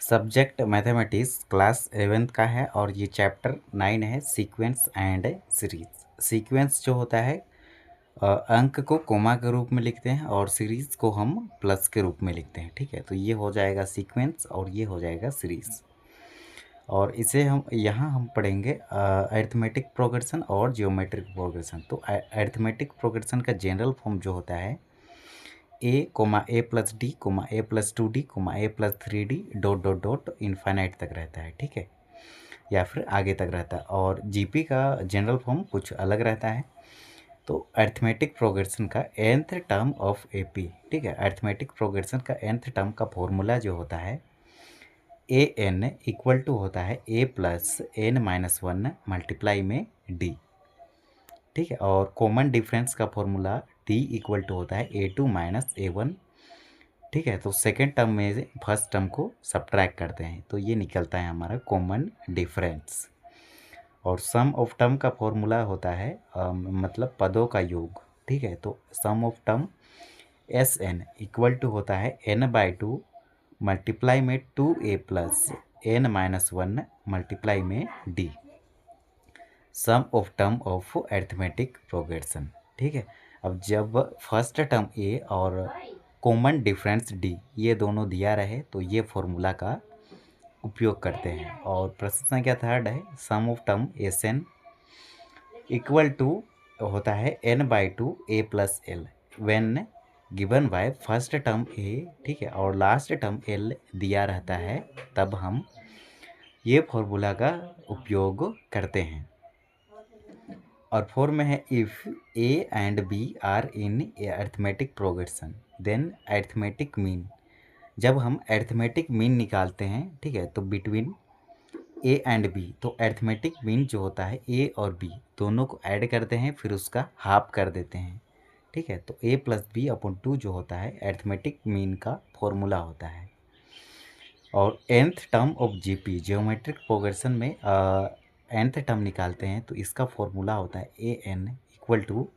Subject mathematics class 11th का है और ये चैप्टर 9 है, सीक्वेंस एंड सीरीज। सीक्वेंस जो होता है अंक को कोमा के रूप में लिखते हैं और सीरीज को हम प्लस के रूप में लिखते हैं। ठीक है, तो ये हो जाएगा सीक्वेंस और ये हो जाएगा सीरीज। और इसे हम पढ़ेंगे अरिथमेटिक प्रोग्रेशन और जियोमेट्रिक प्रोग्रेशन। तो अरिथमेटिक प्रोग्रेशन का जनरल फॉर्म जो होता है a+d, a+2d, a+3d dot dot dot infinite तक रहता है। ठीक है, या फिर आगे तक रहता है। और जीपी का जनरल फॉर्म कुछ अलग रहता है। तो अरिथमेटिक प्रोग्रेशन का nth टर्म ऑफ एपी, ठीक है, अरिथमेटिक प्रोग्रेशन का nth टर्म का फॉर्मूला जो होता है an इक्वल टू होता है a+n-1 मल्टीप्लाई में d। ठीक है, और कॉमन डिफरेंस का फॉर्मूला d इक्वल टू होता है a2 - a1। ठीक है, तो सेकेंड टर्म में से फर्स्ट टर्म को सब्ट्रैक्ट करते हैं तो ये निकलता है हमारा कॉमन डिफरेंस। और सम ऑफ टर्म का फॉर्मूला होता है मतलब पदों का योग। ठीक है, तो sum of term Sn equal to होता है n/2 मल्टीप्लाई में 2a प्लस n-1 मल्टीप्लाई में d। Sum of term of arithmetic progression. ठीक है, अब जब फर्स्ट टर्म a और कॉमन डिफरेंस d ये दोनों दिया रहे तो ये फॉर्मूला का उपयोग करते हैं। और प्रश्न संख्या थर्ड है sum of term Sn equal to होता है n/2 a plus l when given by first term a। ठीक है, और लास्ट टर्म l दिया रहता है तब हम ये फॉर्मूला का उपयोग करते हैं। और फोर में है if a and b are in arithmetic progression then arithmetic mean. जब हम अरिथमेटिक मीन निकालते हैं, ठीक है, तो बिटवीन a एंड b, तो अरिथमेटिक मीन जो होता है a और b दोनों को ऐड करते हैं फिर उसका हाफ कर देते हैं। ठीक है, तो a+b/2 जो होता है अरिथमेटिक मीन का फॉर्मूला होता है। और nth term of GP geometric progression में nth टर्म निकालते हैं तो इसका फॉर्मूला होता है an इक्वल टू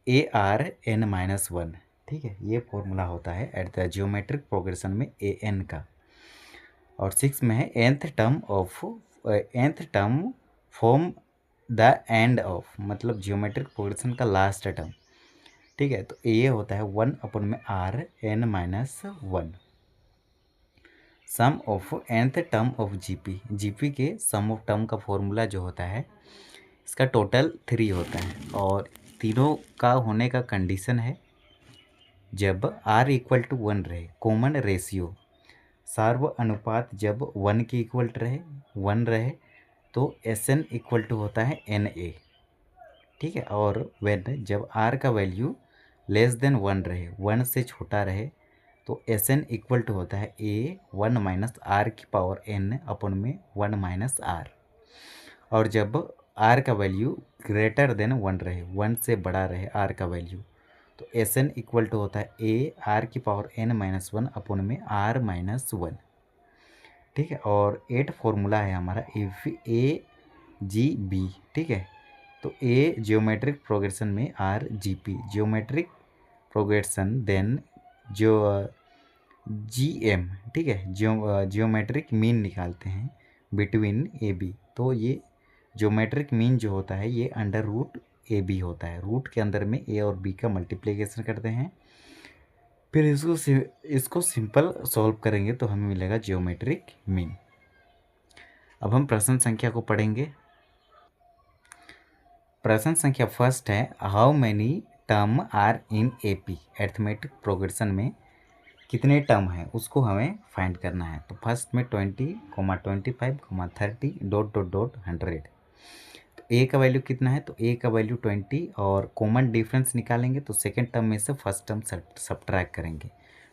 ARn-1। ठीक है, ये फॉर्मूला होता है एट द जियोमेट्रिक प्रोग्रेशन में an का। और 6 में है nth term form the end of, मतलब जियोमेट्रिक प्रोग्रेशन का लास्ट टर्म। ठीक है, तो ये होता है 1/Rn-1। Sum of nth term of GP के सम ऑफ टर्म का फॉर्मूला जो होता है इसका टोटल 3 होता है। और तीनों का होने का कंडीशन है जब r इक्वल टू 1 रहे, कॉमन रेशियो सार्व अनुपात जब 1 के इक्वल रहे 1 रहे तो Sn इक्वल टू होता है Na। ठीक है, और वेन जब r का वैल्यू लेस देन 1 रहे, 1 से छोटा रहे तो Sn इक्वल टू होता है a1 - r⁻n में 1 - r। और जब r का वैल्यू ग्रेटर देन 1 रहे, 1 से बड़ा रहे r का वैल्यू, तो Sn इक्वल टू होता है a r⁻n-1 में r-1। ठीक है, और 8 फॉर्मूला है हमारा इफ़ a g b। ठीक है, तो a जियोमेट्रिक प्रोग्रेशन में r gp geometric progression then जो gm। ठीक है, जियोमेट्रिक मीन निकालते हैं बिटवीन ए बी। तो ये जियोमेट्रिक मीन जो होता है ये अंडर रूट ए बी होता है। रूट के अंदर में ए और बी का मल्टीप्लिकेशन करते हैं फिर इसको सिंपल सॉल्व करेंगे तो हमें मिलेगा जियोमेट्रिक मीन। अब हम प्रश्न संख्या को पढ़ेंगे। प्रश्न संख्या फर्स्ट है how many term are in AP, arithmetic progression में कितने टर्म हैं उसको हमें फाइंड करना है। तो फर्स्ट में 20, 25, 30 डॉट डॉट डॉट 100। तो ए का वैल्यू कितना है, तो ए का वैल्यू 20 और कॉमन डिफरेंस निकालेंगे तो सेकेंड टर्म में से फर्स्ट टर्म सब्ट्रैक्ट करेंगे।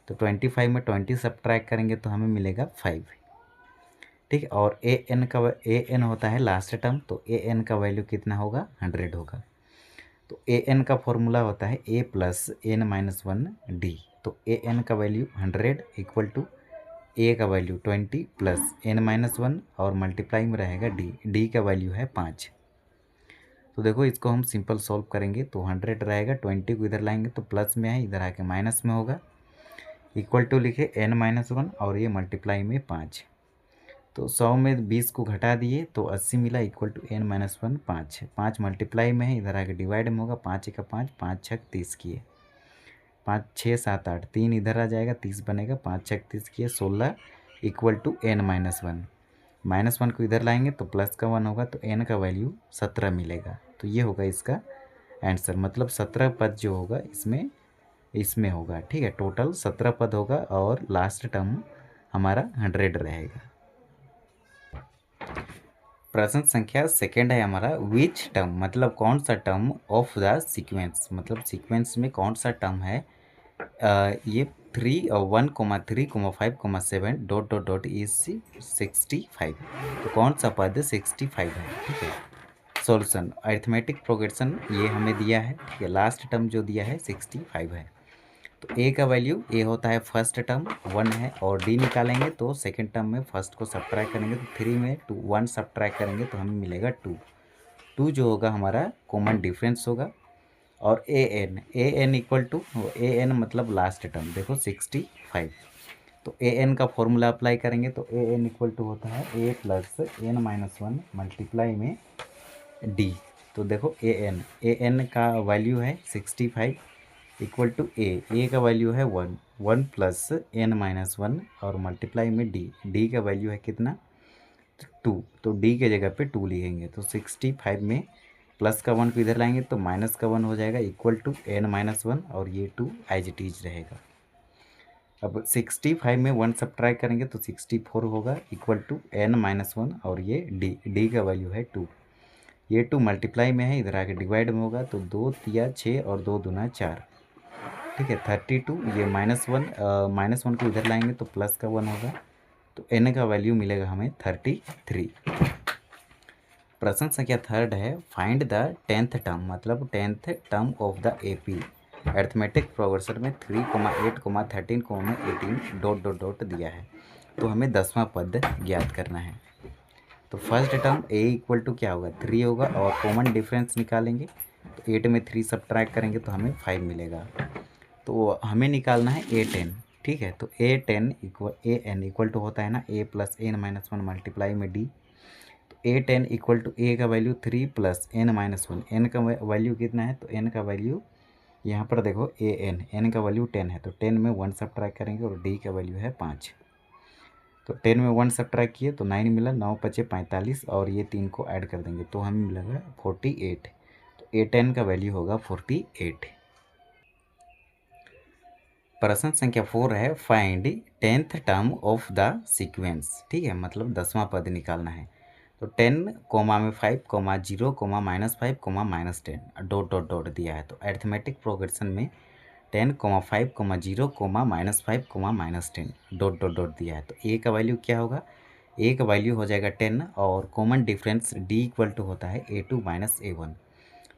तो 25 में 20 सब्ट्रैक्ट करेंगे तो हमें मिलेगा 5। ठीक है, और ए एन होता है लास्ट टर्म, तो ए एन का वैल्यू कितना होगा 100 होगा। तो ए एन का फॉर्मूला होता है a+n-1d। तो ए एन का वैल्यू 100 इक्वल टू ए का वैल्यू 20 प्लस n-1 और मल्टीप्लाई में रहेगा डी का वैल्यू है 5। तो देखो इसको हम सिंपल सॉल्व करेंगे तो 100 रहेगा, 20 को इधर लाएंगे तो प्लस में है, इधर आके माइनस में होगा। इक्वल टू लिखे n-1 और ये मल्टीप्लाई में 5। तो 100 में 20 को घटा दिए तो 80 मिला, इक्वल टू n-1 5। 5 मल्टीप्लाई में है, इधर आके डिवाइड में होगा, 5 का 5, 5 छक 30 किए, 5 6 7 8, 3 इधर आ जाएगा, 30 बनेगा, 5 छक 30 किए 16, इक्वल टू n-1। -1 को इधर लाएंगे तो प्लस का 1 होगा, तो n का वैल्यू 17 मिलेगा। तो ये होगा इसका आंसर, मतलब 17 पद जो होगा इसमें होगा। ठीक है, टोटल 17 पद होगा और लास्ट टर्म हमारा 100 रहेगा। प्रश्न संख्या सेकेंड है हमारा, विच टर्म, मतलब कौन सा टर्म ऑफ द सीक्वेंस, मतलब सीक्वेंस में कौन सा टर्म है ये 3 और 1,3,5,7 डॉट डॉट डॉट इज 65। तो कौन सा पद 65 है। ठीक है, सॉल्यूशन अरिथमेटिक प्रोग्रेशन ये हमें दिया है। ठीक है, लास्ट टर्म जो दिया है 65 है। तो ए का वैल्यू, ए होता है फर्स्ट टर्म 1 है, और डी निकालेंगे तो सेकेंड टर्म में फर्स्ट को सब्ट्रैक्ट करेंगे तो 3 में 1 सब्ट्रैक्ट करेंगे तो हमें मिलेगा 2 जो होगा हमारा कॉमन डिफरेंस होगा। और a n equal to, a n मतलब लास्ट टर्म देखो 65। तो ए एन का फॉर्मूला अप्लाई करेंगे तो ए एन इक्वल टू होता है ए प्लस n-1 मल्टीप्लाई में डी। तो देखो ए एन का वैल्यू है 65 इक्वल टू ए का वैल्यू है 1 प्लस n-1 और मल्टीप्लाई में डी का वैल्यू है कितना 2। तो डी के जगह पे 2 लिखेंगे तो 65 में प्लस का 1 को इधर लाएंगे तो माइनस का 1 हो जाएगा, इक्वल टू n-1 और ये 2 एज इट इज रहेगा। अब 65 में 1 सब्ट्रैक्ट करेंगे तो 64 होगा, इक्वल टू n-1 और ये डी का वैल्यू है 2। ये 2 मल्टीप्लाई में है, इधर आके डिवाइड में होगा तो 2 तिया 6 और 2 दूना 4। ठीक है, 32, ये -1 को इधर लाएंगे तो प्लस का 1 होगा, तो n का वैल्यू मिलेगा हमें 33। प्रश्न संख्या थर्ड है, फाइंड द 10th टर्म, मतलब 10th term of the AP arithmetic progression में 3,8, 13, 18 डॉट डॉट डॉट दिया है। तो हमें 10वां पद ज्ञात करना है। तो first term a equal to क्या होगा 3 होगा, और कॉमन डिफरेंस निकालेंगे तो 8 में 3 सब्ट्रैक्ट करेंगे तो हमें 5 मिलेगा। तो हमें निकालना है a10। ठीक है, तो a n इक्वल टू होता है ना a प्लस n-1 मल्टीप्लाई में d। तो a10 इक्वल टू a का वैल्यू 3 प्लस n-1, n का वैल्यू कितना है, तो n का वैल्यू यहाँ पर देखो n का वैल्यू 10 है, तो 10 में 1 सब्ट्रैक्ट करेंगे और d का वैल्यू है 5। तो 10 में 1 सब्ट्रैक्ट किए तो 9 मिला, 9 पचे 45 और ये 3 को ऐड कर देंगे तो हमें मिलेगा 48। तो a10 का वैल्यू होगा 48। प्रश्न संख्या 4 है, find 10th term of the sequence. ठीक है, मतलब 10वां पद निकालना है। तो 10 कोमा में 5 comma 0 comma -5 comma -10 dot dot dot दिया है। तो अरिथमेटिक प्रोग्रेशन में 10 comma 5 comma 0 comma -5 comma -10 dot dot dot दिया है। तो ए का वैल्यू क्या होगा, ए का वैल्यू हो जाएगा 10 और common difference D equal to होता है a2 माइनस a1।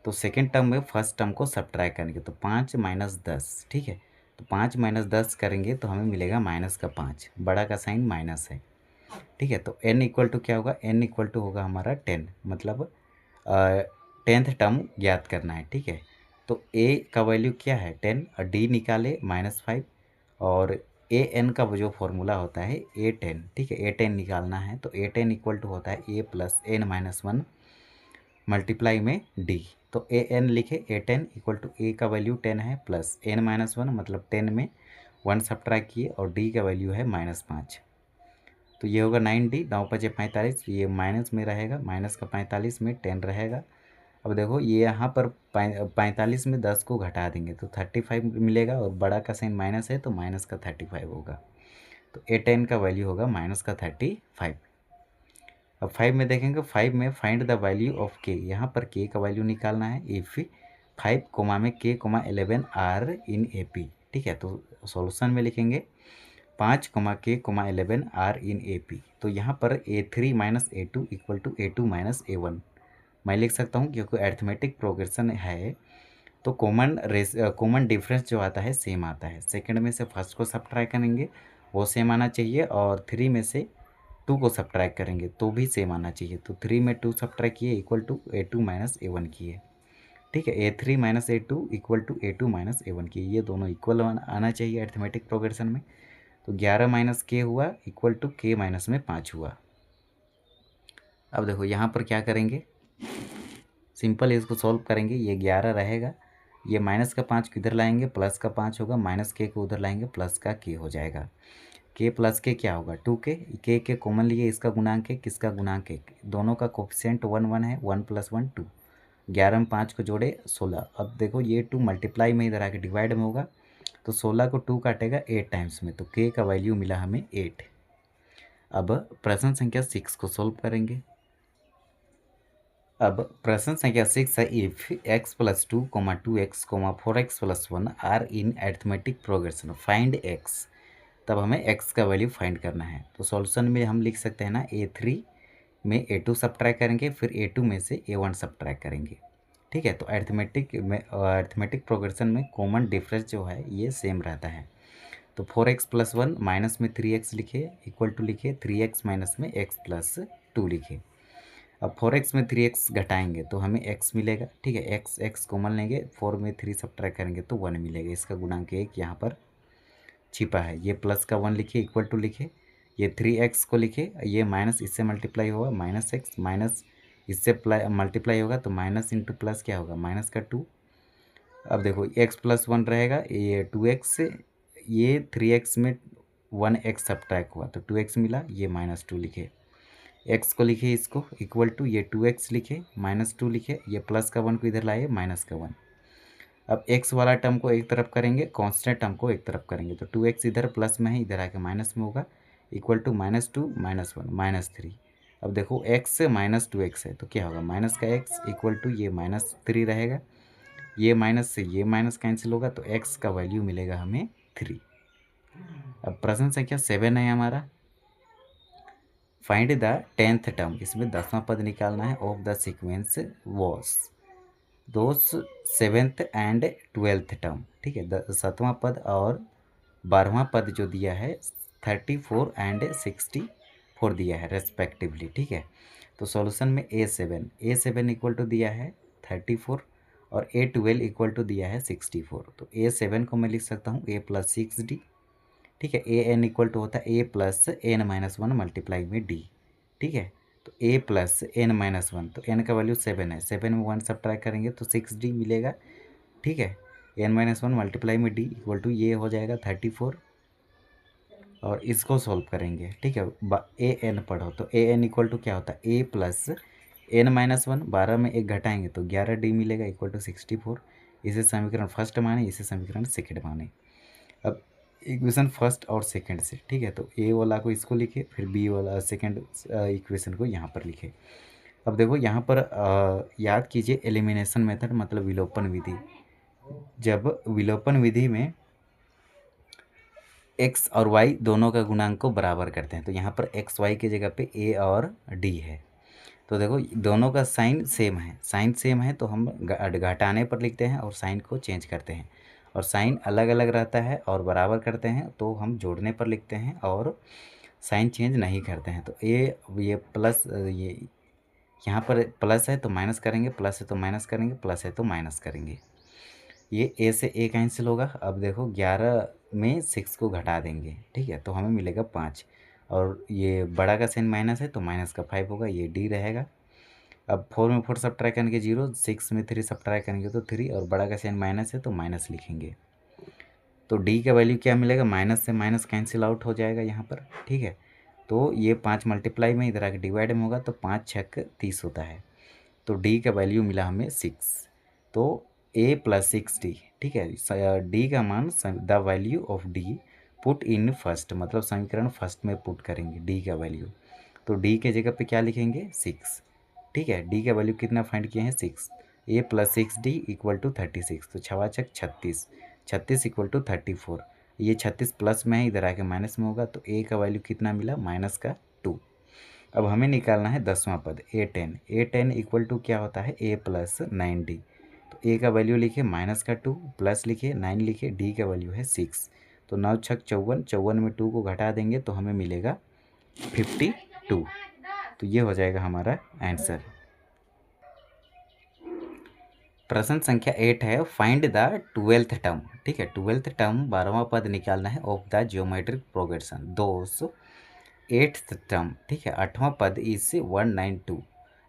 तो सेकेंड टर्म में फर्स्ट टर्म को सब्ट्रैक्ट करेंगे तो 5 माइनस 10। ठीक है, तो 5 माइनस 10 करेंगे तो हमें मिलेगा माइनस का 5, बड़ा का साइन माइनस है। ठीक है, तो n इक्वल टू क्या होगा, n इक्वल टू होगा हमारा 10, मतलब 10th टर्म ज्ञात करना है। ठीक है, तो a का वैल्यू क्या है 10 और d निकाले -5 और ए एन का जो फॉर्मूला होता है a10। ठीक है, a10 निकालना है तो a10 इक्वल टू होता है a प्लस n-1 मल्टीप्लाई में d। तो ए एन लिखे, a10 इक्वल टू a का वैल्यू 10 है प्लस n-1 मतलब 10 में 1 सब्ट्रैक्ट किए और d का वैल्यू है -5। तो ये होगा 9d, 9 पचे 45, ये माइनस में रहेगा, माइनस का 45 में 10 रहेगा। अब देखो ये यहाँ पर 45 में 10 को घटा देंगे तो 35 मिलेगा और बड़ा का साइन माइनस है तो माइनस का 35 होगा। तो a10 का वैल्यू होगा माइनस का 35। अब 5 में देखेंगे, 5 में find the value of k, यहाँ पर k का वैल्यू निकालना है इफ़ 5 कोमा में k comma 11 are in AP। ठीक है, तो सॉल्यूशन में लिखेंगे 5 comma k comma 11 are in AP। तो यहाँ पर a3 minus a2 equal to a2 minus a1 मैं लिख सकता हूँ, क्योंकि अरिथमेटिक प्रोग्रेशन है तो कॉमन डिफरेंस जो आता है सेम आता है। सेकंड में से फर्स्ट को सब्ट्रैक्ट करेंगे वो सेम आना चाहिए, और 3 में से 2 को सब्ट्रैक्ट करेंगे तो भी सेम आना चाहिए। तो 3 में 2 सब्ट्रैक्ट किए equal to a2 minus a1 किए ठीक है। A3 minus A2 equal to A2 minus A1 की, ये दोनों इक्वल आना चाहिए अर्थमेटिक प्रोग्रेशन में। तो 11 माइनस K हुआ इक्वल टू K माइनस में 5 हुआ। अब देखो यहाँ पर क्या करेंगे, सिंपल इसको सॉल्व करेंगे। ये 11 रहेगा, ये माइनस का 5 किधर लाएंगे, प्लस का 5 होगा, माइनस K को उधर लाएंगे, प्लस का K हो जाएगा। K प्लस K क्या होगा 2K, K कॉमन लिए, इसका गुणांक है, किसका गुणांक है, दोनों का कोफिशिएंट 1 1 है, 1 + 1 2, 11 में 5 को जोड़े 16। अब देखो ये 2 मल्टीप्लाई में इधर आके डिवाइड में होगा, तो 16 को 2 काटेगा 8 टाइम्स में, तो K का वैल्यू मिला हमें 8। अब प्रश्न संख्या 6 को सॉल्व करेंगे। अब प्रश्न संख्या 6 है, if x + 2, 2x, 4x + 1 are in arithmetic progression find x। तब हमें x का वैल्यू फाइंड करना है। तो सॉल्यूशन में हम लिख सकते हैं ना, A3 में A2 सब्ट्रैक्ट करेंगे, फिर A2 में से A1 सब्ट्रैक्ट करेंगे। ठीक है। तो अरिथमेटिक प्रोग्रेशन में कॉमन डिफरेंस जो है ये सेम रहता है। तो 4x + 1 माइनस में 3x लिखे, इक्वल टू लिखे 3x माइनस में x + 2 लिखे। अब 4x में 3x घटाएंगे तो हमें x मिलेगा। ठीक है। x कॉमन लेंगे, 4 में 3 सब्ट्रैक्ट करेंगे तो 1 मिलेगा। इसका गुणांक 1 यहाँ पर छिपा है। ये प्लस का 1 लिखे, इक्वल टू लिखे, ये 3x को लिखे, ये माइनस इससे मल्टीप्लाई होगा, माइनस x माइनस इससे मल्टीप्लाई होगा, तो माइनस इंटू प्लस क्या होगा, माइनस का 2। अब देखो x + 1 रहेगा, ये 2x, ये 3x में 1x सब्ट्रैक्ट हुआ तो 2x मिला, ये -2 लिखे। x को लिखे, इसको इक्वल टू, ये 2x लिखे, -2 लिखे, ये प्लस का 1 को इधर लाए, माइनस का 1। अब x वाला टर्म को एक तरफ करेंगे, कांस्टेंट टर्म को एक तरफ करेंगे, तो 2x इधर प्लस में है, इधर आके माइनस में होगा, इक्वल टू -2 -1 -3। अब देखो x -2x है तो क्या होगा, माइनस का x इक्वल टू ये -3 रहेगा, ये माइनस से ये माइनस कैंसिल होगा, तो x का वैल्यू मिलेगा हमें 3। अब प्रश्न संख्या 7 है हमारा, फाइंड द 10th टर्म, इसमें 10वां पद निकालना है, of the sequence whose those 7th and 12th term. ठीक है। 7वां पद और 12वां पद जो दिया है 34 एंड 64 दिया है रेस्पेक्टिवली। ठीक है। तो सॉल्यूशन में A7 इक्वल टू दिया है 34 और A12 इक्वल टू दिया है 64। तो A7 को मैं लिख सकता हूँ A + 6D। ठीक है। AN इक्वल टू होता है A + n-1 मल्टीप्लाई में D। ठीक है। तो A + n-1, तो n का वैल्यू 7 है, 7 में 1 सब्ट्रैक्ट करेंगे तो 6D मिलेगा। ठीक है। n-1 मल्टीप्लाई में D इक्वल टू ये हो जाएगा 34, और इसको सॉल्व करेंगे। ठीक है। AN पढ़ो, तो AN इक्वल टू क्या होता है, A + n-1, 12 में 1 घटाएंगे तो 11D मिलेगा, इक्वल टू 64। इसे समीकरण फर्स्ट माने, इसे समीकरण सेकेंड माने। अब इक्वेशन फर्स्ट और सेकंड से, ठीक है, तो ए वाला को इसको लिखे, फिर बी वाला सेकंड इक्वेशन को यहाँ पर लिखे। अब देखो यहाँ पर याद कीजिए एलिमिनेशन मेथड, मतलब विलोपन विधि। जब विलोपन विधि में x और y दोनों का गुणांक को बराबर करते हैं, तो यहाँ पर x y की जगह पे a और d है। तो देखो दोनों का साइन सेम है, तो हम घटाने पर लिखते हैं और साइन को चेंज करते हैं, और साइन अलग अलग रहता है और बराबर करते हैं तो हम जोड़ने पर लिखते हैं और साइन चेंज नहीं करते हैं। तो ये प्लस, ये यहाँ पर प्लस है तो माइनस करेंगे, प्लस है तो माइनस करेंगे, प्लस है तो माइनस करेंगे। ये a से a कैंसिल होगा। अब देखो 11 में 6 को घटा देंगे, ठीक है, तो हमें मिलेगा 5, और ये बड़ा का साइन माइनस है तो माइनस का 5 होगा, ये d रहेगा। अब 4 में 4 सब्ट्रैक्ट करेंगे 0, 6 में 3 सब्ट्रैक्ट करेंगे तो 3, और बड़ा का साइन माइनस है तो माइनस लिखेंगे। तो d का वैल्यू क्या मिलेगा, माइनस से माइनस कैंसिल आउट हो जाएगा यहाँ पर। ठीक है। तो ये 5 मल्टीप्लाई में इधर आके डिवाइड में होगा, तो 5 छक 30 होता है। तो d का वैल्यू मिला हमें 6। तो a + 6d, ठीक है, d का मान, the value of d put in first, मतलब समीकरण फर्स्ट में पुट करेंगे d का वैल्यू। तो d के जगह पे क्या लिखेंगे, 6। ठीक है। d का वैल्यू कितना फाइंड किए हैं, 6। a + 6d इक्वल टू 36, तो 6 × 36, 36 इक्वल टू 34। ये 36 प्लस में है, इधर आके माइनस में होगा, तो a का वैल्यू कितना मिला, -2। अब हमें निकालना है 10वां पद A10 इक्वल टू क्या होता है, a + 9d। तो a का वैल्यू लिखे -2, प्लस लिखे 9 लिखे, d का वैल्यू है 6। तो 9 × 6 = 54, 54 में 2 को घटा देंगे तो हमें मिलेगा 52। तो ये हो जाएगा हमारा आंसर। प्रश्न संख्या 8 है, फाइंड द 12th टर्म। ठीक है, 12th टर्म 12वां पद निकालना है ऑफ द जियोमेट्रिक प्रोग्रेशन। दोस्त 8th टर्म, ठीक है, 8वां पद is 192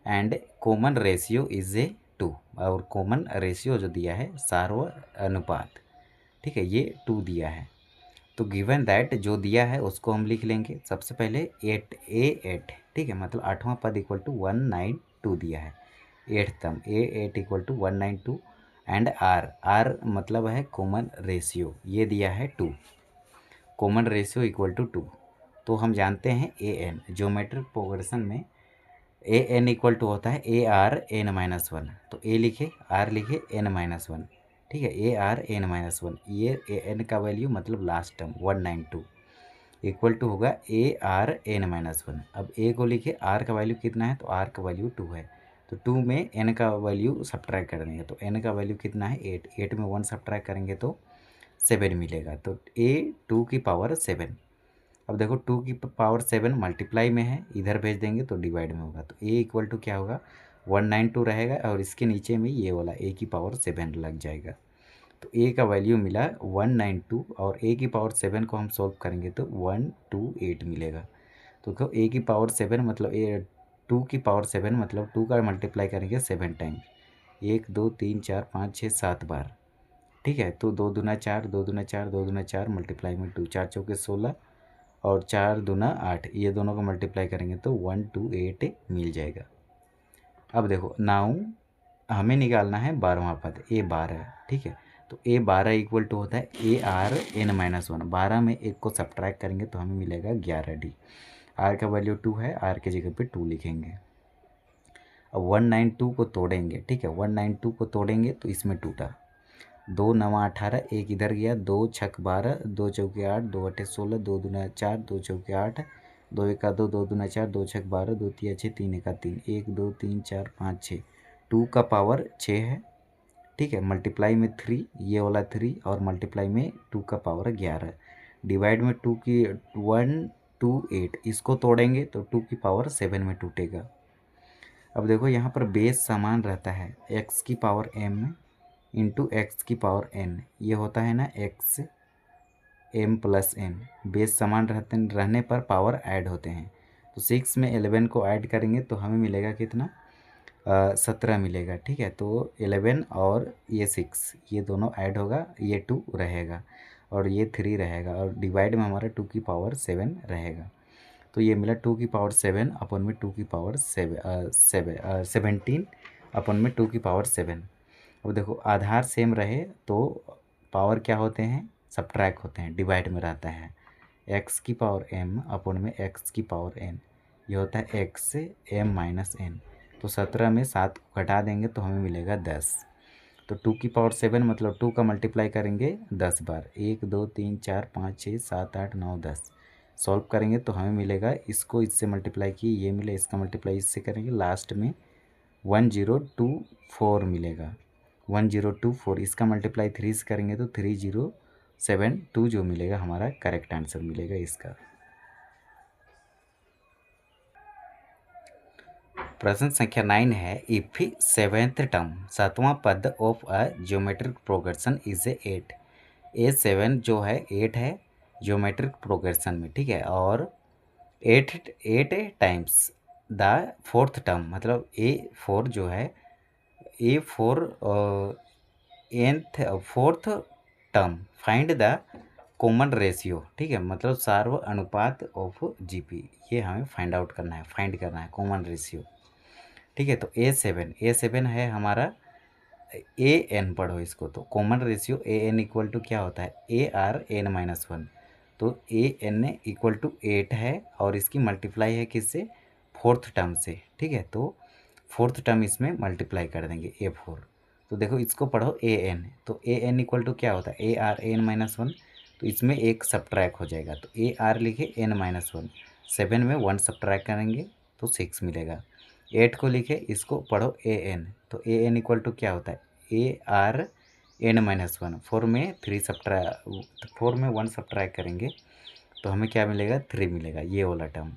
and common ratio is a 2। और कॉमन रेशियो जो दिया है सार्व अनुपात, ठीक है, ये 2 दिया है। तो गिवन दैट जो दिया है उसको हम लिख लेंगे। सबसे पहले 8, ठीक है, मतलब 8वां पद इक्वल टू 192 दिया है। 8th term A8 equal to 192 and R मतलब है कॉमन रेशियो, ये दिया है 2। Common ratio equal to 2। तो हम जानते हैं AN ज्योमेट्रिक प्रोग्रेशन में AN इक्वल टू होता है AR n-1। तो A लिखे, R लिखे, n-1, ठीक है, AR n-1। ये AN का वैल्यू मतलब लास्ट टर्म 192 इक्वल टू होगा AR n-1। अब A को लिखे, R का वैल्यू कितना है, तो R का वैल्यू 2 है। तो 2 में N का वैल्यू सब्ट्रैक्ट कर देंगे, तो N का वैल्यू कितना है 8। 8 में 1 सब्ट्रैक्ट करेंगे तो 7 मिलेगा। तो A 2 की पावर 7। अब देखो 2 की पावर 7 मल्टीप्लाई में है, इधर भेज देंगे तो डिवाइड में होगा। तो A इक्वल टू क्या होगा 192 रहेगा और इसके नीचे में ये वाला A की पावर 7 लग जाएगा। तो A का वैल्यू मिला 192 और A की पावर 7 को हम सॉल्व करेंगे तो 128 मिलेगा। तो क्यों A की पावर 7 मतलब 2 की पावर 7 मतलब 2 का मल्टीप्लाई करेंगे 7 टाइम्स, 1 2 3 4 5 6 7 बार, ठीक है। तो 2 दूना 4, 2 दूना 4, 2 दूना 4 मल्टीप्लाई में 2, 4 चौके 16 और 4 दूना 8, ये दोनों को मल्टीप्लाई करेंगे तो 128 मिल जाएगा। अब देखो नाउ हमें निकालना है 12वां पद A12, ठीक है। तो A12 इक्वल टू होता है ARn-1। 12 में 1 को सब्ट्रैक्ट करेंगे तो हमें मिलेगा 11D। R का वैल्यू 2 है, R के जगह पे 2 लिखेंगे। अब 192 को तोड़ेंगे, ठीक है, 192 को तोड़ेंगे तो इसमें टूटा, 2 9 18, 1 इधर गया, 2 छक 12, 2 चौके 8, 2 अठे 16, 2 दूना 4, 2 चौके 8, 2 एका 2, 2 दूना 4, 2 छक 12, 2 तिया 6, 3 एका 3, 1 2 3 4 5 6, 2 का पावर 6 है, ठीक है। मल्टीप्लाई में 3, ये वाला 3 और मल्टीप्लाई में 2 का पावर 11, डिवाइड में 2 की 128, इसको तोड़ेंगे तो 2 की पावर 7 में टूटेगा। अब देखो यहाँ पर बेस समान रहता है, x की पावर m इंटू एक्स की पावर n, ये होता है ना x m plus n। Base समान रहने पर पावर ऐड होते हैं। तो 6 में 11 को ऐड करेंगे तो हमें मिलेगा कितना 17 मिलेगा, ठीक है। तो 11 और ये 6 ये दोनों ऐड होगा, ये 2 रहेगा और ये 3 रहेगा और डिवाइड में हमारा 2 की पावर 7 रहेगा। तो ये मिला 2 की पावर 7 अपन में 2 की पावर 17 अपन में 2 की पावर 7। अब देखो आधार सेम रहे तो पावर क्या होते हैं, सब्ट्रैक्ट होते हैं, डिवाइड में रहता है। x की पावर m अपन में x की पावर n, ये होता है x से m माइनस n। तो 17 में 7 को घटा देंगे तो हमें मिलेगा 10। तो 2 की पावर 7 मतलब 2 का मल्टीप्लाई करेंगे 10 बार, 1 2 3 4 5 6 7 8 9 10। सॉल्व करेंगे तो हमें मिलेगा, इसको इससे मल्टीप्लाई किए ये मिले, इसका मल्टीप्लाई इससे करेंगे, लास्ट में 1024 मिलेगा। 1024, इसका मल्टीप्लाई 3 से करेंगे तो 3072 जो मिलेगा हमारा करेक्ट आंसर मिलेगा इसका। प्रश्न संख्या 9 है, इफ 7th टर्म 7वां पद of a geometric progression is 8। A7 जो है 8 है ज्योमेट्रिक प्रोग्रेशन में, ठीक है, और 8 टाइम्स द 4th टर्म मतलब A4 जो है A4 4th term find the common ratio, ठीक है, मतलब सार्व अनुपात ऑफ GP, ये हमें फाइंड आउट करना है, फाइंड करना है कॉमन रेशियो, ठीक है। तो A7 है हमारा AN, पढ़ो इसको, तो common ratio AN equal to क्या होता है ARn-1। तो AN इक्वल टू 8 है और इसकी मल्टीप्लाई है किससे, 4th टर्म से, ठीक है। तो 4th टर्म इसमें मल्टीप्लाई कर देंगे A4। तो देखो इसको पढ़ो AN, तो AN इक्वल टू क्या होता है ARn-1। तो इसमें एक सब्ट्रैक्ट हो जाएगा, तो AR लिखे n-1, 7 में 1 सब्ट्रैक्ट करेंगे तो 6 मिलेगा। 8 को लिखे, इसको पढ़ो AN, तो AN इक्वल टू क्या होता है ARn-1। 4 में 1 सब्ट्रैक्ट करेंगे तो हमें क्या मिलेगा 3 मिलेगा, ये वाला टर्म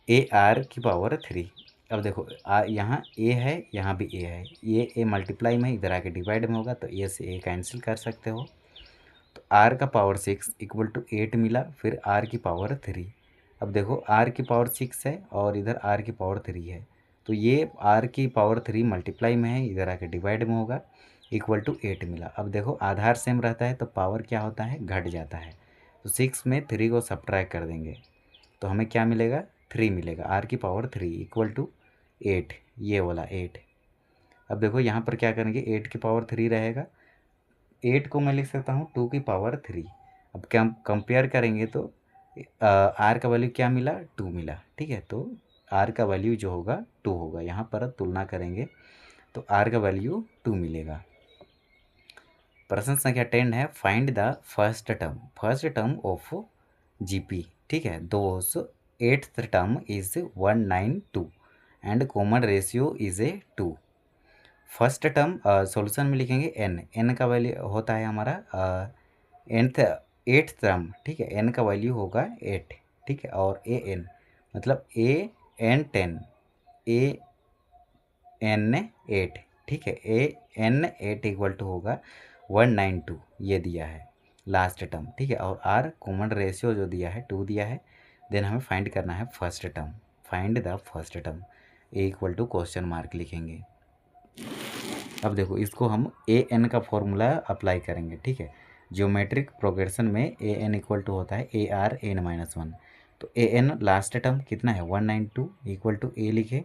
AR की पावर 3। अब देखो यहाँ ए है, यहाँ भी ए है, ये ए मल्टीप्लाई में इधर आके डिवाइड में होगा, तो ए से ए कैंसिल कर सकते हो। तो आर का पावर 6 इक्वल टू 8 मिला, फिर आर की पावर 3। अब देखो आर की पावर 6 है और इधर आर की पावर 3 है, तो ये आर की पावर 3 मल्टीप्लाई में है, इधर आके डिवाइड में होगा, इक्वल टू 8 मिला। अब देखो आधार सेम रहता है तो पावर क्या होता है, घट जाता है। तो 6 में 3 को सब्ट्रैक्ट कर देंगे तो हमें क्या मिलेगा, 3 मिलेगा। आर की पावर 3 इक्वल टू 8, ये वाला 8। अब देखो यहाँ पर क्या करेंगे, 8 की पावर 3 रहेगा, 8 को मैं लिख सकता हूँ 2 की पावर 3। अब क्या कंपेयर करेंगे तो आर का वैल्यू क्या मिला, 2 मिला, ठीक है। तो आर का वैल्यू जो होगा 2 होगा, यहाँ पर तुलना करेंगे तो आर का वैल्यू 2 मिलेगा। प्रश्न संख्या 10 है, find the first term of GP, ठीक है। दोस्त 8th term is 192 and common ratio is a 2। First term solution में लिखेंगे एन का वैल्यू होता है हमारा एट्थ टर्म, ठीक है, एन का वैल्यू होगा 8, ठीक है। और ए एन मतलब ए एन 10, ए एन 8, ठीक है, ए एन 8 इक्वल टू होगा 192, ये दिया है लास्ट टर्म, ठीक है। और आर कॉमन रेशियो जो दिया है 2 दिया है। देन हमें फाइंड करना है first term, find the first term, A equal to question mark लिखेंगे। अब देखो इसको हम ए एन का फॉर्मूला अप्लाई करेंगे, ठीक है। ज्योमेट्रिक प्रोग्रेशन में ए एन इक्वल टू होता है ए आर एन माइनस 1। तो ए एन लास्ट टर्म कितना है 192 इक्वल टू ए लिखे,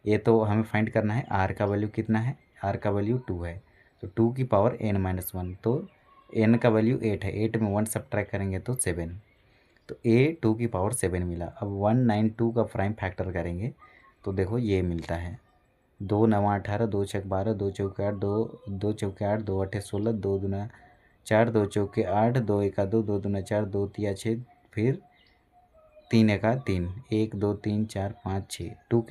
ये तो हमें फाइंड करना है आर का वैल्यू कितना है, आर का वैल्यू 2 है, तो 2 की पावर एन माइनस 1, तो एन का वैल्यू 8 है, 8 में 1 सब्ट्रैक्ट करेंगे तो 7, तो ए 2 की पावर 7 मिला। अब 192 का प्राइम फैक्टर करेंगे तो देखो ये मिलता है 2 9 18, 2 6 12, 2 चौके 8, 2 चौके 8, 2 8 16, 2 दूना 4, 2 चौके 8, 2 एका 2, 2 दूना 4, 2 तिया 6, फिर 3 एका 3, 1 2 3 4 5 6, 2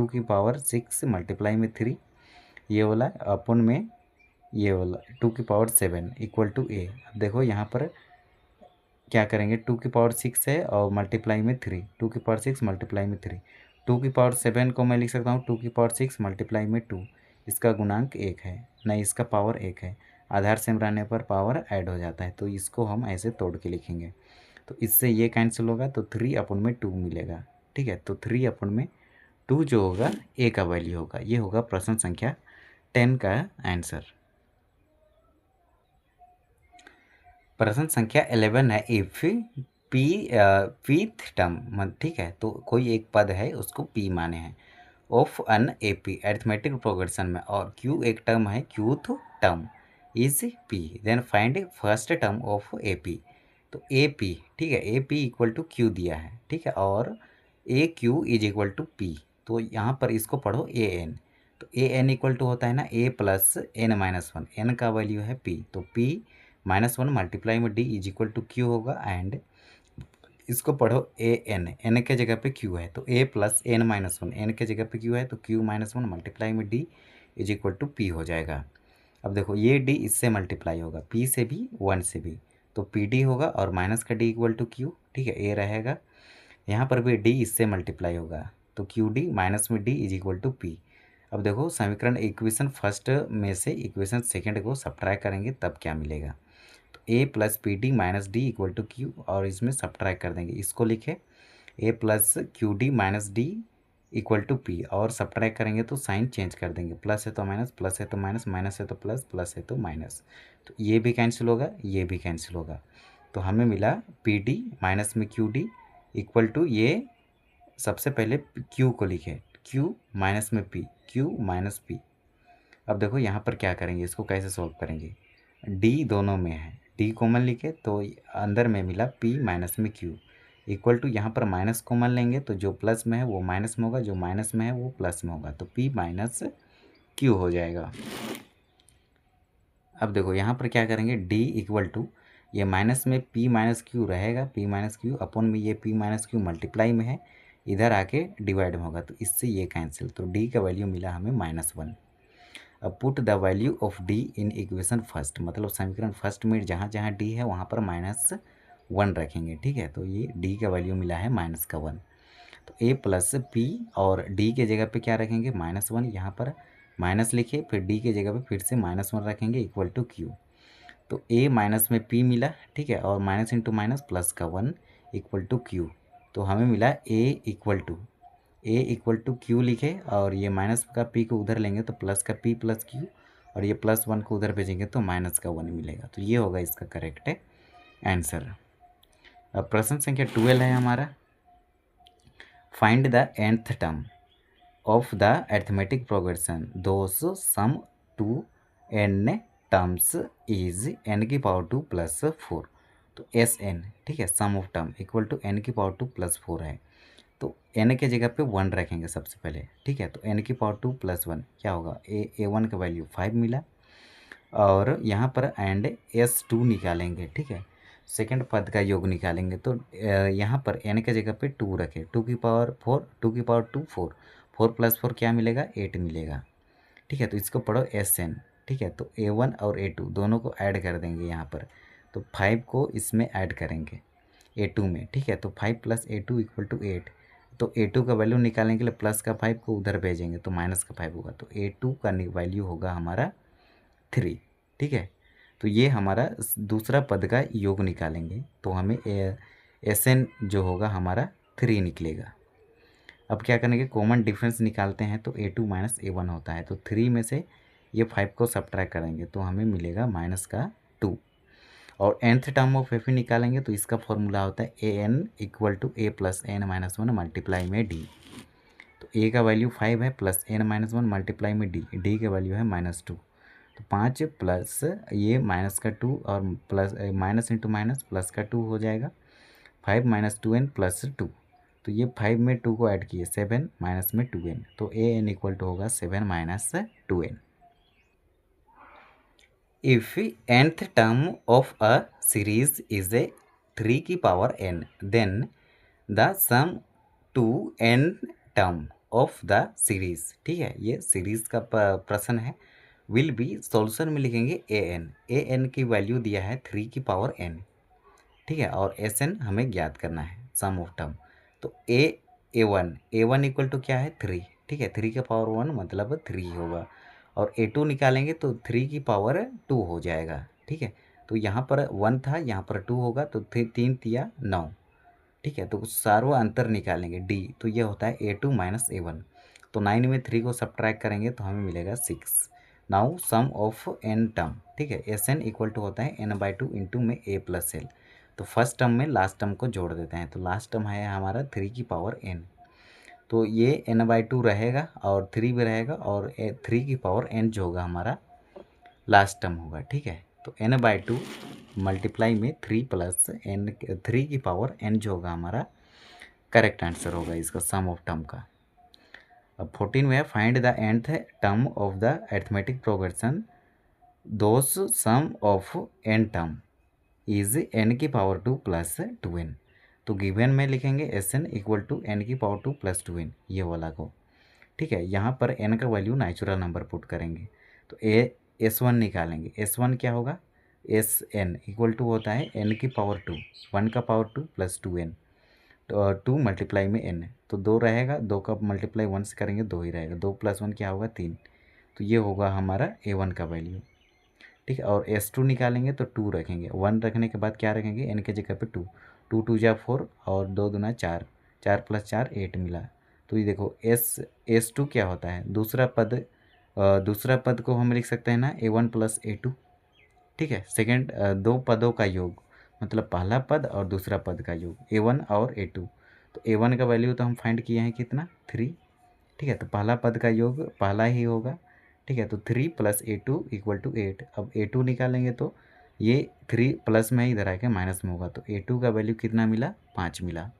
की पावर 6 मल्टीप्लाई में 3, ये वाला अपन में ये वाला 2 की पावर 7 इक्वल टू ए। अब देखो यहाँ पर क्या करेंगे, 2 की पावर 6 है और मल्टीप्लाई में 3, 2 की पावर 6 मल्टीप्लाई में 3, 2 की पावर 7 को मैं लिख सकता हूँ 2 की पावर 6 मल्टीप्लाई में 2, इसका गुणांक 1 है, नहीं इसका पावर 1 है, आधार सेम रहने पर पावर ऐड हो जाता है, तो इसको हम ऐसे तोड़ के लिखेंगे। तो इससे ये कैंसिल होगा तो 3 अपन में 2 मिलेगा, ठीक है। तो 3 अपन में 2 जो होगा ए का वैल्यू होगा। ये होगा प्रश्न संख्या 10 का आंसर। प्रश्न संख्या 11 है, इफ पी पीथ टर्म, ठीक है, तो कोई एक पद है उसको पी माने हैं of an a p arithmetic progression में, और क्यू एक टर्म है, qth term is p, then find first term of a P. तो ए पी, ठीक है, a P equal to q दिया है, ठीक है, और a q is equal to p, तो यहाँ पर इसको पढ़ो ए एन। तो ए एन इक्वल टू होता है ना A plus N minus 1, N का वैल्यू है पी, तो पी -1 मल्टीप्लाई में D is equal to Q होगा, एंड इसको पढ़ो ए एन, एन के जगह पे क्यू है तो ए प्लस एन माइनस 1, एन के जगह पे क्यू है तो क्यू -1 मल्टीप्लाई में D is equal to P हो जाएगा। अब देखो ये डी इससे मल्टीप्लाई होगा, पी से भी 1 से भी, तो पी डी होगा और माइनस का डी इक्वल टू क्यू, ठीक है, ए रहेगा। यहाँ पर भी डी इससे मल्टीप्लाई होगा तो क्यू डी माइनस में D is equal to P. अब देखो समीकरण इक्वेशन फर्स्ट में से इक्वेशन सेकंड को सब्ट्रैक्ट करेंगे तब क्या मिलेगा, तो ए plus p d minus d equal to q, और इसमें सब्ट्रैक्ट कर देंगे, इसको लिखे a plus q D minus d equal to p, और सब्ट्रैक्ट करेंगे तो साइन चेंज कर देंगे, प्लस है तो माइनस, प्लस है तो माइनस, माइनस है तो प्लस, प्लस है तो माइनस, तो ये भी कैंसिल होगा, ये भी कैंसिल होगा। तो हमें मिला पी डी माइनस में क्यू डी इक्वल टू, ये सबसे पहले क्यू को लिखे, क्यू माइनस में पी, क्यू माइनस पी। अब देखो यहाँ पर क्या करेंगे, इसको कैसे सॉल्व करेंगे, डी दोनों में है, डी कॉमन लिखे तो अंदर में मिला पी माइनस में क्यू इक्वल टू, यहाँ पर माइनस कॉमन लेंगे तो जो प्लस में है वो माइनस में होगा, जो माइनस में है वो प्लस में होगा, तो पी माइनस क्यू हो जाएगा। अब देखो यहाँ पर क्या करेंगे, डी इक्वल टू, ये माइनस में पी माइनस क्यू रहेगा, पी माइनस क्यू अपन में ये पी माइनस क्यू मल्टीप्लाई में है, इधर आके डिवाइड में होगा, तो इससे ये कैंसिल, तो डी का वैल्यू मिला हमें -1। अब put the value of D in equation first, मतलब समीकरण फर्स्ट में जहाँ जहाँ डी है वहाँ पर -1 रखेंगे, ठीक है, तो ये डी का वैल्यू मिला है -1। तो ए प्लस पी और डी के जगह पे क्या रखेंगे -1, यहाँ पर माइनस लिखे, फिर डी के जगह पे फिर से -1 रखेंगे इक्वल टू क्यू। तो ए माइनस में पी मिला, ठीक है, और माइनस इंटू माइनस प्लस का 1 इक्वल टू क्यू। तो हमें मिला ए इक्वल टू क्यू लिखे, और ये माइनस का पी को उधर लेंगे तो प्लस का पी प्लस क्यू, और ये +1 को उधर भेजेंगे तो माइनस का 1 मिलेगा। तो ये होगा इसका करेक्ट आंसर। अब प्रश्न संख्या 12 है हमारा, find the nth term of the arithmetic progression those sum to n terms is n की पावर 2 + 4। तो Sn, ठीक है, sum of term equal to n की पावर 2 + 4 है। तो n के जगह पे 1 रखेंगे सबसे पहले, ठीक है। तो n की पावर 2 + 1 क्या होगा, a1 का वैल्यू 5 मिला, और यहाँ पर एंड S2 निकालेंगे, ठीक है, सेकंड पद का योग निकालेंगे। तो यहाँ पर n के जगह पे 2 रखें, 2 की पावर 4, 2 की पावर 2 4, 4 + 4 क्या मिलेगा 8 मिलेगा, ठीक है। तो इसको पढ़ो Sn, ठीक है। तो a1 और a2 दोनों को ऐड कर देंगे यहाँ पर, तो 5 को इसमें ऐड करेंगे a2 में, ठीक है। तो 5 + a2 = 8। तो a2 का वैल्यू निकालने के लिए प्लस का 5 को उधर भेजेंगे तो माइनस का 5 होगा। तो a2 का वैल्यू होगा हमारा 3, ठीक है। तो ये हमारा दूसरा पद का योग निकालेंगे तो हमें Sn जो होगा हमारा 3 निकलेगा। अब क्या करेंगे, कॉमन डिफरेंस निकालते हैं तो a2 - a1 होता है। तो 3 में से ये 5 को सब्ट्रैक्ट करेंगे तो हमें मिलेगा -2। और nth टर्म ऑफ F निकालेंगे तो इसका फॉर्मूला होता है an = a + n - 1 मल्टीप्लाई में d। तो a का वैल्यू 5 है, प्लस n - 1 मल्टीप्लाई में d का वैल्यू है -2। तो 5 प्लस ये माइनस का 2 और plus minus into minus plus का 2 हो जाएगा, 5 - 2n + 2। तो ये 5 में 2 को ऐड किए 7 माइनस में 2n, तो an = होगा 7 - 2n। If nth term of a series is a 3 की power n, then the sum to n term of the series, ठीक है, ये सीरीज का प्रश्न है, विल बी सॉल्यूशन में लिखेंगे an की वैल्यू दिया है 3 की पावर n, ठीक है, और Sn हमें ज्ञात करना है सम ऑफ टर्म। तो a1 इक्वल टू क्या है 3, ठीक है, 3 की पावर 1 मतलब 3 होगा, और a2 निकालेंगे तो 3 की पावर 2 हो जाएगा, ठीक है। तो यहाँ पर 1 था, यहाँ पर 2 होगा, तो 3 तिया 9, ठीक है। तो सार्व अंतर निकालेंगे d, तो ये होता है a2 - a1। तो 9 में 3 को सब्ट्रैक्ट करेंगे तो हमें मिलेगा 6। Now sum of n term, ठीक है, Sn = होता है n/2 इंटू में a + l। तो फर्स्ट टर्म में लास्ट टर्म को जोड़ देते हैं, तो लास्ट टर्म है हमारा 3 की पावर n। तो ये n/2 रहेगा और 3 भी रहेगा, और 3 की पावर n जो होगा हमारा लास्ट टर्म होगा, ठीक है। तो n/2 मल्टीप्लाई में 3 + n 3 की पावर n जो होगा हमारा करेक्ट आंसर होगा इसका सम ऑफ टर्म का। अब 14 में है, find the nth term of the arithmetic progression those sum of n term is n की पावर 2 + 2n। तो गिवन में लिखेंगे Sn = n की पावर 2 + 2n, ये वाला को, ठीक है। यहाँ पर n का वैल्यू नेचुरल नंबर पुट करेंगे तो S1 निकालेंगे। S1 क्या होगा, Sn = होता है n की पावर 2, 1 का पावर 2 + 2n, तो 2 मल्टीप्लाई में n, तो 2 रहेगा, 2 का मल्टीप्लाई 1 से करेंगे 2 ही रहेगा, 2 + 1 क्या होगा 3। तो ये होगा हमारा a1 का वैल्यू, ठीक है। और S2 निकालेंगे तो 2 रखेंगे, 1 रखने के बाद क्या रखेंगे n के जगह पे 2, 2 × 2 = 4 और 2 × 2 = 4, 4 + 4 8 मिला। तो ये देखो S2 क्या होता है, दूसरा पद को हम लिख सकते हैं ना a1 + a2, ठीक है। सेकंड दो पदों का योग, मतलब पहला पद और दूसरा पद का योग, a1 और a2। तो a1 का वैल्यू तो हम फाइंड किए हैं कितना 3, ठीक है। तो पहला पद का योग पहला ही होगा, ठीक है। तो 3 + a2 = 8। अब a2 निकालेंगे तो ये 3 प्लस में इधर आके माइनस में होगा, तो a2 का वैल्यू कितना मिला 5 मिला।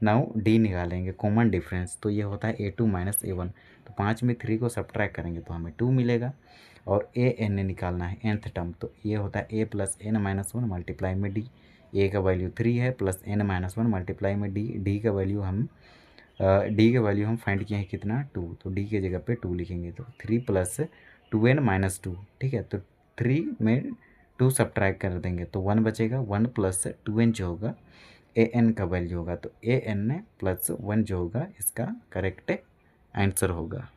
नाउ d निकालेंगे कॉमन डिफरेंस, तो ये होता है a2 - a1। तो 5 में 3 को सब्ट्रैक्ट करेंगे तो हमें 2 मिलेगा, और an निकालना है nth टर्म, तो ये होता है a + n - 1 मल्टीप्लाई में d। a का वैल्यू 3 है, प्लस n - 1 मल्टीप्लाई में d का वैल्यू हम फाइंड किए हैं कितना 2, तो d के जगह पे 2 लिखेंगे, तो 3 + 2n - 2, ठीक है। तो 3 में 2 सब्ट्रैक्ट कर देंगे तो 1 बचेगा, 1 + 2n जो होगा ए एन का वैल्यू होगा, तो ए एन प्लस 1 जो होगा इसका करेक्ट आंसर होगा।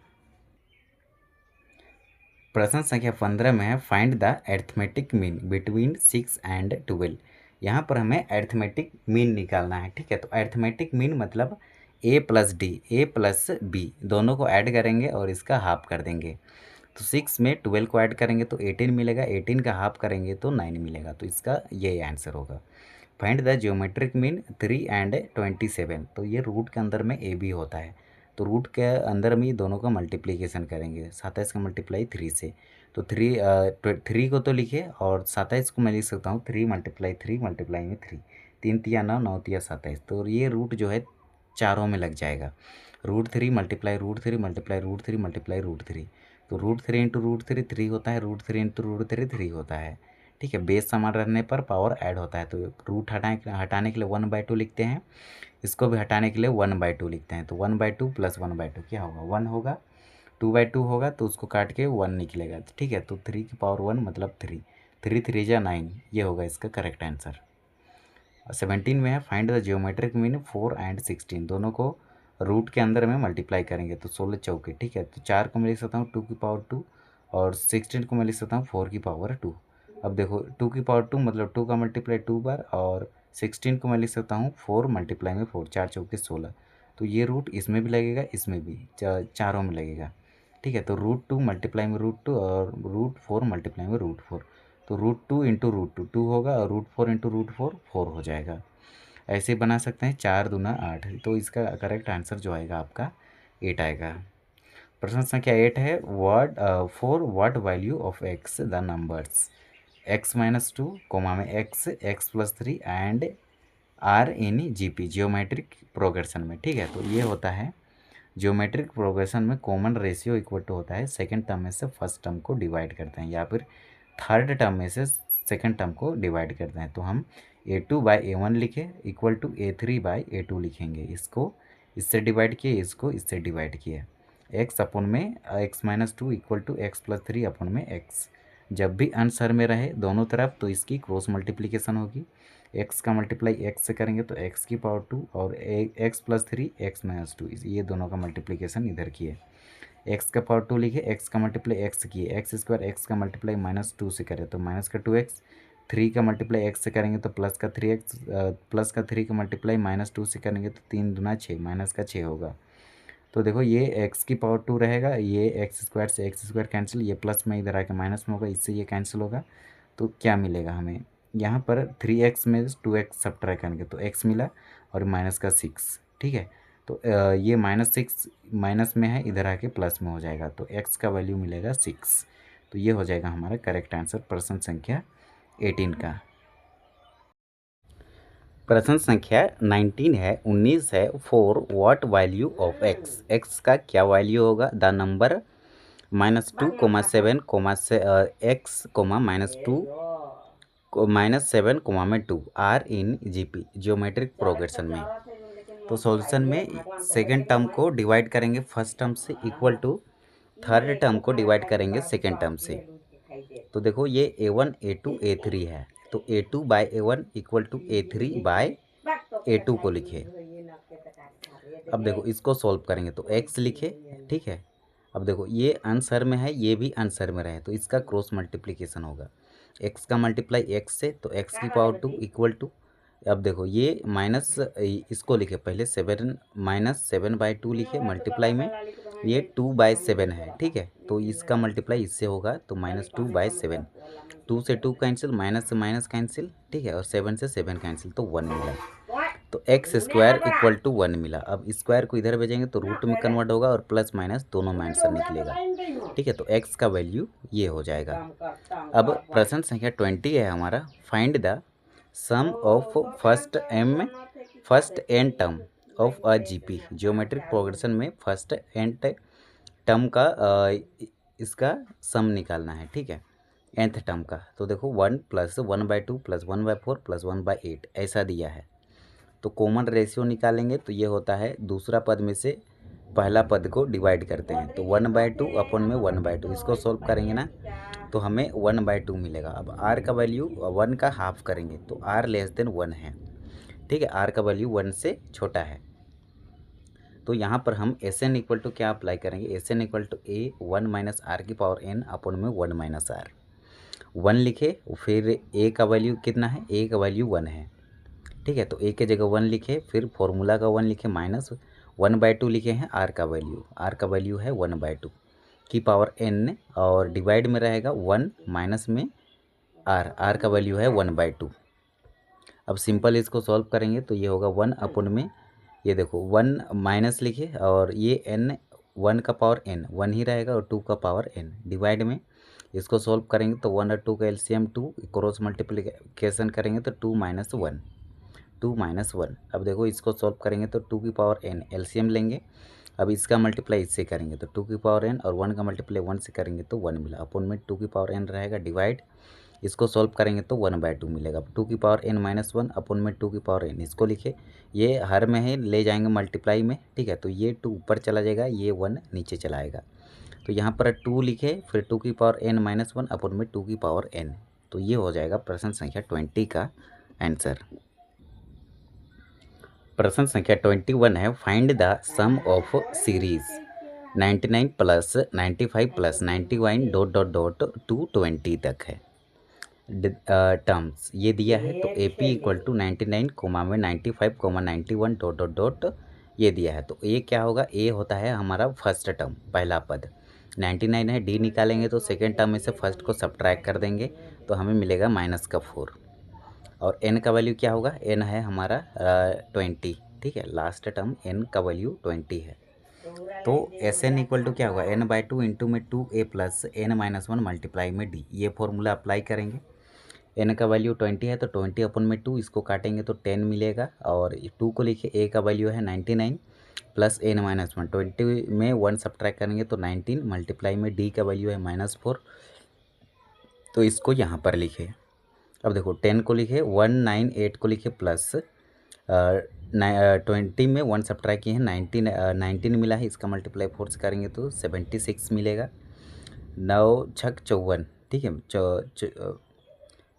प्रश्न संख्या 15 में है find the arithmetic mean between 6 and 12। यहाँ पर हमें अरिथमेटिक मीन निकालना है, ठीक है। तो अरिथमेटिक मीन मतलब ए प्लस डी, ए प्लस बी दोनों को ऐड करेंगे और इसका हाफ कर देंगे। तो 6 में 12 को ऐड करेंगे तो 18 मिलेगा, 18 का हाफ करेंगे तो 9 मिलेगा। तो इसका ये आंसर होगा। Find the geometric mean 3 and 27। तो ये रूट के अंदर में ए बी होता है, तो रूट के अंदर में दोनों का मल्टीप्लिकेशन करेंगे। 27 का मल्टीप्लाई 3 से, तो 3 को तो लिखे और 27 को मैं लिख सकता हूँ 3 मल्टीप्लाई 3 मल्टीप्लाई में 3, 3 तिया 9, 9 तिया 27। तो ये रूट जो है चारों में लग जाएगा। √3 मल्टीप्लाई √3 मल्टीप्लाई √3 मल्टीप्लाई √3। तो √3 इंटू √3 3 होता है, √3 इंटू √3 3 होता है, ठीक है। बेस समान रहने पर पावर ऐड होता है। तो रूट हटाने के लिए 1/2 लिखते हैं, इसको भी हटाने के लिए 1/2 लिखते हैं। तो 1/2 प्लस 1/2 क्या होगा, 1 होगा। 2/2 होगा तो उसको काट के 1 निकलेगा, ठीक है। तो 3 की पावर 1 मतलब 3, 3 3 जा 9, ये होगा इसका करेक्ट आंसर। 17 में है find the geometric mean 4 and 16। दोनों को रूट के अंदर में मल्टीप्लाई करेंगे तो 16 चौके, ठीक है। तो 4 को मैं लिख सकता हूँ 2 की पावर 2 और 16 को मैं लिख सकता हूँ 4 की पावर 2। अब देखो 2 की पावर 2 मतलब 2 का मल्टीप्लाई 2 बार, और 16 को मैं लिख सकता हूँ 4 मल्टीप्लाई में 4, 4 चौके 16। तो ये रूट इसमें भी लगेगा, इसमें भी, चारों में लगेगा, ठीक है। तो √2 मल्टीप्लाई में √2 और √4 मल्टीप्लाई में √4। तो √2 इंटू √2 2 होगा और √4 इंटू √4 4 हो जाएगा। ऐसे बना सकते हैं, 4 दूना 8। तो इसका करेक्ट आंसर जो आएगा आपका 8 आएगा। प्रश्न संख्या 8 है for what value of X the numbers x-2 कोमा में x+3 and r in GP geometric progression में, ठीक है। तो ये होता है जियोमेट्रिक प्रोग्रेशन में कॉमन रेशियो इक्वल टू होता है सेकंड टर्म में से फर्स्ट टर्म को डिवाइड करते हैं, या फिर थर्ड टर्म में से सेकंड टर्म को डिवाइड करते हैं। तो हम a2/a1 लिखे इक्वल टू a3/a2 लिखेंगे। इसको इससे डिवाइड किए, इसको इससे डिवाइड किए। x अपन में x-2 इक्वल टू x+3 अपन में x। जब भी आंसर में रहे दोनों तरफ तो इसकी क्रॉस मल्टीप्लिकेशन होगी। x का मल्टीप्लाई x से करेंगे तो x की पावर 2 और x+3 x-2, ये दोनों का मल्टीप्लिकेशन इधर किए। x का पावर 2 लिखे, x का मल्टीप्लाई x किए, x² x का मल्टीप्लाई -2 से करें तो माइनस का 2x, 3 का मल्टीप्लाई x से करेंगे तो प्लस का 3x, प्लस का 3 का मल्टीप्लाई -2 से करेंगे तो 3 दूना 6, माइनस का 6 होगा। तो देखो ये x की पावर 2 रहेगा, ये x² से x² कैंसिल, ये प्लस में इधर आके माइनस में होगा, इससे ये कैंसिल होगा। तो क्या मिलेगा हमें यहाँ पर 3x में 2x सब्ट्रैक्ट करेंगे तो x मिला और माइनस का 6, ठीक है। तो ये -6 माइनस में है, इधर आके प्लस में हो जाएगा, तो x का वैल्यू मिलेगा 6। तो ये हो जाएगा हमारा करेक्ट आंसर प्रश्न संख्या 18 का। प्रश्न संख्या 19 है, 19 है for what value of x, x का क्या वैल्यू होगा द नंबर -2, 7, x, -2, -7, में 2 are in GP geometric progression में। तो सॉल्यूशन में सेकेंड टर्म को डिवाइड करेंगे फर्स्ट टर्म से इक्वल टू थर्ड टर्म को डिवाइड करेंगे सेकेंड टर्म से। तो देखो ये a1 a2 a3 है, तो a2/a1 इक्वल टू a3/a2 को लिखे। अब देखो इसको सॉल्व करेंगे तो x लिखे, ठीक है। अब देखो ये आंसर में है, ये भी आंसर में रहे तो इसका क्रॉस मल्टीप्लिकेशन होगा। x का मल्टीप्लाई x से तो x की पावर 2 इक्वल टू, अब देखो ये माइनस, इसको लिखे पहले 7 -7/2 लिखे मल्टीप्लाई में, ये 2/7 है, ठीक है। तो इसका मल्टीप्लाई इससे होगा तो -2/7, 2 से 2 कैंसिल, माइनस से माइनस कैंसिल, ठीक है, और 7 से 7 कैंसिल तो 1 मिला। तो x² इक्वल टू 1 मिला। अब स्क्वायर को इधर भेजेंगे तो रूट में कन्वर्ट होगा और प्लस माइनस दोनों में आंसर निकलेगा, ठीक है। तो x का वैल्यू ये हो जाएगा। अब प्रश्न संख्या 20 है हमारा, find the sum of first N term of a GP geometric progression में फर्स्ट एन टर्म का इसका सम निकालना है, ठीक है, nth टर्म का। तो देखो 1 + 1/2 + 1/4 + 1/8 ऐसा दिया है। तो कॉमन रेशियो निकालेंगे तो ये होता है दूसरा पद में से पहला पद को डिवाइड करते हैं, तो 1/2 अपन में 1/2, इसको सॉल्व करेंगे ना तो हमें 1/2 मिलेगा। अब r का वैल्यू 1 का हाफ करेंगे तो r < 1 है, ठीक है, आर का वैल्यू 1 से छोटा है। तो यहाँ पर हम एस एन इक्वल टू क्या अप्लाई करेंगे, S N equal to A 1 minus R की पावर एन अपन में 1 माइनस आर, 1 लिखे, फिर ए का वैल्यू कितना है, ए का वैल्यू 1 है, ठीक है। तो ए के जगह 1 लिखे, फिर फॉर्मूला का 1 लिखे, माइनस 1/2 लिखे हैं आर का वैल्यू, आर का वैल्यू है 1/2 की पावर एन, और डिवाइड में रहेगा 1 माइनस में आर, आर का वैल्यू है 1/2। अब सिंपल इसको सॉल्व करेंगे तो ये होगा 1 अपन में, ये देखो 1 माइनस लिखे, और ये n 1 का पावर n 1 ही रहेगा, और 2 का पावर n डिवाइड में इसको सॉल्व करेंगे तो 1 और 2 का एलसीएम 2, क्रॉस मल्टीप्लिकेशन करेंगे तो 2 माइनस 1, 2 माइनस 1। अब देखो इसको सॉल्व करेंगे तो 2 की पावर n एलसीएम लेंगे, अब इसका मल्टीप्लाई इससे करेंगे तो 2 की पावर n, और 1 का मल्टीप्लाई 1 से करेंगे तो 1 मिला, अपन में 2 की पावर n रहेगा, डिवाइड इसको सॉल्व करेंगे तो 1/2 मिलेगा। 2 की पावर n माइनस 1 अपन में 2 की पावर n, इसको लिखे, ये हर में है ले जाएंगे मल्टीप्लाई में, ठीक है। तो ये 2 ऊपर चला जाएगा, ये 1 नीचे चला आएगा, तो यहाँ पर 2 लिखे, फिर 2 की पावर n माइनस 1 अपन में 2 की पावर n। तो ये हो जाएगा प्रश्न संख्या 20 का आंसर। प्रश्न संख्या 21 है, find the sum of series 99 plus 95 plus 91 dot dot dot to 20 तक है टर्म्स ये दिया है। तो A P equal to 99 comma में 95 कोमा 91 डॉट डॉट डॉट ये दिया है। तो ए क्या होगा, ए होता है हमारा फर्स्ट टर्म, पहला पद, 99 है, डी निकालेंगे तो सेकेंड टर्म में से फर्स्ट को सब्ट्रैक्ट कर देंगे तो हमें मिलेगा माइनस का 4, और एन का वैल्यू क्या होगा, एन है हमारा 20, ठीक है, लास्ट टर्म एन का वैल्यू 20 है। तो एस एन इक्वल टू क्या होगा, n/2 इंटू में 2a प्लस n-1 मल्टीप्लाई में d, ये फॉर्मूला अप्लाई करेंगे। n का वैल्यू 20 है तो 20 अपन में 2, इसको काटेंगे तो 10 मिलेगा, और 2 को लिखे, a का वैल्यू है 99 प्लस n-1, 20 में 1 सब्ट्रैक्ट करेंगे तो 19 मल्टीप्लाई में d का वैल्यू है -4, तो इसको यहाँ पर लिखे। अब देखो 10 को लिखे, 198 को लिखे, प्लस 20 में 1 सब्ट्रैक्ट किए हैं, 19 मिला है, इसका मल्टीप्लाई 4 से करेंगे तो 76 मिलेगा। 9 छक 54, ठीक है,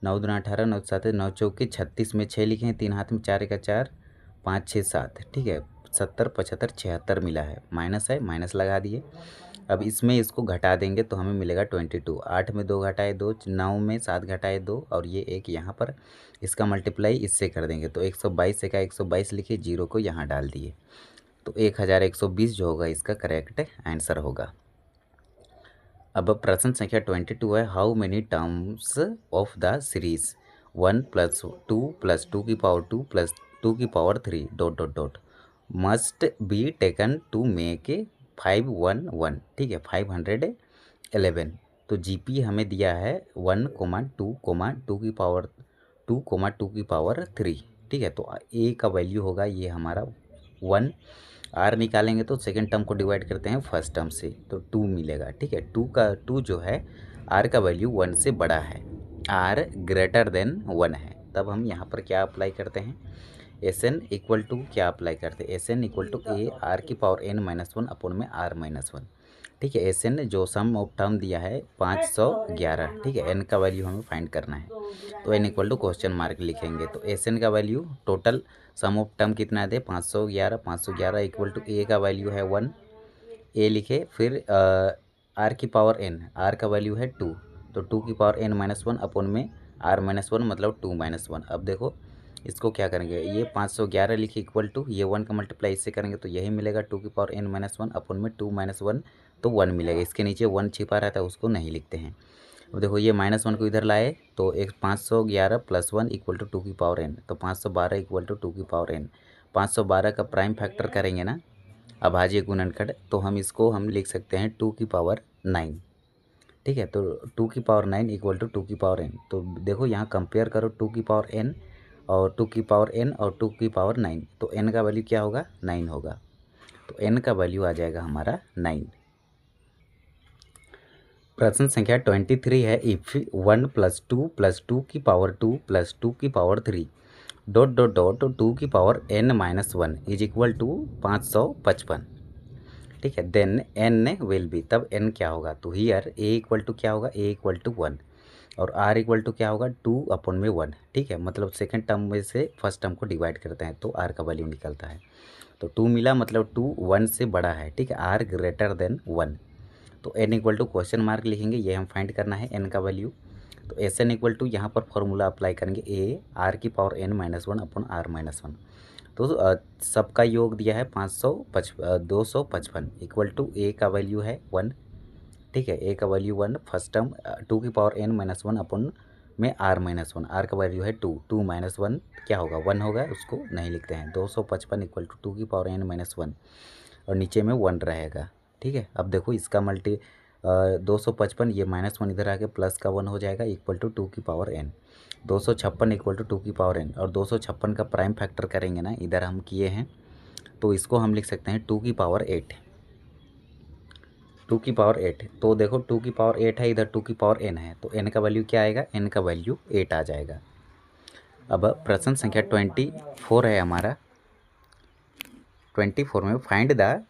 9 दूना 18, 9 7 9 चौके 36 में 6 लिखे हैं, 3 हाथ में 4 का 4, 5 6 7, ठीक है, 70 75 76 मिला है, माइनस है, माइनस लगा दिए। अब इसमें इसको घटा देंगे तो हमें मिलेगा 22, 8 में 2 घटाए 2, 9 में 7 घटाए 2, और ये एक यहाँ पर, इसका मल्टीप्लाई इससे कर देंगे तो 122 का 122 लिखे, 0 को यहाँ डाल दिए, तो 1120 जो होगा इसका करेक्ट आंसर होगा। अब प्रश्न संख्या 22 है, how many terms of the series 1 + 2 + 2 की पावर 2 + 2 की power 3 dot dot dot must be taken to make 511, ठीक है, 511। तो जीपी हमें दिया है 1, 2, 2 की पावर 2, 2 की पावर 3, ठीक है। तो ए का वैल्यू होगा ये हमारा 1, आर निकालेंगे तो सेकेंड टर्म को डिवाइड करते हैं फर्स्ट टर्म से तो 2 मिलेगा, ठीक है। 2 जो है आर का वैल्यू 1 से बड़ा है, आर ग्रेटर देन 1 है, तब हम यहाँ पर क्या अप्लाई करते हैं, एस एन इक्वल टू क्या अप्लाई करते हैं, S N equal to A R की पावर n-1 अपन में r-1, ठीक है। एस एन जो सम ऑफ टर्म दिया है 511, ठीक है, एन का वैल्यू हमें फाइंड करना है, तो N equal to question mark लिखेंगे। तो एस एन का value total sum of term कितना दे 511, 511 इक्वल टू ए का वैल्यू है 1, ए लिखे, फिर आर की पावर n, आर का वैल्यू है 2, तो 2 की पावर n-1 अपन में r-1 मतलब 2-1। अब देखो इसको क्या करेंगे, ये 511 लिखे इक्वल टू ये 1 का मल्टीप्लाई इससे करेंगे तो यही मिलेगा, 2 की पावर n-1 अपन में 2-1 तो 1 मिलेगा, इसके नीचे 1 छिपा रहता है उसको नहीं लिखते हैं। अब देखो ये -1 को इधर लाए तो एक 511 + 1 इक्वल टू 2 की पावर n, तो 512 इक्वल टू 2 की पावर n, 512 का प्राइम फैक्टर करेंगे ना अभाज्य गुणनखंड, तो हम इसको हम लिख सकते हैं 2 की पावर 9, ठीक है। तो 2 की पावर 9 इक्वल टू 2 की पावर n, तो देखो यहाँ कंपेयर करो 2 की पावर n और 2 की पावर n और 2 की पावर 9, तो n का वैल्यू क्या होगा, 9 होगा, तो n का वैल्यू आ जाएगा हमारा 9। प्रश्न संख्या 23 है, इफ 1 + 2 + 2 की पावर 2 + 2 की पावर 3 डॉट डॉट डॉट 2 की power n-1 is equal to 555, ठीक है, देन n विल बी, तब n क्या होगा, तो हियर a इक्वल टू क्या होगा, a इक्वल टू 1, और आर इक्वल टू क्या होगा 2/1, ठीक है, मतलब सेकेंड टर्म में से फर्स्ट टर्म को डिवाइड करते हैं तो आर का वैल्यू निकलता है। तो 2 मिला मतलब 2 1 से बड़ा है, ठीक है, आर ग्रेटर देन 1। तो N equal to question mark लिखेंगे, ये हम फाइंड करना है एन का वैल्यू। तो एस एन इक्वल टू यहाँ पर फॉर्मूला अप्लाई करेंगे ए आर की power N minus one upon R minus one. तो सबका योग दिया है 255 इक्वल टू ए का वैल्यू है 1, ठीक है, ए का वैल्यू 1, फर्स्ट टर्म 2 की power N minus one upon में आर माइनस वन, आर का वैल्यू है 2, 2 माइनस वन क्या होगा 1 होगा, उसको नहीं लिखते हैं। 255 इक्वल टू 2 की पावर एन माइनस वन और नीचे में 1 रहेगा, ठीक है। अब देखो इसका मल्टी 255 ये -1 इधर आके प्लस का 1 हो जाएगा इक्वल टू 2 की पावर n। 256 इक्वल टू 2 की पावर n और 256 का प्राइम फैक्टर करेंगे ना, इधर हम किए हैं तो इसको हम लिख सकते हैं 2 की पावर 8, 2 की पावर 8। तो देखो 2 की पावर 8 है, इधर 2 की पावर n है, तो n का वैल्यू क्या आएगा, n का वैल्यू 8 आ जाएगा। अब प्रश्न संख्या 24 है हमारा। 24 में फाइंड द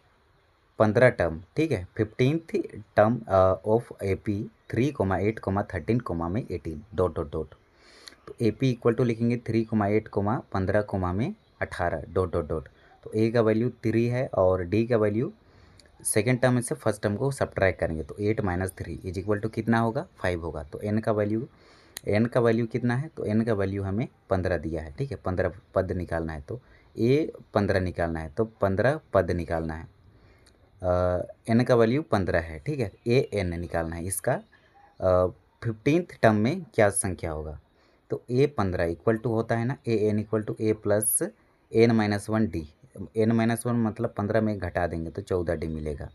15 टर्म, ठीक है, 15th टर्म ऑफ AP 3, 8, 13, में 18 डॉट डॉट डॉट। तो AP इक्वल टू लिखेंगे 3, 8, 15, में 18 डॉट डॉट डॉट। तो A का वैल्यू 3 है और D का वैल्यू सेकेंड टर्म में से फर्स्ट टर्म को सब्ट्रैक्ट करेंगे तो 8 - 3 इज इक्वल टू कितना होगा 5 होगा। तो n का वैल्यू कितना है, तो n का वैल्यू हमें 15 दिया है, ठीक है, 15 पद निकालना है, तो A 15 निकालना है, तो 15 पद निकालना है। n का वैल्यू 15 है, ठीक है, ए एन निकालना है इसका। 15th टर्म में क्या संख्या होगा, तो ए 15 इक्वल टू होता है ना a n equal to a plus N minus one d. N minus one मतलब 15 में घटा देंगे तो 14 डी मिलेगा।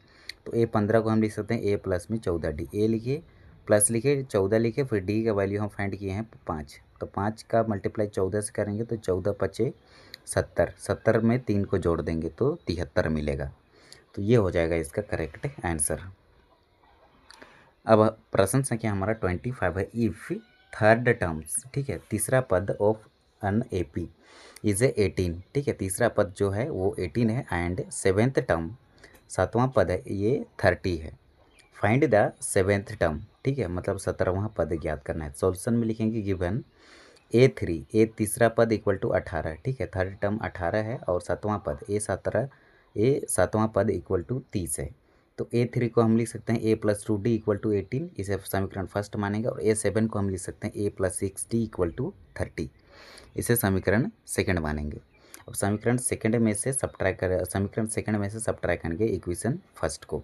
तो ए 15 को हम लिख सकते हैं ए प्लस में 14 डी। ए लिखिए प्लस लिखिए 14 लिखिए, फिर डी का वैल्यू हम फाइंड किए हैं 5। तो 5 का मल्टीप्लाई 14 से करेंगे तो 14 पचे 70, 70 में 3 को जोड़ देंगे तो 73 मिलेगा। तो ये हो जाएगा इसका करेक्ट आंसर। अब प्रश्न संख्या हमारा 25 है। इफ़ थर्ड टर्म्स, ठीक है, तीसरा पद of an AP is a 18, ठीक है, तीसरा पद जो है वो 18 है एंड सेवेंथ टर्म सातवां पद है ये 30 है। फाइंड द सेवेंथ टर्म, ठीक है, मतलब 17वां पद ज्ञात करना है। सॉल्यूशन में लिखेंगे गिवन A3 ए तीसरा पद इक्वल टू 18, ठीक है, थर्ड टर्म 18 है और सातवां पद ए सातवां पद इक्वल टू 30 है। तो A3 को हम लिख सकते हैं A + 2D इक्वल टू 18, इसे समीकरण फर्स्ट मानेंगे, और A7 को हम लिख सकते हैं A + 6D इक्वल टू 30, इसे समीकरण सेकंड मानेंगे। अब समीकरण सेकंड में से सब्ट्रैक्ट करेंगे इक्वेशन फर्स्ट को।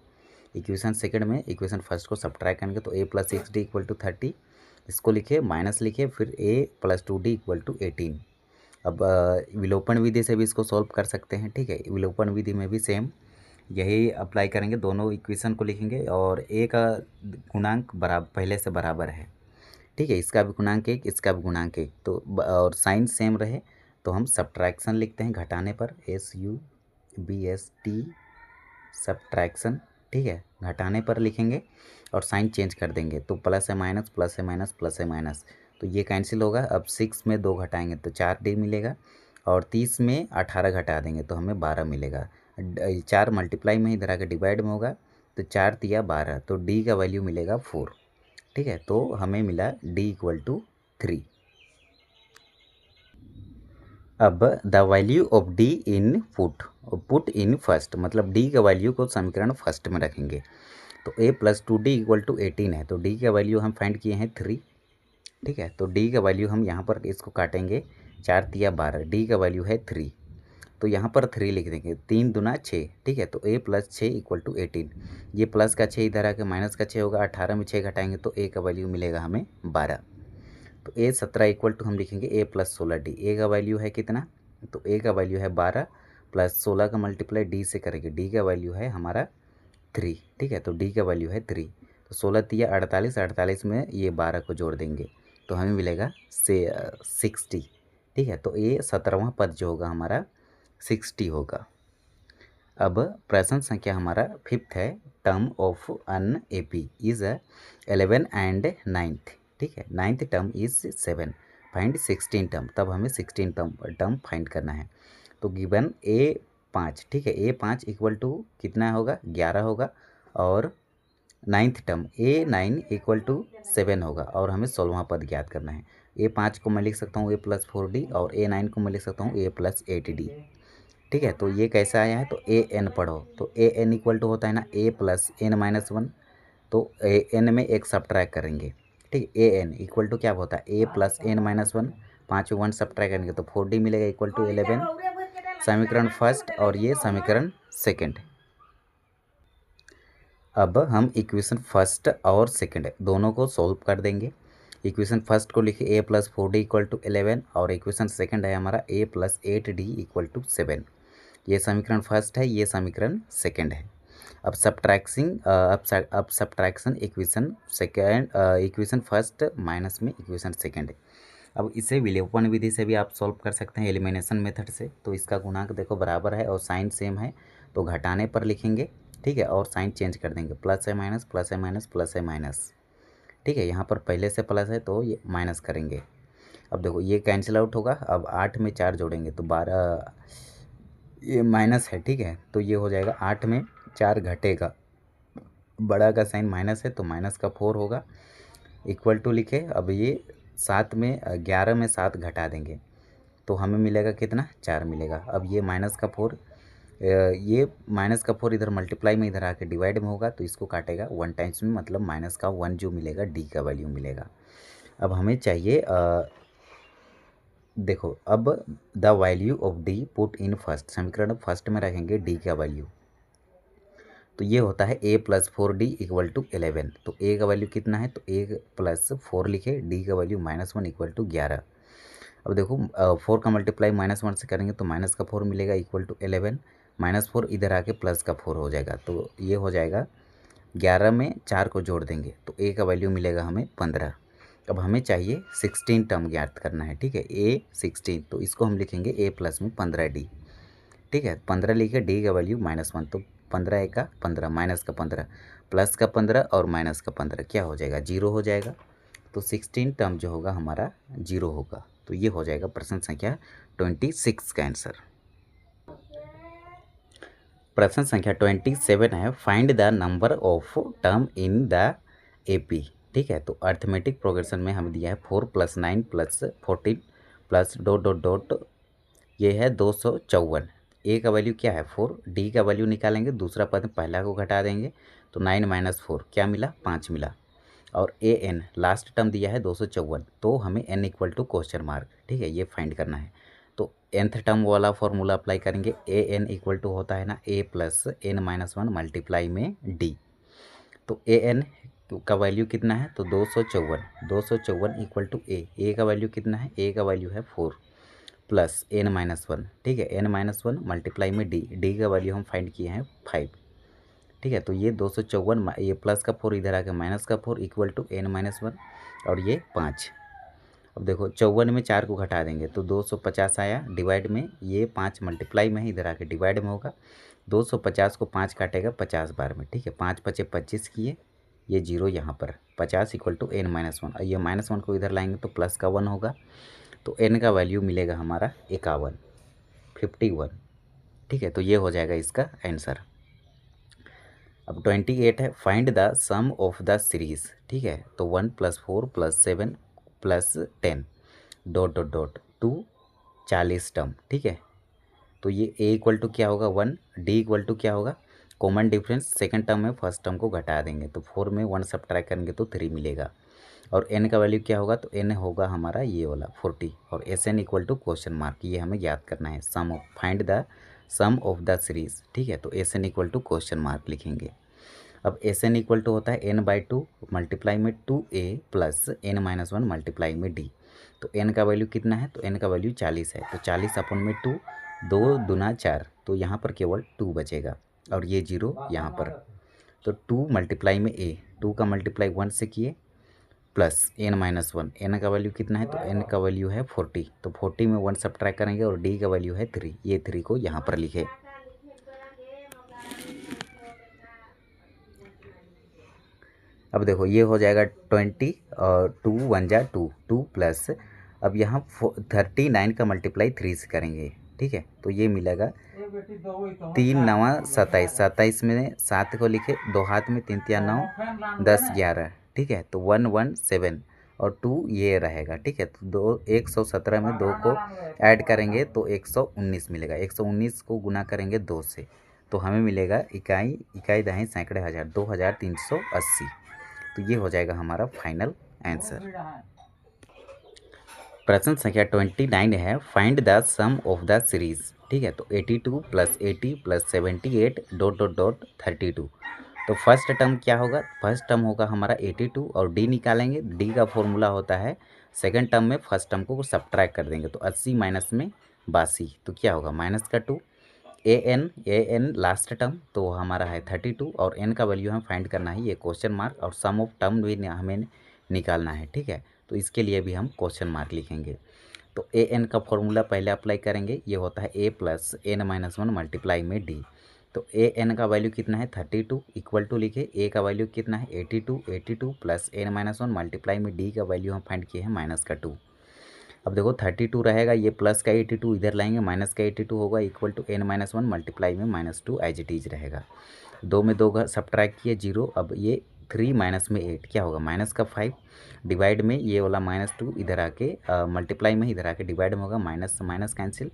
इक्वेशन सेकंड में इक्वेशन फर्स्ट को सब्ट्रैक्ट करेंगे तो A + 6D इक्वल टू 30, इसको लिखिए माइनस लिखिए, फिर A + 2D इक्वल टू 18। अब विलोपन विधि से भी इसको सॉल्व कर सकते हैं, ठीक है, विलोपन विधि में भी सेम यही अप्लाई करेंगे, दोनों इक्वेशन को लिखेंगे और ए का गुणांक बराबर पहले से बराबर है, ठीक है, इसका भी गुणांक 1 इसका भी गुणांक 1, तो और साइन सेम रहे तो हम सब्ट्रैक्शन लिखते हैं घटाने पर, SUBST सब्ट्रैक्शन, ठीक है, घटाने पर लिखेंगे और साइन चेंज कर देंगे तो प्लस है माइनस, प्लस है माइनस, प्लस है माइनस, तो ये कैंसिल होगा। अब 6 में 2 घटाएंगे तो 4D मिलेगा और 30 में 18 घटा देंगे तो हमें 12 मिलेगा। 4 मल्टीप्लाई में इधर आके डिवाइड में होगा तो 4 तिया 12, तो D का वैल्यू मिलेगा 4, ठीक है, तो हमें मिला D इक्वल टू 3। अब the value of D in put in first, मतलब D का वैल्यू को समीकरण फर्स्ट में रखेंगे। तो A + 2D इक्वल टू 18 है, तो D का वैल्यू हम फाइंड किए हैं 3, ठीक है, तो D का वैल्यू हम यहाँ पर इसको काटेंगे 4 तिया 12, D का वैल्यू है 3, तो यहाँ पर 3 लिख देंगे, 3 दूना 6, ठीक है, तो A + 6 इक्वल टू 18, ये प्लस का 6 इधर आके माइनस का 6 होगा, 18 में 6 घटाएंगे तो A का वैल्यू मिलेगा हमें 12। तो A 17 इक्वल टू हम लिखेंगे A + 16D। A का वैल्यू है कितना, तो A का वैल्यू है 12 प्लस 16 का मल्टीप्लाई D से करेंगे, D का वैल्यू है हमारा 3, ठीक है, तो D का वैल्यू है 3, तो 16 तिया 48, 48 में ये 12 को जोड़ देंगे तो हमें मिलेगा 60, ठीक है, तो ये 17वां पद जो होगा हमारा 60 होगा। अब प्रश्न संख्या हमारा 5th है। Term of an AP is 11 and 9th, ठीक है, 9th term is 7, find 16 term, तब हमें 16 टर्म फाइंड करना है। तो गिवन A5, ठीक है, A5 इक्वल टू कितना होगा 11 होगा और ninth term A9 equal to 7 होगा और हमें 16वां पद ज्ञात करना है। A5 को मैं लिख सकता हूँ A+4D और A9 को मैं लिख सकता हूँ A+8D। ठीक है, तो ये कैसा आया है, तो AN पढ़ो, तो AN इक्वल टू होता है ना A+N-1, तो AN में एक सब्ट्रैक्ट करेंगे। ठीक है, AN इक्वल टू क्या होता है A+N-1, 5 1 सब्ट्रैक्ट करेंगे तो 4D मिलेगा इक्वल टू 11। समीकरण फर्स्ट और ये समीकरण सेकंड। अब हम इक्वेशन फर्स्ट और सेकंड दोनों को सॉल्व कर देंगे। इक्वेशन फर्स्ट को लिखिए A+4D इक्वल टू 11 और इक्वेशन सेकंड है हमारा A+8D इक्वल टू 7। ये समीकरण फर्स्ट है, ये समीकरण सेकंड है। अब subtraction equation second, equation first minus में इक्वेशन सेकंड। अब इसे विलोपन विधि से भी आप सॉल्व कर सकते हैं, एलिमिनेशन मेथड से। तो इसका गुणांक देखो बराबर है और साइन सेम है, तो घटाने पर लिखेंगे। ठीक है, और साइन चेंज कर देंगे, प्लस है माइनस, प्लस है माइनस, प्लस है माइनस। ठीक है, यहाँ पर पहले से प्लस है तो ये माइनस करेंगे। अब देखो ये कैंसिल आउट होगा। अब 8 में 4 जोड़ेंगे तो 12, ये माइनस है। ठीक है, तो ये हो जाएगा 8 में 4 घटेगा, बड़ा का साइन माइनस है तो माइनस का 4 होगा इक्वल टू लिखे। अब ये 7 में 11 में 7 घटा देंगे तो हमें मिलेगा कितना, 4 मिलेगा। अब ये माइनस का 4, ये माइनस का 4 इधर मल्टीप्लाई में इधर आके डिवाइड में होगा तो इसको काटेगा 1 टाइम्स में, मतलब माइनस का 1 जो मिलेगा डी का वैल्यू मिलेगा। अब हमें चाहिए देखो, अब the value of D put in first, समीकरण फर्स्ट में रखेंगे डी का वैल्यू। तो ये होता है A+4D इक्वल टू 11। तो A का वैल्यू कितना है, तो A+4 लिखे, D का वैल्यू -1 इक्वल टू 11। अब देखो 4 का मल्टीप्लाई -1 से करेंगे तो माइनस का 4 मिलेगा इक्वल टू 11, -4 इधर आके प्लस का 4 हो जाएगा। तो ये हो जाएगा 11 में 4 को जोड़ देंगे तो A का वैल्यू मिलेगा हमें 15। अब हमें चाहिए 16 टर्म ज्ञात करना है। ठीक है, A16, तो इसको हम लिखेंगे A प्लस में 15D। ठीक है, 15 लिखे, डी का वैल्यू -1, तो 15 एका 15, माइनस का 15, प्लस का 15 और माइनस का 15 क्या हो जाएगा, 0 हो जाएगा। तो 16 टर्म जो होगा हमारा 0 होगा। तो ये हो जाएगा प्रश्न संख्या 26 का आंसर। प्रश्न संख्या 27 है, find the number of term in the AP। ठीक है, तो अर्थमेटिक प्रोग्रेशन में हमें दिया है 4 + 9 + 14 प्लस डॉट डॉट डॉट, ये है 254। ए का वैल्यू क्या है 4, डी का वैल्यू निकालेंगे, दूसरा पद पहला को घटा देंगे तो 9 - 4 क्या मिला, 5 मिला। और AN लास्ट टर्म दिया है 254, तो हमें n equal to question mark. ठीक है, ये फाइंड करना है। तो nth टर्म वाला फॉर्मूला अप्लाई करेंगे। AN इक्वल टू होता है ना A + n-1 मल्टीप्लाई में D। तो AN का वैल्यू कितना है, तो 254 इक्वल टू A का वैल्यू कितना है, A का वैल्यू है 4 प्लस n-1। ठीक है, n-1 मल्टीप्लाई में D का वैल्यू हम फाइंड किए हैं 5। ठीक है, तो ये 254, ये प्लस का 4 इधर आके माइनस का 4 इक्वल टू n-1 और ये 5। अब देखो 54 में 4 को घटा देंगे तो 250 आया, डिवाइड में ये 5 मल्टीप्लाई में है, इधर आके डिवाइड में होगा। 250 को 5 काटेगा 50 बार में। ठीक है, 5 × 5 = 25 किए, ये 0 यहाँ पर, 50 इक्वल टू n-1 और ये -1 को इधर लाएंगे तो प्लस का 1 होगा। तो n का वैल्यू मिलेगा हमारा 51। ठीक है, तो ये हो जाएगा इसका आंसर। अब 28 है, find the sum of the series. ठीक है, तो 1 + 4 + 7 + 10 dot dot dot to 40 term. ठीक है, तो ये A इक्वल टू क्या होगा 1, D इक्वल टू क्या होगा, कॉमन डिफरेंस सेकंड टर्म में फर्स्ट टर्म को घटा देंगे तो 4 में 1 सब्ट्रैक्ट करेंगे तो 3 मिलेगा। और n का वैल्यू क्या होगा, तो n होगा हमारा ये वाला 40 और SN equal to question mark, ये हमें याद करना है। Sum of, find the sum of the series. ठीक है, तो SN equal to question mark लिखेंगे। अब SN इक्वल टू होता है n/2 मल्टीप्लाई में 2A प्लस n-1 मल्टीप्लाई में D। तो n का वैल्यू कितना है, तो n का वैल्यू 40 है, तो 40 अपन में 2, 2 दूना 4, तो यहाँ पर केवल 2 बचेगा और ये 0 यहाँ पर। तो 2 मल्टीप्लाई में A, 2 का मल्टीप्लाई 1 से किए प्लस n-1, n का वैल्यू कितना है, तो n का वैल्यू है 40, तो 40 में 1 सब्ट्रैक्ट करेंगे और D का वैल्यू है 3, ये 3 को यहाँ पर लिखे। अब देखो ये हो जाएगा 20 और 2 1 जा 2, 2 प्लस, अब यहाँ 39 का मल्टीप्लाई 3 से करेंगे। ठीक है, तो ये मिलेगा तीन नवा 27, 27 में 7 को लिखे, 2 हाथ में 3 तिया 9, 10 11, ठीक है। तो 117 और 2 ये रहेगा, ठीक है। तो 117 में 2 को ऐड करेंगे तो 119 मिलेगा। 119 को गुना करेंगे 2 से तो हमें मिलेगा इकाई दहाई सैकड़े हज़ार 2380। तो ये हो जाएगा हमारा फाइनल आंसर। प्रश्न संख्या 29 है, find the sum of the series, ठीक है। तो 82 + 80 + 78 ... 32। तो फर्स्ट टर्म क्या होगा? फर्स्ट टर्म होगा हमारा 82 और डी निकालेंगे। डी का फॉर्मूला होता है, सेकंड टर्म में फर्स्ट टर्म को सब्ट्रैक्ट कर देंगे। तो 80 माइनस में 82 तो क्या होगा? माइनस का 2। ए एन लास्ट टर्म तो हमारा है 32 और एन का वैल्यू हमें फाइंड करना है, ये क्वेश्चन मार्क, और सम ऑफ टर्म भी हमें निकालना है, ठीक है। तो इसके लिए भी हम क्वेश्चन मार्क लिखेंगे। तो ए एन का फॉर्मूला पहले अप्लाई करेंगे, ये होता है a + n-1 मल्टीप्लाई में डी। तो ए एन का वैल्यू कितना है? 32 इक्वल टू लिखे, ए का वैल्यू कितना है? 82 + n-1 मल्टीप्लाई में डी का वैल्यू हम फाइंड किए हैं माइनस का 2। अब देखो 32 रहेगा, ये प्लस का 82 इधर लाएंगे, माइनस का 82 होगा इक्वल टू n-1 मल्टीप्लाई में -2 एज इट इज रहेगा। 2 में 2 सब्ट्रैक्ट किए 0। अब ये 3 माइनस में 8 क्या होगा? माइनस का 5 डिवाइड में ये वाला -2 इधर आके मल्टीप्लाई में इधर आके डिवाइड में होगा, माइनस माइनस कैंसिल,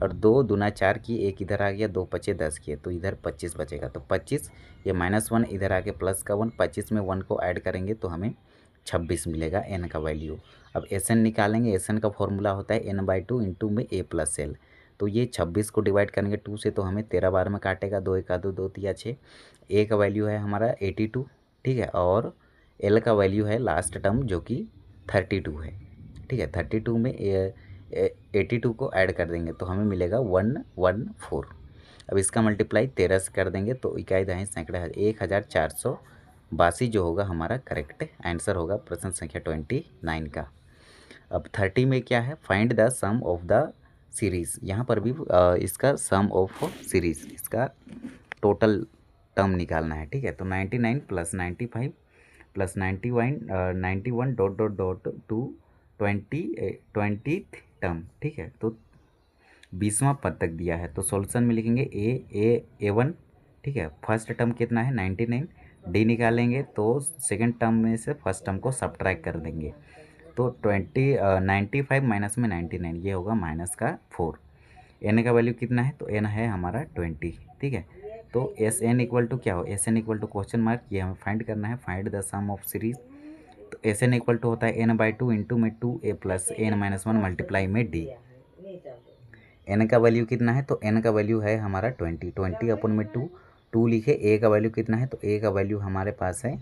और 2 दूना 4 किए, 1 इधर आ गया, 2 पचे 10 किए तो इधर 25 बचेगा। तो 25, ये -1 इधर आके प्लस का 1, 25 में 1 को ऐड करेंगे तो हमें 26 मिलेगा एन का वैल्यू। अब एस एन निकालेंगे, एस एन का फॉर्मूला होता है n/2 इंटू में a + l। तो ये 26 को डिवाइड करेंगे 2 से तो हमें 13 बार में काटेगा, 2 1 2 2 3 6। ए का वैल्यू है हमारा 82, ठीक है, और एल का वैल्यू है लास्ट टर्म जो कि 32 है, ठीक है। 32 में 82 को ऐड कर देंगे तो हमें मिलेगा 114। अब इसका मल्टीप्लाई 13 से कर देंगे तो इकाई दहाई सैकड़े 1482 जो होगा हमारा करेक्ट आंसर होगा प्रश्न संख्या 29 का। अब 30 में क्या है? Find the sum of the series. यहाँ पर भी इसका सम ऑफ सीरीज़, इसका टोटल टर्म निकालना है, ठीक है। तो 99 + 95 + 91 ... टू 20th टर्म, ठीक है। तो 20वां पद तक दिया है तो सॉल्यूशन में लिखेंगे A1, ठीक है। फर्स्ट टर्म कितना है? 99। डी निकालेंगे तो सेकंड टर्म में से फर्स्ट टर्म को सब्ट्रैक्ट कर देंगे तो 95 माइनस में 99 ये होगा माइनस का 4। एन का वैल्यू कितना है? तो एन है हमारा 20, ठीक है। तो एस एन इक्वल टू क्या हो? S N equal to question mark, ये हमें फाइंड करना है, find the sum of series. तो एस एन इक्वल टू होता है n/2 इंटू में 2a + n-1 मल्टीप्लाई में डी। एन का वैल्यू कितना है? तो एन का वैल्यू है हमारा 20 अपन में 2 लिखे। ए का वैल्यू कितना है? तो ए का वैल्यू हमारे पास है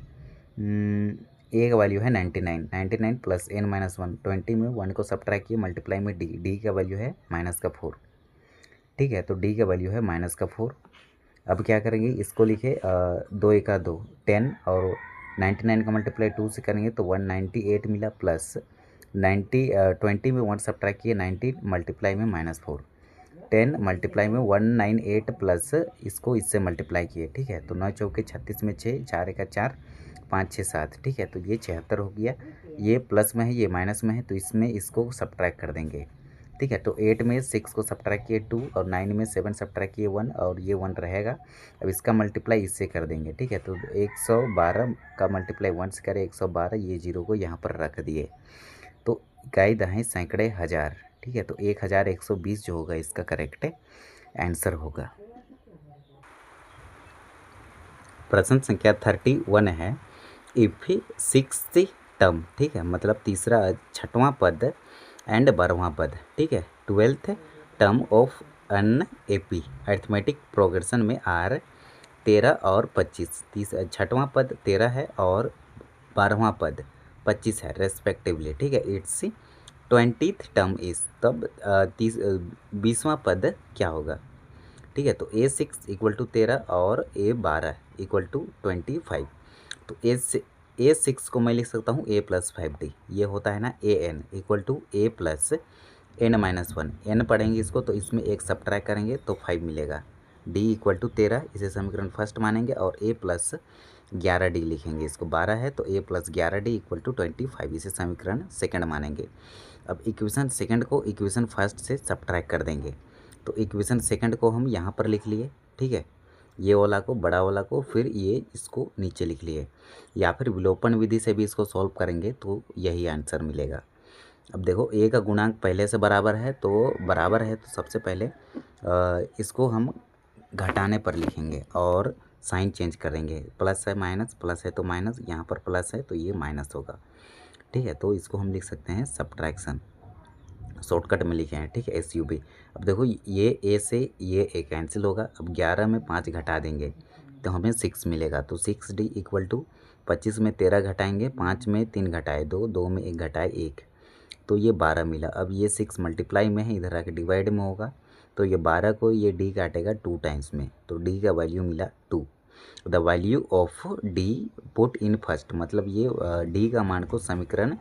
ए का वैल्यू है 99 + n-1 20 में 1 को सब्ट्रैक्ट किए मल्टीप्लाई में डी का वैल्यू है -4, ठीक है। तो डी का वैल्यू है -4। अब क्या करेंगे? इसको लिखे 2 1 2 10 और 99 का मल्टीप्लाई 2 से करेंगे तो 198 मिला, प्लस 20 में 1 सब्ट्रैक्ट किए 90 मल्टीप्लाई में -4, 10 मल्टीप्लाई में 198 प्लस इसको इससे मल्टीप्लाई किए, ठीक है। तो 9 चौके 36 में 6, 4 1 4, 5 6 7, ठीक है। तो ये 76 हो गया। ये प्लस में है, ये माइनस में है, तो इसमें इसको सब्ट्रैक्ट कर देंगे, ठीक है। तो 8 में 6 को सब्ट्रैक्ट किए 2 और 9 में 7 सब्ट्रैक्ट किए 1 और ये 1 रहेगा। अब इसका मल्टीप्लाई इससे कर देंगे, ठीक है। तो 112 का मल्टीप्लाई 1 से करें 112, ये 0 को यहाँ पर रख दिए तो इकाई दहाई सैकड़े हज़ार, ठीक है। तो 1120 जो होगा इसका करेक्ट आंसर होगा। प्रश्न संख्या 31 है, इफ 6th टर्म, ठीक है, मतलब तीसरा 6वां पद एंड 12वां पद, ठीक है, 12th term of an AP arithmetic progression में आर 13 और 25, 6वां पद 13 है और 12वां पद 25 है रेस्पेक्टिवली, ठीक है। इट्स 20th टर्म इज, तब 20वां पद क्या होगा, ठीक है। तो A6 = 13 और A12 = 25। तो A6 को मैं लिख सकता हूँ A + 5D, ये होता है ना AN = A + n-1, n पढ़ेंगे इसको तो इसमें एक सब्ट्रैक्ट करेंगे तो 5 मिलेगा। D = 13, इसे समीकरण फर्स्ट मानेंगे और A + 11D लिखेंगे, इसको 12 है तो A + 11D = 25, इसे समीकरण सेकंड मानेंगे। अब इक्वेशन सेकंड को इक्वेशन फर्स्ट से सब्ट्रैक्ट कर देंगे तो इक्वेशन सेकंड को हम यहाँ पर लिख लिए, ठीक है, ये वाला को, बड़ा वाला को, फिर ये इसको नीचे लिख लिए, या फिर विलोपन विधि से भी इसको सॉल्व करेंगे तो यही आंसर मिलेगा। अब देखो ए का गुणांक पहले से बराबर है, तो बराबर है तो सबसे पहले इसको हम घटाने पर लिखेंगे और साइन चेंज करेंगे, प्लस है माइनस, प्लस है तो माइनस, यहाँ पर प्लस है तो ये माइनस होगा, ठीक है। तो इसको हम लिख सकते हैं सब्ट्रैक्शन, शॉर्टकट में लिखे हैं, ठीक है, SUB। अब देखो ये ए से ये ए कैंसिल होगा, अब 11 में 5 घटा देंगे तो हमें 6 मिलेगा। तो 6D इक्वल टू 25 में 13 घटाएंगे, 5 में 3 घटाए 2, 2 में 1 घटाए 1, तो ये 12 मिला। अब ये 6 मल्टीप्लाई में है, इधर आके डिवाइड में होगा, तो ये 12 को ये D काटेगा 2 टाइम्स में, तो D का वैल्यू मिला 2। The value of D put in first, मतलब ये D का मान को समीकरण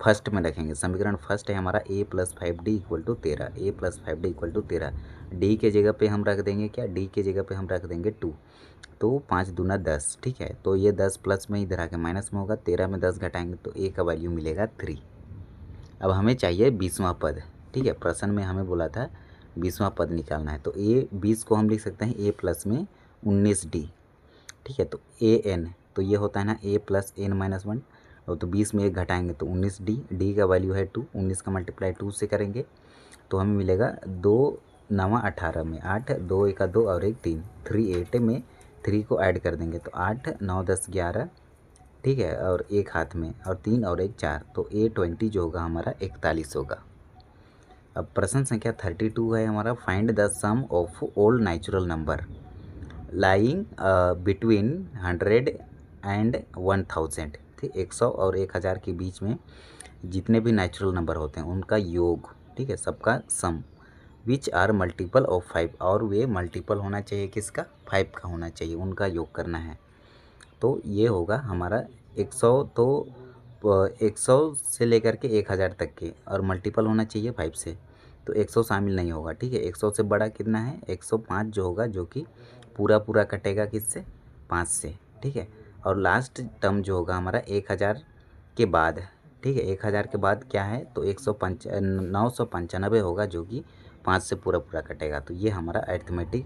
फर्स्ट में रखेंगे। समीकरण फर्स्ट है हमारा a + 5D equal to 13, a + 5D equal to 13। D के जगह पे हम रख देंगे क्या, D के जगह पे हम रख देंगे 2, तो 5 दूना 10, ठीक है। तो ये 10 प्लस में इधर आके माइनस में होगा, 13 में 10 घटाएंगे तो a का वैल्यू मिलेगा 3। अब हमें चाहिए 20वां पद, ठीक है, प्रश्न में हमें बोला था 20वां पद निकालना है, तो a 20 को हम लिख सकते हैं a प्लस में 19D, ठीक है। तो an, तो ये होता है ना a + n - 1, और तो 20 में 1 घटाएंगे तो 19D, D का वैल्यू है 2, 19 का मल्टीप्लाई 2 से करेंगे तो हमें मिलेगा 2 9 18 में 8, 2 1 2 और 1 3, 3 8 में 3 को ऐड कर देंगे तो 8 9 10 11, ठीक है, और 1 हाथ में, और 3 और 1 4, तो A20 जो होगा हमारा 41 होगा। अब प्रश्न संख्या 32 है हमारा, find the sum of all natural number lying between 100 and 1000, ठीक, 100 और 1000 के बीच में जितने भी नेचुरल नंबर होते हैं उनका योग, ठीक है, सबका सम, विच आर मल्टीपल ऑफ 5, और वे मल्टीपल होना चाहिए किसका, 5 का होना चाहिए, उनका योग करना है। तो ये होगा हमारा 100, तो 100 से लेकर के 1000 तक के, और मल्टीपल होना चाहिए 5 से, तो 100 शामिल नहीं होगा, ठीक है। 100 से बड़ा कितना है, 105 जो होगा, जो कि पूरा पूरा कटेगा किससे, 5 से, ठीक है। और लास्ट टर्म जो होगा हमारा 1000 के बाद, ठीक है, 1000 के बाद क्या है, तो 995 होगा, जो कि 5 से पूरा पूरा कटेगा। तो ये हमारा अरिथमेटिक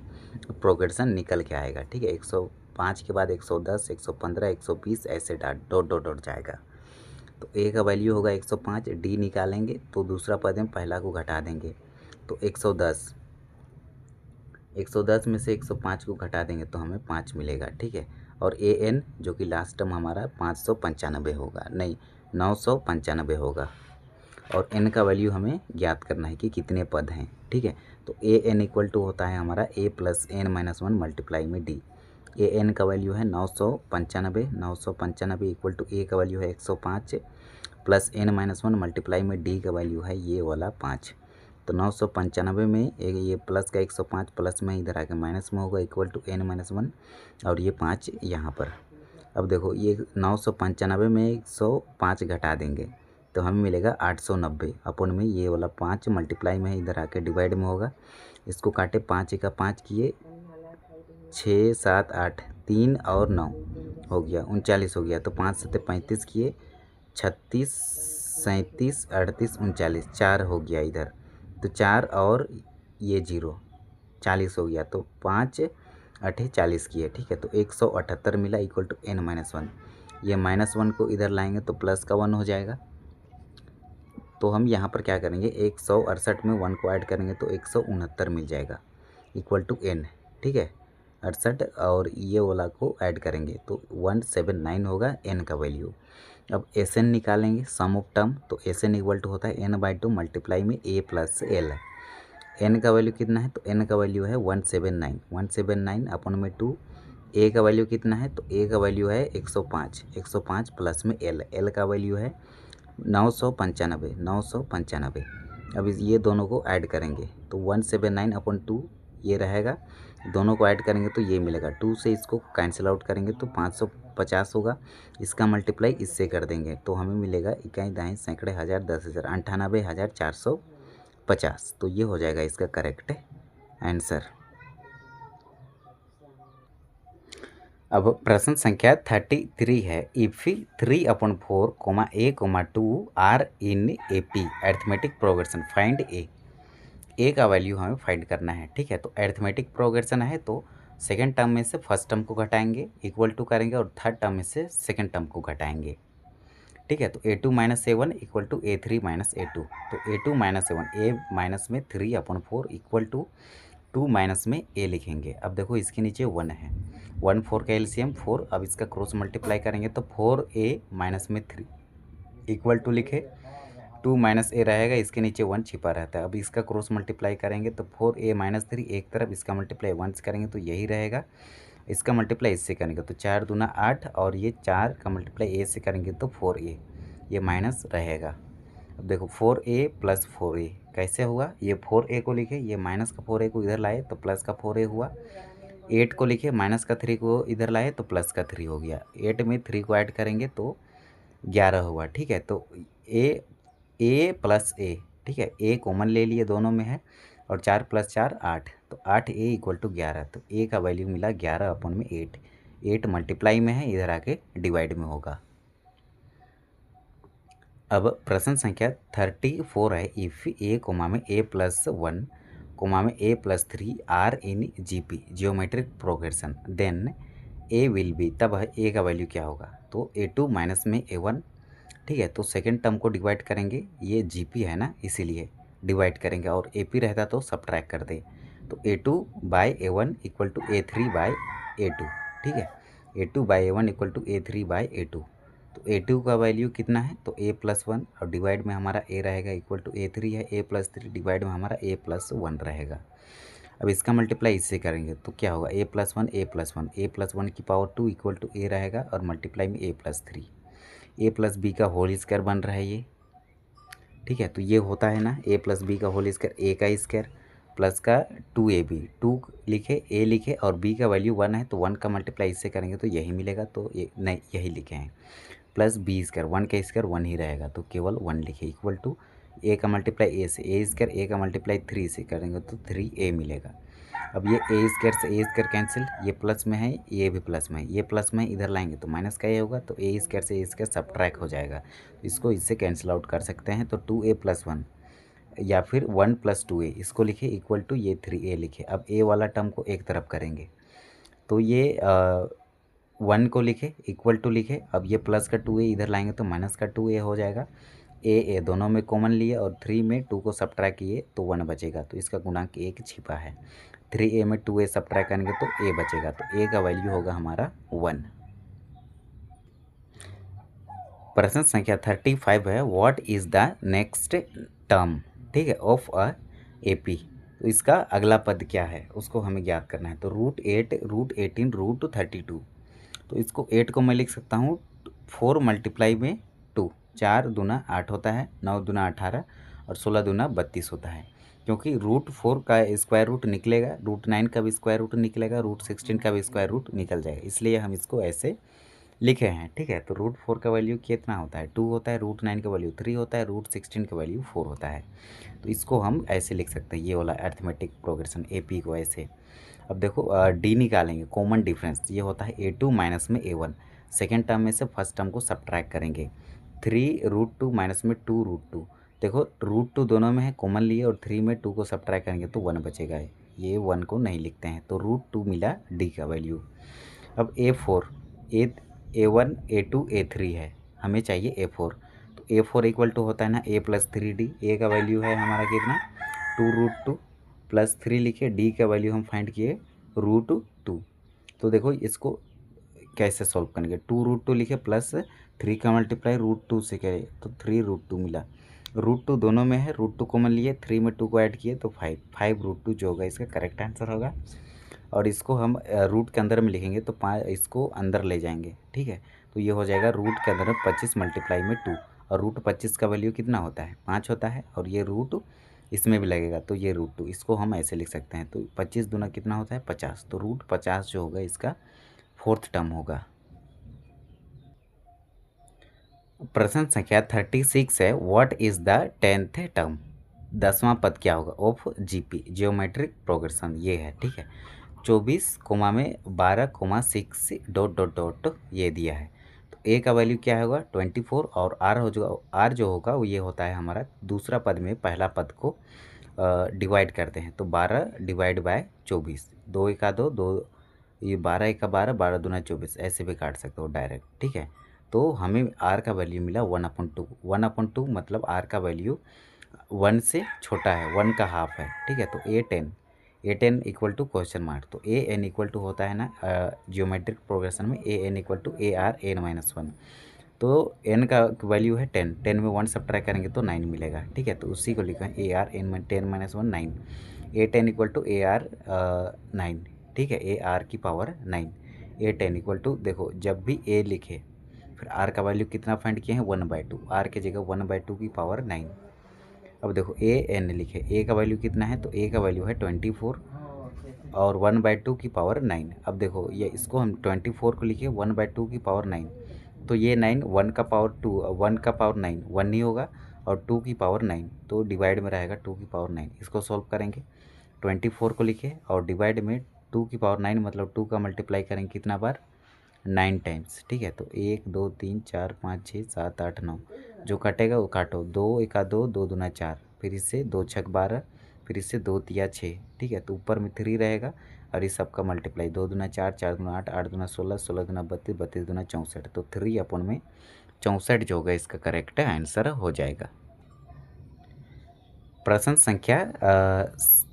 प्रोग्रेशन निकल के आएगा, ठीक है। 105 के बाद 110, 115, 120 ऐसे डॉट डॉट डॉट जाएगा। तो A का वैल्यू होगा 105, D निकालेंगे तो दूसरा पद में पहला को घटा देंगे तो 110, 110 में से 105 को घटा देंगे तो हमें 5 मिलेगा, ठीक है। और AN जो कि लास्ट टर्म हमारा 595 होगा, नहीं 995 होगा, और n का वैल्यू हमें ज्ञात करना है कि कितने पद हैं, ठीक है। तो AN इक्वल टू होता है हमारा a + n - 1 मल्टीप्लाई में D। AN का वैल्यू है 995, 995 इक्वल टू A का वैल्यू है 105 प्लस n - 1 मल्टीप्लाई में D का वैल्यू है ये वाला 5। तो 995 में ये प्लस का 105 प्लस में इधर आके माइनस में होगा, इक्वल टू n - 1, और ये 5 यहाँ पर। अब देखो ये 995 में 105 घटा देंगे तो हमें मिलेगा 890, अपन में ये वाला 5 मल्टीप्लाई में है, इधर आके डिवाइड में होगा, इसको काटे 5 का 5 किए, 6 7 8, 3 और 9 हो गया 39 हो गया, तो 5 7 35 किए, 36 37 38 39, 4 हो गया इधर, तो 4 और ये 0, 40 हो गया, तो 5 8 40 किए, ठीक है। तो 178 मिला इक्वल टू n - 1। ये -1 को इधर लाएंगे तो प्लस का 1 हो जाएगा, तो हम यहाँ पर क्या करेंगे, 168 में 1 को ऐड करेंगे तो 169 मिल जाएगा इक्वल टू n, ठीक है। 68 और ये वाला को ऐड करेंगे तो 179 होगा n का वैल्यू। अब Sn निकालेंगे, सम ऑफ टर्म, तो Sn इक्वल टू होता है n/2 मल्टीप्लाई में a + l। n का वैल्यू कितना है, तो n का वैल्यू है 179, 179 अपन में 2, a का वैल्यू कितना है, तो a का वैल्यू है 105, 105 प्लस में l का वैल्यू है 995, 995। अब ये दोनों को ऐड करेंगे तो 179/2 ये रहेगा, दोनों को ऐड करेंगे तो ये मिलेगा, 2 से इसको कैंसिल आउट करेंगे तो 550 होगा, इसका मल्टीप्लाई इससे कर देंगे तो हमें मिलेगा इकाई दाएँ सैकड़े हज़ार 10,000 98,450। तो ये हो जाएगा इसका करेक्ट आंसर। अब प्रश्न संख्या 33 है, if 3/4, a, 2 are in AP arithmetic progression find A। A का वैल्यू हमें फाइंड करना है, ठीक है। तो अरिथमेटिक प्रोग्रेशन है तो सेकेंड टर्म में से फर्स्ट टर्म को घटाएंगे, इक्वल टू करेंगे और थर्ड टर्म में से सेकेंड टर्म को घटाएंगे, ठीक है। तो A2 minus A1 equal to A3 minus A2। तो A2 minus A1 A minus में 3/4 इक्वल टू 2 माइनस में A लिखेंगे। अब देखो इसके नीचे 1 है, 1 4 का एलसीएम 4। अब इसका क्रॉस मल्टीप्लाई करेंगे तो 4A माइनस में 3 इक्वल टू लिखे 2 माइनस A रहेगा, इसके नीचे 1 छिपा रहता है। अब इसका क्रॉस मल्टीप्लाई करेंगे तो 4A माइनस 3 एक तरफ, इसका मल्टीप्लाई 1 से करेंगे तो यही रहेगा, इसका मल्टीप्लाई इससे करेंगे तो 4 दूना 8 और ये 4 का मल्टीप्लाई A से करेंगे तो 4A, ये माइनस रहेगा। अब देखो 4A प्लस 4A कैसे हुआ, ये 4A को लिखे, ये माइनस का 4A को इधर लाए तो प्लस का 4A हुआ। 8 को लिखे, माइनस का 3 को इधर लाए तो प्लस का 3 हो गया। 8 में 3 को ऐड करेंगे तो 11 हुआ, ठीक है। तो A प्लस A, ठीक है, A कॉमन ले लिए दोनों में है और 4 प्लस 4 8, तो 8A इक्वल टू 11। तो A का वैल्यू मिला 11/8। 8 मल्टीप्लाई में है, इधर आके डिवाइड में होगा। अब प्रश्न संख्या 34 है, इफ़ A कोमा में A प्लस 1 कोमा में A plus 3 are in GP geometric progression then A will be, तब है A का वैल्यू क्या होगा। तो A2 माइनस में A1, ठीक है। तो सेकेंड टर्म को डिवाइड करेंगे, ये GP है ना इसीलिए डिवाइड करेंगे, और AP रहता तो सब्ट्रैक्ट कर दे। तो A2 by A1 equal to A3 by A2, ठीक है। A2 by A1 equal to A3 by A2। तो A2 का वैल्यू कितना है, तो A प्लस 1 और डिवाइड में हमारा A रहेगा इक्वल टू A3 है, A प्लस 3 डिवाइड में हमारा A प्लस 1 रहेगा। अब इसका मल्टीप्लाई इससे करेंगे तो क्या होगा, A plus 1 A plus 1, A plus 1 की पावर 2 इक्वल टू A रहेगा और मल्टीप्लाई में A plus 3, A plus B का होल स्क्वायर बन रहा है ये, ठीक है। तो ये होता है ना A प्लस बी का होल स्क्वायर, A का स्क्वायर प्लस का 2AB, 2 लिखे A लिखे और B का वैल्यू 1 है तो 1 का मल्टीप्लाई इससे करेंगे तो यही मिलेगा, तो ये नहीं यही लिखे हैं, प्लस B स्क्वायर, 1 का स्क्वायर 1 ही रहेगा तो केवल 1 लिखे इक्वल टू A का मल्टीप्लाई A से, A स्क्वायर A का मल्टीप्लाई 3 से करेंगे तो 3A मिलेगा। अब ये A स्क्वायर से A स्क्वायर कैंसिल, ये प्लस में है ये भी प्लस में है, ये प्लस में इधर लाएंगे तो माइनस का ये होगा, तो A स्क्वायर से A स्क्वायर सब्ट्रैक्ट हो जाएगा, इसको इससे कैंसिल आउट कर सकते हैं। तो 2A प्लस 1 या फिर 1 प्लस 2A इसको लिखे इक्वल टू ये 3A लिखे। अब A वाला टर्म को एक तरफ करेंगे तो ये 1 को लिखे इक्वल टू लिखे, अब ये प्लस का 2A इधर लाएंगे तो माइनस का 2A हो जाएगा। A दोनों में कॉमन लिए और 3 में 2 को सब्ट्रैक्ट किए तो 1 बचेगा, तो इसका गुणांक 1 छिपा है। 3A में 2A सब्ट्रैक्ट करेंगे तो A बचेगा, तो A का वैल्यू होगा हमारा 1। प्रश्न संख्या 35 है, what is the next term, ठीक है, ऑफ अ AP। तो इसका अगला पद क्या है उसको हमें ज्ञात करना है। तो √8 √18 √32, तो इसको 8 को मैं लिख सकता हूँ 4 मल्टीप्लाई में 2, 4 दूना 8 होता है, 9 दूना 18 और 16 दूना 32 होता है। क्योंकि √4 का स्क्वायर रूट निकलेगा, √9 का भी स्क्वायर रूट निकलेगा, √16 का भी स्क्वायर रूट निकल जाएगा, इसलिए हम इसको ऐसे लिखे हैं, ठीक है। तो √4 का वैल्यू कितना होता है, 2 होता है, √9 का वैल्यू 3 होता है, √16 का वैल्यू 4 होता है। तो इसको हम ऐसे लिख सकते हैं, ये वाला अरिथमेटिक प्रोग्रेशन AP को ऐसे। अब देखो D निकालेंगे, कॉमन डिफरेंस ये होता है A2 माइनस में A1, सेकेंड टर्म में से फर्स्ट टर्म को सब्ट्रैक्ट करेंगे। 3√2 माइनस में 2√2, देखो √2 दोनों में है कॉमन लिए और 3 में 2 को सब्ट्रैक्ट करेंगे तो 1 बचेगा, ये 1 को नहीं लिखते हैं, तो √2 मिला D का वैल्यू। अब A4 A1 A2 A3 है, हमें चाहिए A4, तो A4 इक्वल टू होता है ना A प्लस 3D, A का वैल्यू है हमारा कितना 2√2 प्लस 3 लिखे, D का वैल्यू हम फाइंड किए √2। तो देखो इसको कैसे सॉल्व करेंगे, 2√2 लिखे प्लस 3 का मल्टीप्लाई √2 से करें तो 3√2 मिला, √2 दोनों में है, √2 कॉमन लिए, 3 में 2 को ऐड किए तो 5 √2 जो होगा इसका करेक्ट आंसर होगा। और इसको हम रूट के अंदर में लिखेंगे तो इसको अंदर ले जाएंगे, ठीक है। तो ये हो जाएगा रूट के अंदर में 25 मल्टीप्लाई में 2, और √25 का वैल्यू कितना होता है 5 होता है, और ये रूट इसमें भी लगेगा तो ये √2, इसको हम ऐसे लिख सकते हैं। तो 25 दूना कितना होता है 50, तो √50 जो होगा इसका फोर्थ टर्म होगा। प्रश्न संख्या 36 है, what is the 10th term, 10वां पद क्या होगा ऑफ GP जियोमेट्रिक प्रोग्रेशन, ये है, ठीक है। 24 कोमा में 12,6 डॉट डॉट डॉट ये दिया है, तो A का वैल्यू क्या होगा 24 और R जो होगा वो ये होता है हमारा दूसरा पद में पहला पद को डिवाइड करते हैं तो 12 डिवाइड बाय 24, 2 एका 2, 2 ये 12 एका 12, 12 दूना 24, ऐसे भी काट सकते हो डायरेक्ट, ठीक है। तो हमें आर का वैल्यू मिला 1/2, 1/2 मतलब आर का वैल्यू 1 से छोटा है, 1 का हाफ है, ठीक है। तो A10 equal to question mark, तो AN इक्वल टू होता है ना जियोमेट्रिक प्रोग्रेशन में AN इक्वल टू ARN-1, तो n का वैल्यू है 10, 10 में 1 सब्ट्रैक्ट करेंगे तो 9 मिलेगा, ठीक है। तो उसी को लिखा है ARN-10-1 9, A10 equal to AR 9, ठीक है, AR की पावर 9, A10 इक्वल टू, देखो जब भी A लिखे फिर R का वैल्यू कितना फाइंड किए हैं 1/2, R की जगह 1/2 की पावर 9। अब देखो AN लिखे, A का वैल्यू कितना है, तो A का वैल्यू है 24 और 1/2 की पावर 9। अब देखो ये इसको हम 24 को लिखे 1/2 की पावर 9, तो ये 9 1 का पावर 2, 1 का पावर 9 1 नहीं होगा और 2 की पावर 9, तो डिवाइड में रहेगा 2 की पावर 9। इसको सॉल्व करेंगे, 24 को लिखे और डिवाइड में 2 की पावर 9 मतलब 2 का मल्टीप्लाई करेंगे कितना बार, 9 टाइम्स, ठीक है। तो 1 2 3 4 5 6 7 8 9, जो कटेगा वो काटो, 2 एका 2, 2 दूना 4, फिर इससे 2 छक 12, फिर इससे 2 तिया 6, ठीक है। तो ऊपर में 3 रहेगा और इस सब का मल्टीप्लाई, 2 दूना 4, 4 दूना 8, 8 दूना 16, 16 दूना 32, 32 दूना 64, तो 3/64 जो होगा इसका करेक्ट आंसर हो जाएगा। प्रश्न संख्या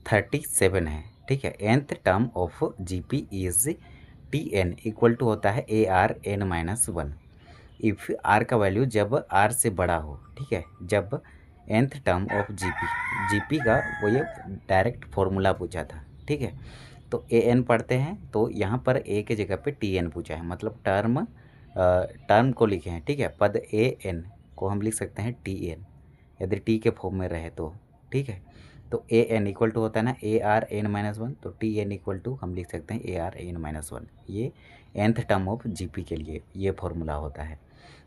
37 है, ठीक है। nth term of GP is TN equal to होता है ARN-1 इफ़ R का वैल्यू जब R से बड़ा हो, ठीक है। जब nth टर्म ऑफ GP का वो ये डायरेक्ट फॉर्मूला पूछा था, ठीक है। तो AN पढ़ते हैं तो यहाँ पर A के जगह पे TN पूछा है, मतलब टर्म को लिखे हैं, ठीक है। पद AN को हम लिख सकते हैं TN यदि T के फॉर्म में रहे तो, ठीक है। तो AN इक्वल टू होता है ना ARN-1, तो TN इक्वल टू हम लिख सकते हैं ARN-1, ये nth टर्म ऑफ GP के लिए ये फॉर्मूला होता है।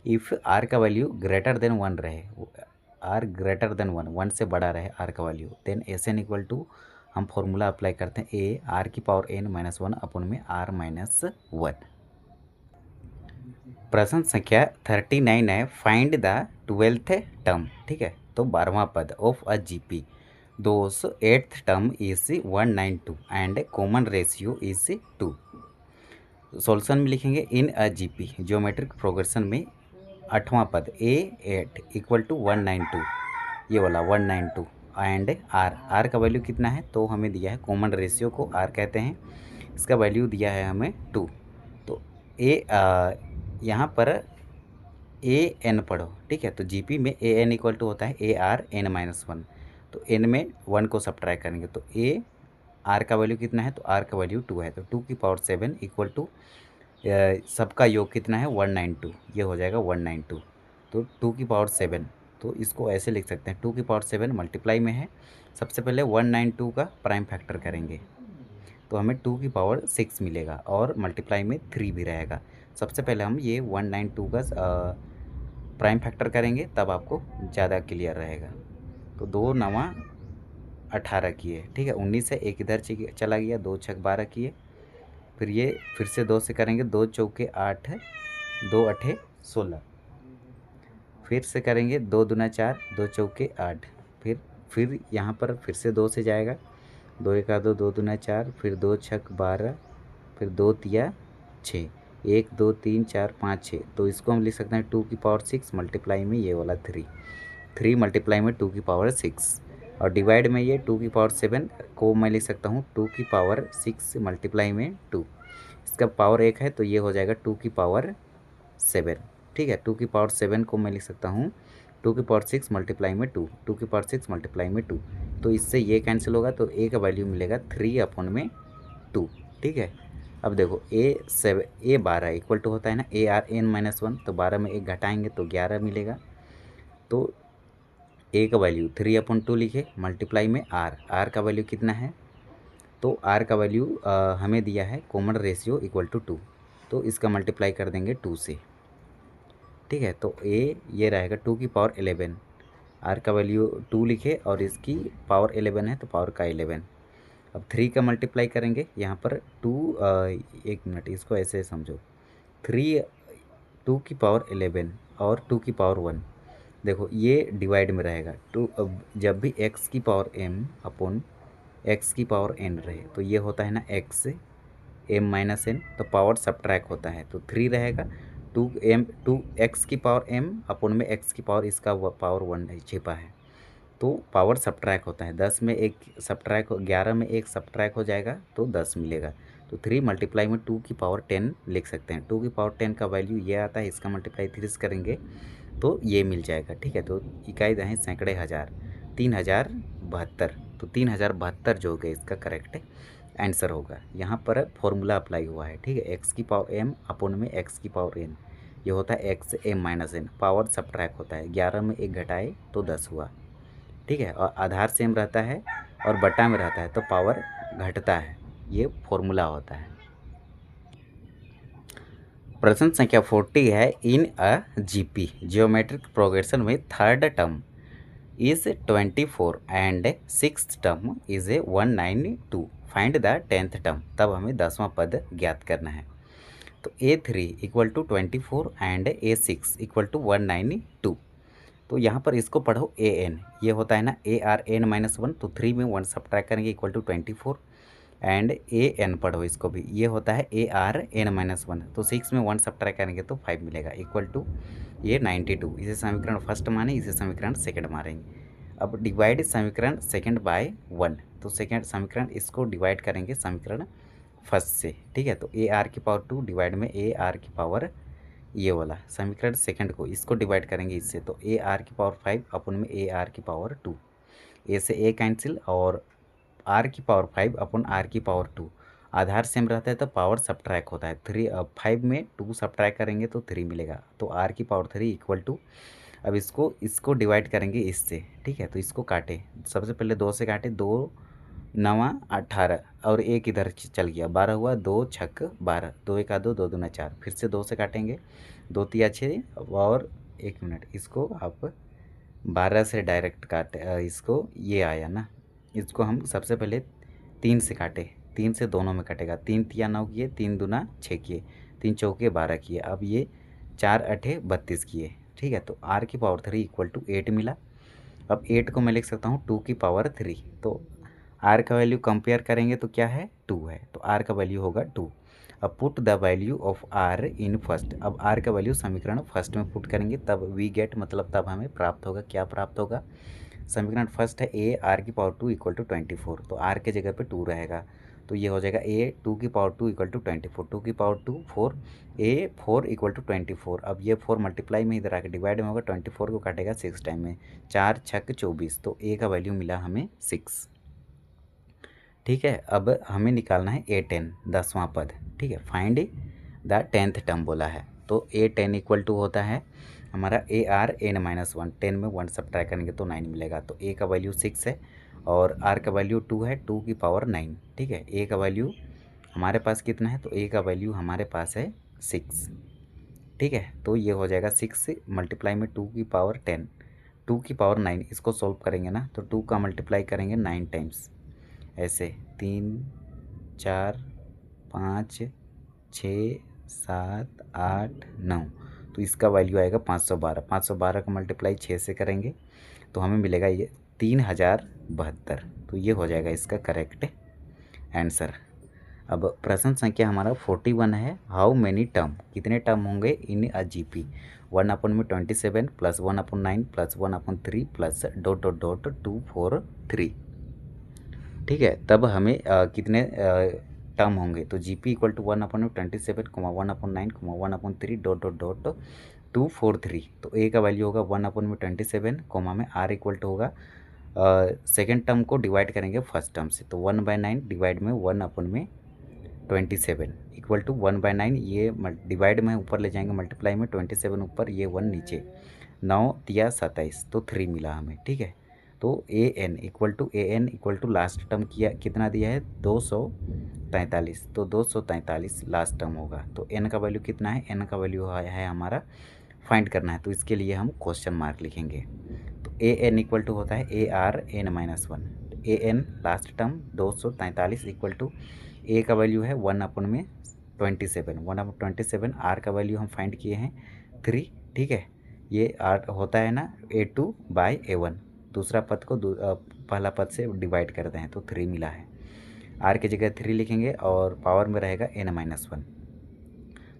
इफ़ R का वैल्यू ग्रेटर देन 1 रहे, R ग्रेटर देन 1 से बड़ा रहे R का value, then SN equal to हम फॉर्मूला अप्लाई करते हैं AR की पावर N-1 अपन में R-1। प्रश्न संख्या 39 है, फाइंड द 12th टर्म, ठीक है। तो 12वां पद of a GP, those 8th term is 192 and common ratio is 2। Solution में लिखेंगे इन अ GP ज्योमेट्रिक प्रोग्रेशन में 8वां पद A8 इक्वल टू 192, ये वाला 192 एंड R का वैल्यू कितना है, तो हमें दिया है कॉमन रेशियो को R कहते हैं, इसका वैल्यू दिया है हमें 2। तो यहाँ पर AN पढ़ो, ठीक है। तो GP में AN इक्वल टू होता है ARN-1, तो N में 1 को सब्ट्रैक्ट करेंगे तो R का वैल्यू कितना है, तो R का वैल्यू 2 है, तो 2 की पावर 7 इक्वल टू सबका योग कितना है 192, ये हो जाएगा 192, तो 2 की पावर 7, तो इसको ऐसे लिख सकते हैं 2 की पावर 7 मल्टीप्लाई में है, सबसे पहले 192 का प्राइम फैक्टर करेंगे तो हमें 2 की पावर 6 मिलेगा और मल्टीप्लाई में 3 भी रहेगा। सबसे पहले हम ये 192 का प्राइम फैक्टर करेंगे तब आपको ज़्यादा क्लियर रहेगा। तो 2 9 18 किए, ठीक है। 19 से एक इधर चला गया, 2 छक 12 किए, फिर ये फिर से 2 से करेंगे, 2 चौके 8, 2 अठे 16, फिर से करेंगे 2 दूना 4, 2 चौके 8, फिर यहाँ पर फिर से 2 से जाएगा, 2 एका 2, 2 दूना 4, फिर 2 छक 12, फिर 2 तिया 6, 1 2 3 4 5 6, तो इसको हम लिख सकते हैं 2 की पावर 6 मल्टीप्लाई में ये वाला 3 मल्टीप्लाई में 2 की पावर 6 और डिवाइड में ये 2 की पावर 7 को मैं लिख सकता हूँ 2 की पावर 6 मल्टीप्लाई में 2, इसका पावर 1 है तो ये हो जाएगा 2 की पावर 7, ठीक है। 2 की पावर 7 को मैं लिख सकता हूँ 2 की पावर 6 मल्टीप्लाई में 2, 2 की पावर 6 मल्टीप्लाई में 2, तो इससे ये कैंसिल होगा तो A का वैल्यू मिलेगा 3/2, ठीक है। अब देखो A12 इक्वल टू होता है ना ARN-1, तो 12 में 1 घटाएंगे तो 11 मिलेगा, तो A का वैल्यू 3/2 लिखे मल्टीप्लाई में R का वैल्यू कितना है, तो R का वैल्यू हमें दिया है कॉमन रेशियो इक्वल टू 2, तो इसका मल्टीप्लाई कर देंगे 2 से, ठीक है। तो ये रहेगा 2 की पावर 11, R का वैल्यू 2 लिखे और इसकी पावर 11 है तो पावर का 11। अब 3 का मल्टीप्लाई करेंगे यहाँ पर 2, 1 मिनट इसको ऐसे समझो, 2 की पावर 11 और 2 की पावर 1, देखो ये डिवाइड में रहेगा टू। अब जब भी एक्स की पावर एम अपॉन एक्स की पावर एन रहे तो ये होता है ना एक्स एम माइनस एन, तो पावर सब्ट्रैक्ट होता है तो 3 रहेगा। 2 एक्स की पावर एम अपॉन में एक्स की पावर इसका पावर 1 छिपा है, तो पावर सब्ट्रैक्ट होता है। 10 में एक सब्ट्रैक्ट 11 में एक सब्ट्रैक्ट हो जाएगा तो 10 मिलेगा। तो 3 मल्टीप्लाई में 2 की पावर 10 लिख सकते हैं। 2 की पावर 10 का वैल्यू ये आता है, इसका मल्टीप्लाई 3 से करेंगे तो ये मिल जाएगा। ठीक है, तो इकाई दहें सैकड़े हज़ार, 3072। तो 3072 जो हो गया इसका करेक्ट आंसर होगा। यहाँ पर फॉर्मूला अप्लाई हुआ है। ठीक है, एक्स की पावर एम अपॉन में एक्स की पावर एन, ये होता है x m minus n, power subtract होता है। 11 में एक घटाए तो 10 हुआ। ठीक है, और आधार सेम रहता है और बटा में रहता है तो पावर घटता है, ये फॉर्मूला होता है। प्रश्न संख्या 40 है, in a GP geometric progression में third term is 24 and sixth term is 192, find the 10th term. तब हमें 10वां पद ज्ञात करना है। तो A3 equal to 24 and A6 equal to 192। तो यहाँ पर इसको पढ़ो AN, ये होता है ना ARN-1, तो 3 में 1 सब्ट्रैक्ट करेंगे इक्वल टू 24। एंड AN पढ़ो इसको भी, ये होता है ARN-1, तो 6 में 1 सब्ट्रैक्ट करेंगे तो 5 मिलेगा इक्वल टू ये 92। इसे समीकरण फर्स्ट माने, इसे समीकरण सेकंड मारेंगे। अब डिवाइड समीकरण सेकंड बाय 1, तो सेकंड समीकरण इसको डिवाइड करेंगे समीकरण फर्स्ट से। ठीक है, तो AR की पावर 2 डिवाइड में AR की पावर, ये वाला समीकरण सेकंड को इसको डिवाइड करेंगे इससे, तो AR की पावर 5 अपन में AR की पावर 2, ए से ए कैंसिल और R की पावर 5 अपन R की पावर 2। आधार सेम रहता है तो पावर सब्ट्रैक्ट होता है। 5 में 2 सब्ट्रैक्ट करेंगे तो 3 मिलेगा, तो R की पावर 3 इक्वल टू, अब इसको डिवाइड करेंगे इससे। ठीक है, तो इसको काटे, सबसे पहले 2 से काटे, 2 9 18 और एक इधर चल गया, 12 हुआ, 2 छक 12, 2 1 2, 2 2 4, फिर से 2 से काटेंगे, 2 3 6 और 1 मिनट, इसको आप 12 से डायरेक्ट काटे, इसको ये आया ना, इसको हम सबसे पहले 3 से काटे, 3 से दोनों में कटेगा, 3 तिया 9 किए, 3 दूना 6 किए, 3 चौके 12 किए, अब ये 4 अठे 32 किए। ठीक है, तो R की पावर 3 इक्वल टू 8 मिला। अब 8 को मैं लिख सकता हूँ 2 की पावर 3, तो R का वैल्यू कंपेयर करेंगे तो क्या है 2 है, तो R का वैल्यू होगा 2। अब put the value of R in first, अब R का वैल्यू समीकरण फर्स्ट में पुट करेंगे तब वी गेट, मतलब तब हमें प्राप्त होगा, क्या प्राप्त होगा, समीकरण फर्स्ट है AR की पावर 2 इक्वल टू 24, तो R के जगह पे 2 रहेगा, तो ये हो जाएगा A 2 की पावर 2 इक्वल टू 24, 2 की पावर 2 4, A 4 इक्वल टू 24। अब ये 4 मल्टीप्लाई में इधर आके डिवाइड में होगा, 24 को काटेगा 6 टाइम में, 4 छक 24, तो A का वैल्यू मिला हमें 6। ठीक है, अब हमें निकालना है A10 10वां पद। ठीक है, फाइंड द 10th टर्म बोला है, तो A10 इक्वल टू होता है हमारा ARN-1, 10 में 1 सब्ट्रैक्ट करेंगे तो 9 मिलेगा, तो A का वैल्यू 6 है और R का वैल्यू 2 है, 2 की पावर 9। ठीक है, A का वैल्यू हमारे पास कितना है, तो A का वैल्यू हमारे पास है 6। ठीक है, तो ये हो जाएगा 6 मल्टीप्लाई में 2 की पावर 10, 2 की पावर 9, इसको सॉल्व करेंगे ना तो 2 का मल्टीप्लाई करेंगे 9 टाइम्स, ऐसे 3 4 5 6 7 8 9, तो इसका वैल्यू आएगा 512। 512 का मल्टीप्लाई 6 से करेंगे तो हमें मिलेगा ये 3072, तो ये हो जाएगा इसका करेक्ट आंसर। अब प्रश्न संख्या हमारा 41 है, हाउ मेनी टर्म, कितने टर्म होंगे इन अ जीपी, 1 अपन में 27 plus 1 upon 9 plus 1 upon 3 plus ... 2 4 3। ठीक है, तब हमें कितने टर्म होंगे, तो GP equal to 1 upon 27, 1 upon 9, 1 upon 3 ... 2 4 3, तो ए का वैल्यू होगा 1 अपन में 27, कोमा में आर इक्वल टू होगा, सेकेंड टर्म को डिवाइड करेंगे फर्स्ट टर्म से, तो 1/9 डिवाइड में 1 अपन में 27 इक्वल टू 1/9, ये डिवाइड में ऊपर ले जाएंगे, मल्टीप्लाई में 27 ऊपर, ये 1 नीचे, 9 तिया 27, तो 3 मिला हमें। ठीक है, तो AN equal to last term किया कितना दिया है 243, तो 243 लास्ट टर्म होगा, तो N का वैल्यू कितना है, N का वैल्यू है हमारा फाइंड करना है, तो इसके लिए हम क्वेश्चन मार्क लिखेंगे। तो AN इक्वल टू होता है ARN-1, AN last term 243 equal to A का वैल्यू है 1 अपन में 27, 1 अपन 27, R का वैल्यू हम फाइंड किए हैं 3। ठीक है, ये आर होता है ना A2/A1, दूसरा पद को पहला पद से डिवाइड करते हैं तो 3 मिला है। आर की जगह 3 लिखेंगे और पावर में रहेगा n-1।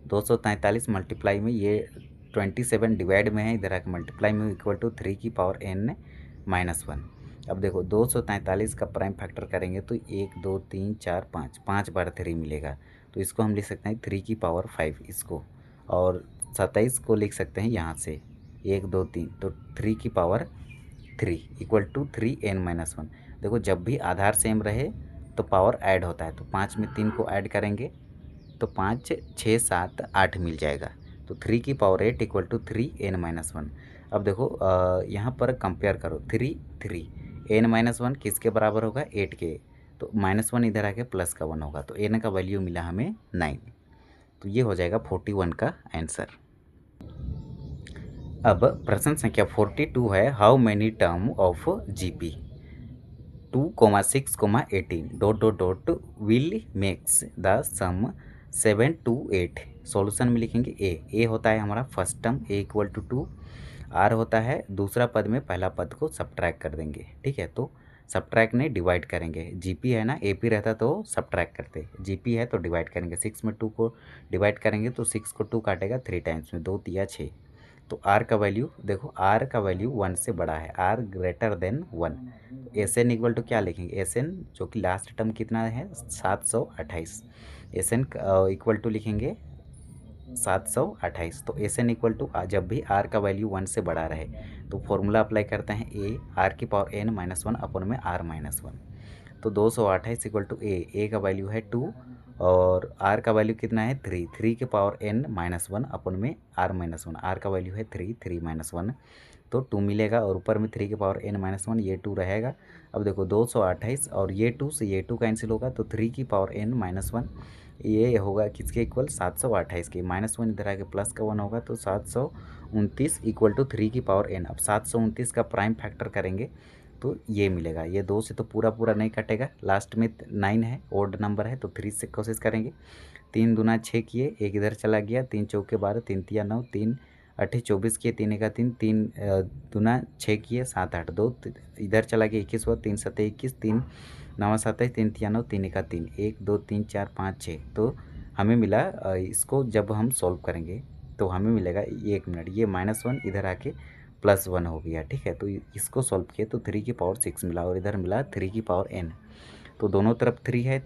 243 मल्टीप्लाई में ये 27 डिवाइड में है, इधर आके मल्टीप्लाई में इक्वल टू 3 की पावर n-1। अब देखो 243 का प्राइम फैक्टर करेंगे तो 1 2 3 4 5 बार 3 मिलेगा, तो इसको हम लिख सकते हैं 3 की पावर 5 इसको, और 27 को लिख सकते हैं यहाँ से 1 2 3, तो 3 की पावर 3 इक्वल टू 3n-1। देखो जब भी आधार सेम रहे तो पावर ऐड होता है, तो 5 में 3 को ऐड करेंगे तो 5 6 7 8 मिल जाएगा, तो 3 की पावर 8 इक्वल टू 3n-1। अब देखो यहाँ पर कंपेयर करो 3 n-1 किसके बराबर होगा 8 के, तो -1 इधर आके प्लस का 1 होगा, तो n का वैल्यू मिला हमें 9, तो ये हो जाएगा 41 का आंसर। अब प्रश्न संख्या 42 है, how many term of GP 2,6,18 ... will makes the sum 7 to 8। Solution में लिखेंगे ए होता है हमारा first term A equal to 2, R होता है दूसरा पद में पहला पद को सब्ट्रैक्ट कर देंगे, ठीक है, तो सब्ट्रैक्ट नहीं डिवाइड करेंगे, जीपी है ना, एपी रहता तो सब्ट्रैक्ट करते, जीपी है तो डिवाइड करेंगे, 6 में 2 को डिवाइड करेंगे तो 6 को 2 काटेगा 3 टाइम्स में, 2 तिया 6, तो आर का वैल्यू देखो, आर का वैल्यू 1 से बड़ा है, R greater than 1, S N equal to क्या लिखेंगे, एस एन जो कि लास्ट टर्म कितना है 728, एस एन इक्वल टू लिखेंगे 728, तो एस एन इक्वल टू जब भी आर का वैल्यू 1 से बड़ा रहे तो फॉर्मूला अप्लाई करते हैं ए आर की पावर n-1 अपन में r-1, तो 228 इक्वल टू ए का वैल्यू है 2 और आर का वैल्यू कितना है 3 के पावर n-1 अपन में r-1, आर का वैल्यू है 3 तो 2 मिलेगा, और ऊपर में 3 के पावर n-1 ये 2 रहेगा। अब देखो 228 और ये 2 से ये 2 कैंसिल होगा, तो 3 की पावर n-1 ये होगा किसके इक्वल 728 के, -1 इधर आके प्लस का 1 होगा, तो 729 इक्वल टू 3 की पावर n। अब 729 का प्राइम फैक्टर करेंगे तो ये मिलेगा, ये 2 से तो पूरा नहीं कटेगा, लास्ट में 9 है, ओड नंबर है, तो 3 से कोशिश करेंगे, 3 दूना 6 किए, एक इधर चला गया, 3 चौके 12, 3 तिया 9, 3 8 24 किए, 3 का 3, 3 दूना 6 किए, 7 8 2 इधर चला गया, 21 हुआ, 3 7 21, 3 9 27, 3 तिया 9, 3 का 3, 1 2 3 4 5 6, तो हमें मिला इसको जब हम सॉल्व करेंगे तो हमें मिलेगा, 1 मिनट, ये -1 इधर आके +1 हो गया, ठीक है, तो इसको सॉल्व किए तो 3 की पावर 6 मिला, और इधर मिला 3 की पावर n, तो दोनों तरफ 3 है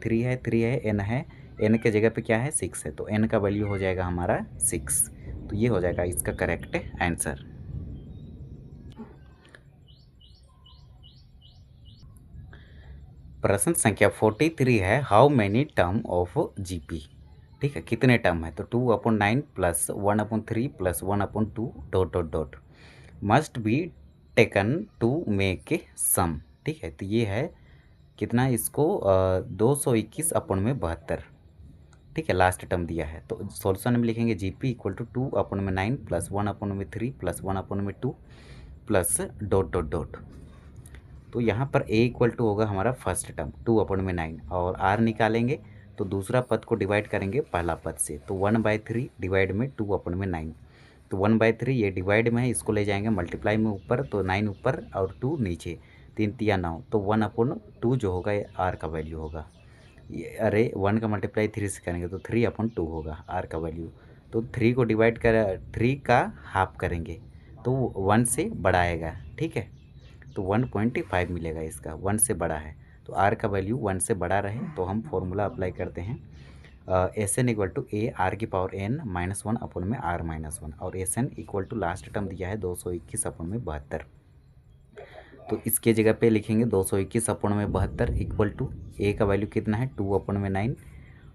n है, n के जगह पे क्या है 6 है, तो n का वैल्यू हो जाएगा हमारा 6, तो ये हो जाएगा इसका करेक्ट आंसर। प्रश्न संख्या 43 है, how many term of GP, ठीक है, कितने टर्म है, तो 2/9 plus 1/3 plus 1/2 ... must be taken to make a sum, ठीक है, तो ये है कितना, इसको 221/72, ठीक है, लास्ट टर्म दिया है, तो सॉल्यूशन में लिखेंगे GP equal to 2/9 plus 1/3 plus 1/2 plus ... तो यहाँ पर a इक्वल टू होगा हमारा फर्स्ट टर्म 2/9, और r निकालेंगे तो दूसरा पद को डिवाइड करेंगे पहला पद से, तो 1/3 डिवाइड में 2/9, तो 1/3 ये डिवाइड में है, इसको ले जाएंगे मल्टीप्लाई में ऊपर, तो 9 ऊपर और 2 नीचे, 3 तिया 9, तो 1/2 जो होगा ये r का वैल्यू होगा, ये अरे 1 का मल्टीप्लाई 3 से करेंगे तो 3/2 होगा r का वैल्यू, तो 3 को डिवाइड कर 3 का हाफ करेंगे तो 1 से बड़ा आएगा, ठीक है, तो 1.5 मिलेगा, इसका 1 से बड़ा है, तो r का वैल्यू 1 से बड़ा रहे तो हम फॉर्मूला अप्लाई करते हैं, S N equal to A R की पावर n-1 अपन में r-1, और S N equal to last term दिया है 221/72, तो इसके जगह पे लिखेंगे 221/72 इक्वल टू ए का वैल्यू कितना है 2/9,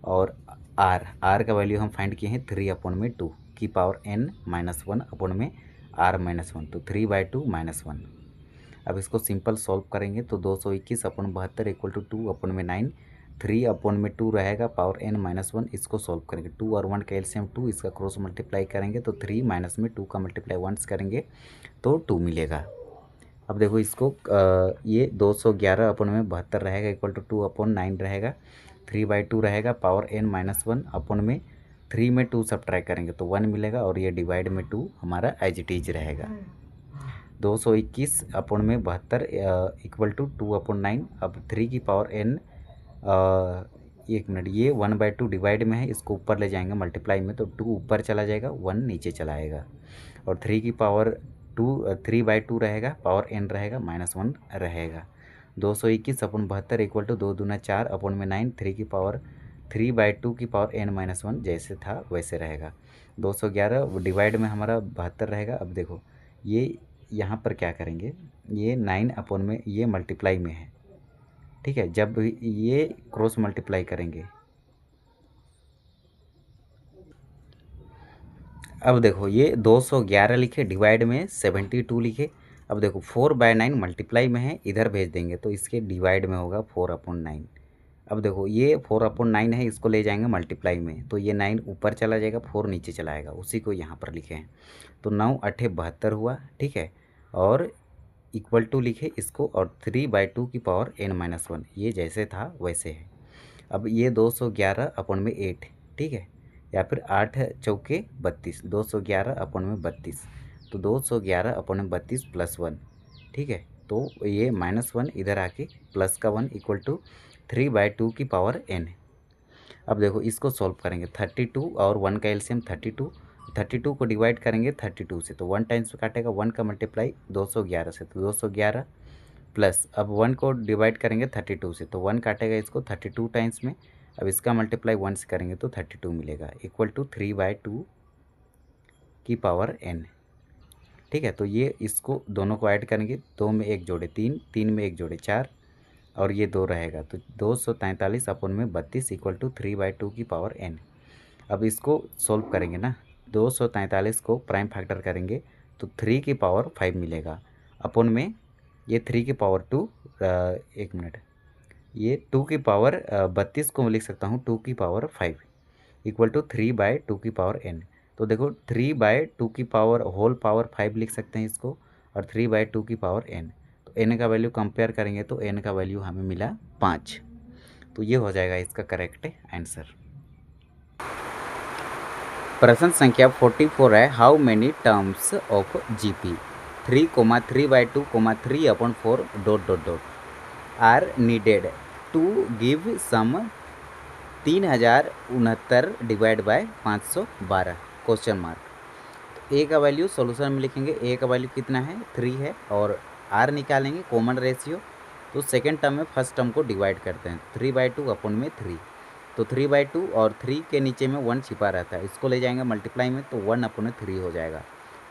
और आर का वैल्यू हम फाइंड किए हैं 3/2 की पावर n-1 अपन में r-1, तो 3/2 -1। अब इसको सिंपल सॉल्व करेंगे तो 221/72 इक्वल टू 2/9, 3/2 रहेगा, पावर n-1, इसको सॉल्व करेंगे, 2 और 1 का एलसीएम 2, इसका क्रॉस मल्टीप्लाई करेंगे तो 3 माइनस में 2 का मल्टीप्लाई 1 करेंगे तो 2 मिलेगा। अब देखो इसको ये 211/72 रहेगा इक्वल टू 2/9 रहेगा, 3/2 रहेगा, पावर n-1 अपन में 3 में 2 सब्ट्रैक्ट करेंगे तो 1 मिलेगा और ये डिवाइड में 2 हमारा एज इट इज रहेगा। 221 अपॉन में 72 इक्वल टू 2/9। अब 3 की पावर n, एक मिनट, ये 1/2 डिवाइड में है, इसको ऊपर ले जाएंगे मल्टीप्लाई में तो 2 ऊपर चला जाएगा, 1 नीचे चला आएगा और 3 की पावर 3/2 रहेगा, पावर n रहेगा, -1 रहेगा। 221 अपॉन 72 इक्वल टू 2 दूना 4 अपॉन में 9, 3 की पावर 3/2 की पावर n-1 जैसे था वैसे रहेगा। 211 डिवाइड में हमारा 72 रहेगा। अब देखो ये यहाँ पर क्या करेंगे, ये 9 अपॉन में ये मल्टीप्लाई में है, ठीक है, जब ये क्रॉस मल्टीप्लाई करेंगे। अब देखो ये 211 लिखे, डिवाइड में 72 लिखे। अब देखो 4/9 मल्टीप्लाई में है, इधर भेज देंगे तो इसके डिवाइड में होगा 4/9। अब देखो ये 4/9 है, इसको ले जाएंगे मल्टीप्लाई में तो ये 9 ऊपर चला जाएगा, 4 नीचे चला आएगा, उसी को यहाँ पर लिखे हैं। तो 9 8 72 हुआ, ठीक है, और इक्वल टू लिखे इसको और 3/2 की पावर n-1, ये जैसे था वैसे है। अब ये 211 अपॉन में 8, ठीक है, या फिर 8 चौके 32, 211 अपॉन में 32, तो 211 अपॉन में 32 प्लस 1, ठीक है, तो ये -1 इधर आके प्लस का 1 इक्वल टू 3/2 की पावर n। अब देखो इसको सॉल्व करेंगे, 32 और 1 का एलसीएम 32 को डिवाइड करेंगे 32 से तो 1 टाइम्स काटेगा, 1 का मल्टीप्लाई 211 से तो 211 प्लस, अब 1 को डिवाइड करेंगे 32 से तो 1 काटेगा इसको 32 टाइम्स में, अब इसका मल्टीप्लाई 1 से करेंगे तो 32 मिलेगा, इक्वल टू 3/2 की पावर n, ठीक है। तो ये इसको दोनों को ऐड करेंगे, 2 में 1 जोड़े 3, 3 में 1 जोड़े 4 और ये 2 रहेगा, तो 243 अपॉन में 32 इक्वल टू 3/2 की पावर n। अब इसको सोल्व करेंगे ना, 243 को प्राइम फैक्टर करेंगे तो 3 की पावर 5 मिलेगा, अपॉन में ये 3 की पावर 2, एक मिनट, ये 2 की पावर 32 को मैं लिख सकता हूँ 2 की पावर 5 इक्वल टू 3/2 की पावर n। तो देखो 3/2 की पावर होल पावर 5 लिख सकते हैं इसको, और 3/2 की पावर n, तो n का वैल्यू कंपेयर करेंगे तो n का वैल्यू हमें मिला 5, तो ये हो जाएगा इसका करेक्ट आंसर। प्रश्न संख्या 44 है, how many terms of GP 3,3/2, 3/4 ... are needed to give sum 3069 divide by 512 question mark. A का वैल्यू सॉल्यूशन में लिखेंगे, ए का वैल्यू कितना है 3 है, और आर निकालेंगे कॉमन रेशियो, तो सेकेंड टर्म में फर्स्ट टर्म को डिवाइड करते हैं 3/2 अपॉन में 3, तो 3/2 और 3 के नीचे में 1 छिपा रहता है, इसको ले जाएंगे मल्टीप्लाई में तो 1 अपॉन 3 हो जाएगा,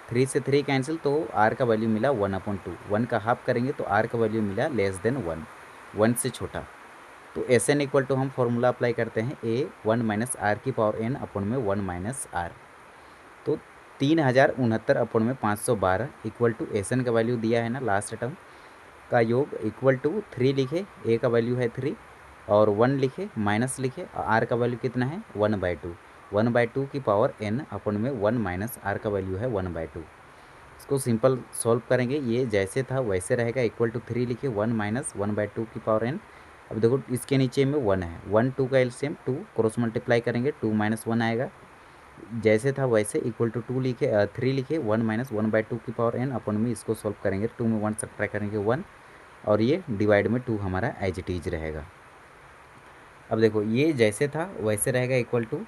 3 से 3 कैंसिल तो आर का वैल्यू मिला 1/2, 1 का हाफ करेंगे तो आर का वैल्यू मिला लेस देन 1, 1 से छोटा। तो एस एन इक्वल टू हम फॉर्मूला अप्लाई करते हैं, ए 1 - आर की पावर n अपॉन में 1 - आर, तो 3069 अपॉन में 512 इक्वल टू एस एन का वैल्यू दिया है ना लास्ट टर्म का योग, इक्वल टू 3 लिखे, ए का वैल्यू है 3 और 1 लिखे, माइनस लिखे, आर का वैल्यू कितना है 1/2, 1/2 की पावर n अपॉन में 1 - आर का वैल्यू है 1/2। इसको सिंपल सॉल्व करेंगे, ये जैसे था वैसे रहेगा, इक्वल टू 3 लिखे, 1 - 1/2 की पावर n। अब देखो इसके नीचे में 1 है, 1 2 का एलसीएम 2, क्रॉस मल्टीप्लाई करेंगे 2 - 1 आएगा, जैसे था वैसे, इक्वल टू 2 लिखे 3 लिखे, 1 - 1/2 की पावर n अपॉन में इसको सॉल्व करेंगे, 2 में 1 सब्ट्रैक्ट करेंगे 1 और ये डिवाइड में 2 हमारा एज इट इज रहेगा। अब देखो ये जैसे था वैसे रहेगा, इक्वल टू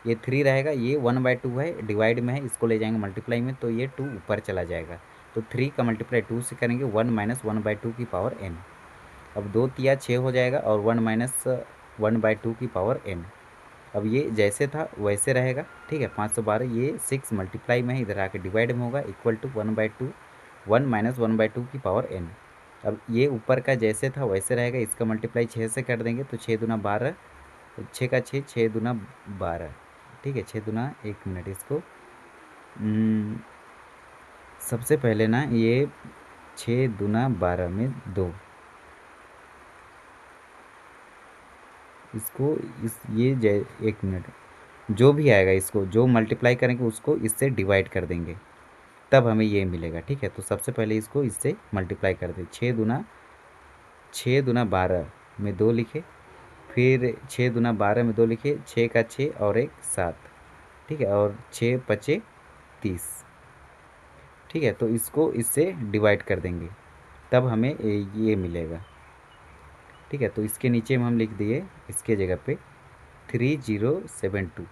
ये 3 रहेगा, ये 1/2 है, डिवाइड में है, इसको ले जाएंगे मल्टीप्लाई में तो ये 2 ऊपर चला जाएगा, तो 3 का मल्टीप्लाई 2 से करेंगे, 1 - 1/2 की पावर n। अब 2 तिया 6 हो जाएगा और 1 - 1/2 की पावर n। अब ये जैसे था वैसे रहेगा, ठीक है, 512, ये 6 मल्टीप्लाई में है, इधर आके डिवाइड में होगा, इक्वल टू 1/2, 1 - 1/2 की पावर n। अब ये ऊपर का जैसे था वैसे रहेगा, इसका मल्टीप्लाई 6 से कर देंगे तो 6 दूना 12, 6 का 6, 6 दूना 12, ठीक है, 6 दूना, एक मिनट, इसको सबसे पहले ना ये 6 दूना 12 में 2, इसको एक मिनट, जो भी आएगा इसको जो मल्टीप्लाई करेंगे उसको इससे डिवाइड कर देंगे, तब हमें ये मिलेगा, ठीक है। तो सबसे पहले इसको इससे मल्टीप्लाई कर दें, 6 दूना 12 में 2 लिखे, फिर 6 दूना 12 में 2 लिखे, 6 का 6 और एक 7, ठीक है, और 6 पचे 30, ठीक है। तो इसको इससे डिवाइड कर देंगे तब हमें ये मिलेगा, ठीक है। तो इसके नीचे में हम लिख दिए इसके जगह पे 3072।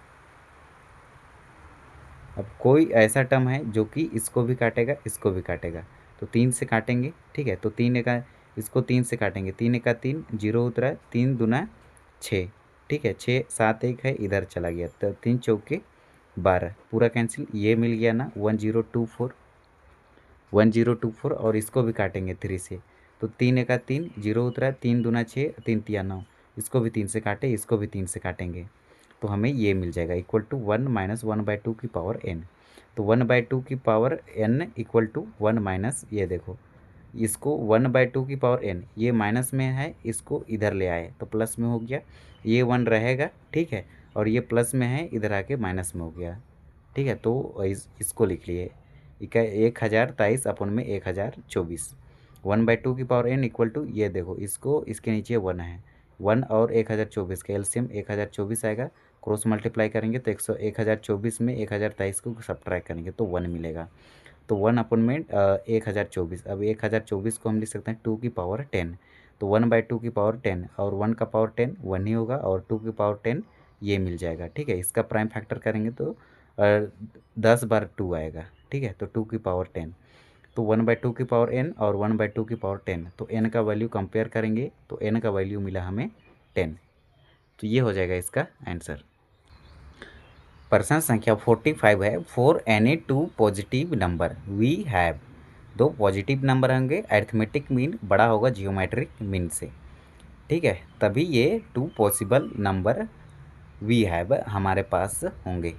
अब कोई ऐसा टर्म है जो कि इसको भी काटेगा इसको भी काटेगा, तो 3 से काटेंगे, ठीक है। तो 3 का इसको 3 से काटेंगे, 3 का 3 जीरो उतरा, 3 दूना 6, ठीक है। 6 7 1 है इधर चला गया, तो 3 चौके 12, पूरा कैंसिल, ये मिल गया ना 1024, 1024। और इसको भी काटेंगे 3 से, तो 3 का 3 जीरो उतरा, 3 दूना 6, 3 तिया 9, इसको भी 3 से काटे, इसको भी 3 से काटेंगे, तो हमें ये मिल जाएगा इक्वल टू 1 माइनस 1/2 की पावर n। तो 1/2 की power n equal to 1 minus, ये देखो इसको 1/2 की पावर n, ये माइनस में है, इसको इधर ले आए तो प्लस में हो गया, ये 1 रहेगा, ठीक है। और ये प्लस में है, इधर आके माइनस में हो गया, ठीक है। तो इसको लिख लिए 1023 अपन में 1024, 1/2 की पावर n इक्वल टू, ये देखो इसको इसके नीचे 1 है, 1 और 1024 का एलसीएम 1024 आएगा, क्रॉस मल्टीप्लाई करेंगे तो 1024 में 1023 को सब्ट्रैक्ट करेंगे तो 1 मिलेगा। तो 1 अपन में 1024, अब 1024 को हम लिख सकते हैं 2 की पावर 10, तो 1/2 की पावर 10 और 1 का पावर 10 1 ही होगा, और 2 की पावर 10 ये मिल जाएगा, ठीक है। इसका प्राइम फैक्टर करेंगे तो 10 बार 2 आएगा, ठीक है। तो 2 की पावर 10, तो 1/2 की पावर n और 1/2 की पावर 10, तो n का वैल्यू कंपेयर करेंगे तो n का वैल्यू मिला हमें 10, तो ये हो जाएगा इसका आंसर। प्रश्न संख्या 45 है, for any 2 positive number we have, 2 positive number होंगे, अरिथमेटिक मीन बड़ा होगा जियोमेट्रिक मीन से, ठीक है, तभी ये 2 पॉसिबल नंबर वी हैव हमारे पास होंगे।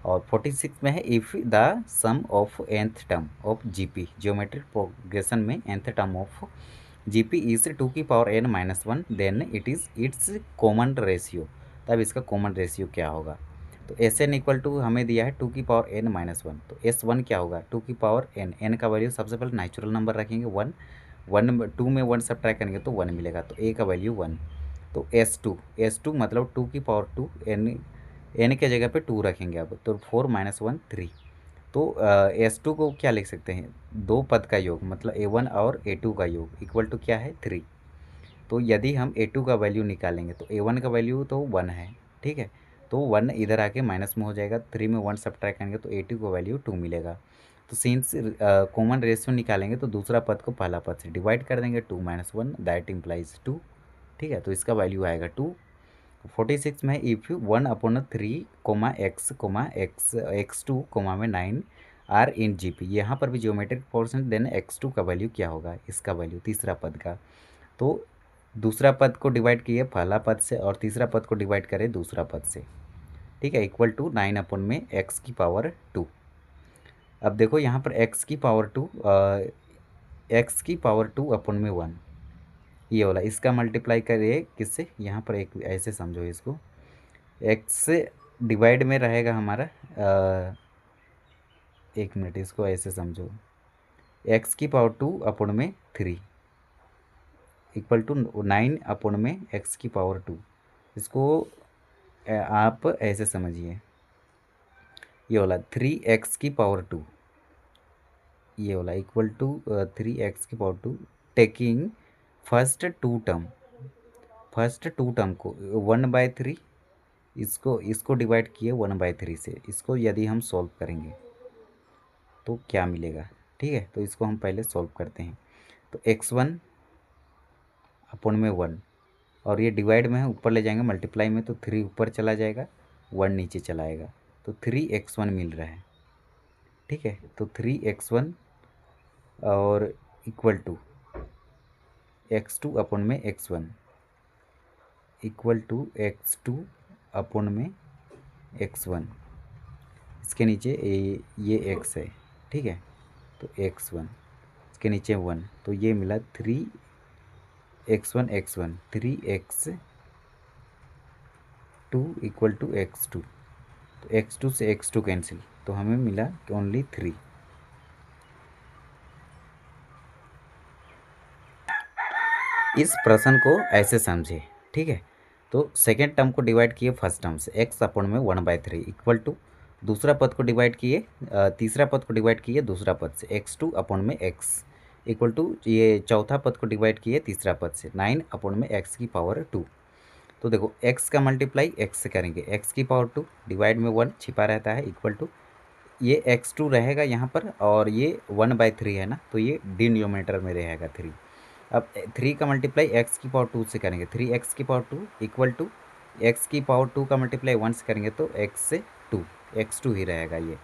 और 46 में है, if the sum of nth term of GP, geometric progression में nth term of GP is 2 की पावर n माइनस 1, then it is its common ratio, तब इसका कॉमन रेशियो क्या होगा। तो एस एन इक्वल टू हमें दिया है 2 की पावर n माइनस 1, तो एस वन क्या होगा 2 की पावर n, n का वैल्यू सबसे पहले नेचुरल नंबर रखेंगे 1, 2 में 1 सब्ट्रैक्ट करेंगे तो 1 मिलेगा, तो a का वैल्यू 1। तो एस टू मतलब 2 की पावर 2, n के जगह पे 2 रखेंगे अब, तो 4 माइनस 1 3। तो S2 को क्या लिख सकते हैं, 2 पद का योग, मतलब A1 और A2 का योग इक्वल टू क्या है 3। तो यदि हम A2 का वैल्यू निकालेंगे तो A1 का वैल्यू तो 1 है, ठीक है। तो 1 इधर आके माइनस में हो जाएगा, 3 में 1 सब्ट्रैक्ट करेंगे तो A2 का वैल्यू 2 मिलेगा। तो सिंस कॉमन रेशियो निकालेंगे तो दूसरा पद को पहला पद से डिवाइड कर देंगे, 2 माइनस 1 दैट इम्प्लाइज 2, ठीक है। तो इसका वैल्यू आएगा 2। 46 में इफ़ 1/3 x2 में 9 आर इन जीपी, यहाँ पर भी जियोमेट्रिक पोर्शन, देन x2 का वैल्यू क्या होगा, इसका वैल्यू तीसरा पद का, तो दूसरा पद को डिवाइड किए पहला पद से और तीसरा पद को डिवाइड करें दूसरा पद से, ठीक है, इक्वल टू 9 x की पावर 2। अब देखो यहाँ पर x की पावर 2, x की पावर 2 अपन में 1, ये वाला इसका मल्टीप्लाई करिए किससे, यहाँ पर एक ऐसे समझो इसको, x डिवाइड में रहेगा हमारा, एक मिनट इसको ऐसे समझो, x की पावर 2 अपन में 3 इक्वल टू 9 अपन में x की पावर 2, इसको आप ऐसे समझिए, ये वाला 3x की पावर 2, ये वाला इक्वल टू 3x की power 2, taking first two term को 1/3, इसको डिवाइड किए 1/3 से, इसको यदि हम सॉल्व करेंगे तो क्या मिलेगा, ठीक है। तो इसको हम पहले सॉल्व करते हैं, तो x1 अपन में 1, और ये डिवाइड में है ऊपर ले जाएंगे मल्टीप्लाई में, तो 3 ऊपर चला जाएगा 1 नीचे चला आएगा, तो 3x1 मिल रहा है, ठीक है। तो 3x1 और इक्वल टू x2 अपन में x1 इक्वल टू x2 अपन में x1, इसके नीचे ये x है, ठीक है। तो x1 इसके नीचे 1, तो ये मिला 3x1 3x2 equal to x2, तो x2 से x2 कैंसिल, तो हमें मिला ओनली 3। इस प्रश्न को ऐसे समझे, ठीक है। तो सेकेंड टर्म को डिवाइड किए फर्स्ट टर्म से, x अपन में 1/3 इक्वल टू दूसरा पद को डिवाइड किए, तीसरा पद को डिवाइड किए दूसरा पद से, x2 अपॉन में x इक्वल टू, ये चौथा पद को डिवाइड किए तीसरा पद से, 9 अपॉन में x की पावर 2। तो देखो x का मल्टीप्लाई x से करेंगे, x की पावर 2 डिवाइड में 1 छिपा रहता है इक्वल टू, ये x2 रहेगा यहाँ पर और ये 1/3 है ना, तो ये डिनोमिनेटर में रहेगा 3। अब 3 का मल्टीप्लाई x की पावर 2 से करेंगे, 3x की पावर 2 इक्वल टू x की पावर 2 का मल्टीप्लाई 1 से करेंगे तो x से 2, x2 ही रहेगा ये।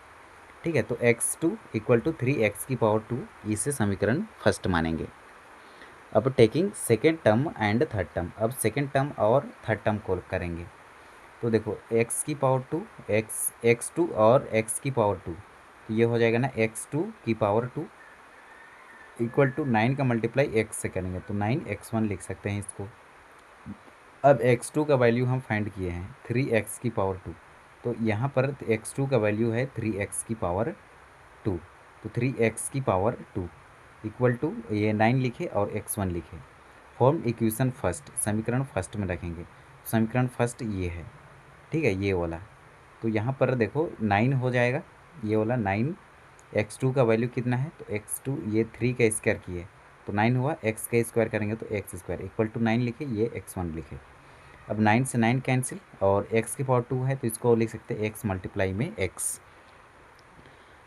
ठीक है, तो x2 इक्वल टू 3x की पावर 2, इसे समीकरण फर्स्ट मानेंगे। अब taking second term and third term, अब सेकेंड टर्म और थर्ड टर्म को करेंगे। तो देखो x की पावर 2, x2 और x की पावर 2, तो ये हो जाएगा ना x2 की पावर 2 इक्वल टू 9 का मल्टीप्लाई x से करेंगे तो 9x1 लिख सकते हैं इसको। अब x2 का वैल्यू हम फाइंड किए हैं 3x की पावर 2, तो यहाँ पर x2 का वैल्यू है 3x की पावर 2, तो 3x की पावर 2 इक्वल टू ये 9 लिखे और x1 लिखे। फॉर्म इक्वेशन फर्स्ट, समीकरण फर्स्ट में रखेंगे, समीकरण फर्स्ट ये है, ठीक है, ये वाला। तो यहाँ पर देखो 9 हो जाएगा, ये वाला 9, x2 का वैल्यू कितना है तो x2 ये 3 का स्क्वायर किए तो 9 हुआ, x का स्क्वायर करेंगे तो x स्क्वायर इक्वल टू 9 लिखे, ये x1 लिखे। अब 9 से 9 कैंसिल और x की पावर 2 है तो इसको लिख सकते हैं x मल्टीप्लाई में x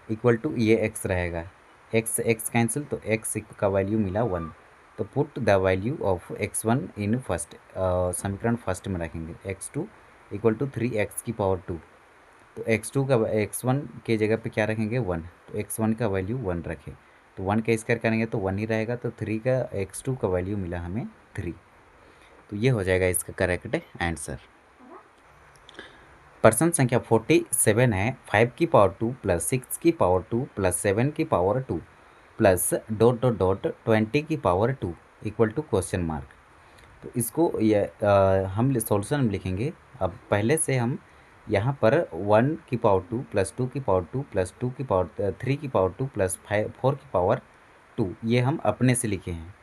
इक्वल टू ये x रहेगा, x x कैंसिल तो x का वैल्यू मिला 1। तो put the value of x1 in first, समीकरण फर्स्ट में रखेंगे, x2 इक्वल टू 3x की पावर 2, तो x2 का x1 के जगह पे क्या रखेंगे 1, तो x1 का वैल्यू 1 रखें, तो 1 का स्क्वायर करेंगे तो 1 ही रहेगा, तो 3 का x2 का वैल्यू मिला हमें 3। तो ये हो जाएगा इसका करेक्ट आंसर। प्रश्न संख्या 47 है, 5 की पावर 2 प्लस 6 की पावर 2 प्लस 7 की power 2 plus dot dot dot 20 की power 2 equal to question mark. तो इसको ये हम सॉल्यूशन में लिखेंगे। अब पहले से हम यहाँ पर 1 की पावर 2 प्लस 2 की पावर 2 प्लस 2 की पावर 3 की पावर 2 प्लस 4 की पावर 2 ये हम अपने से लिखे हैं,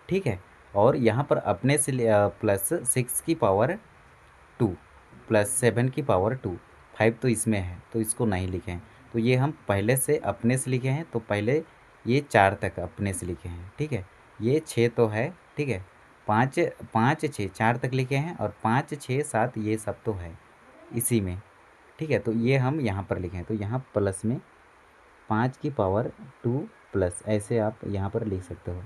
ठीक है। और यहाँ पर अपने से प्लस 6 की पावर 2 प्लस 7 की पावर 2, 5 तो इसमें है तो इसको नहीं लिखे हैं, तो ये हम पहले से अपने से लिखे हैं। तो पहले ये 4 तक अपने से लिखे हैं, ठीक है। ये 6 तो है, ठीक है, 5 5 6 4 तक लिखे हैं और 5 6 7 ये सब तो है इसी में, ठीक है। तो ये हम यहाँ पर लिखे हैं, तो यहाँ प्लस में 5 की पावर 2 प्लस ऐसे आप यहाँ पर लिख सकते हो,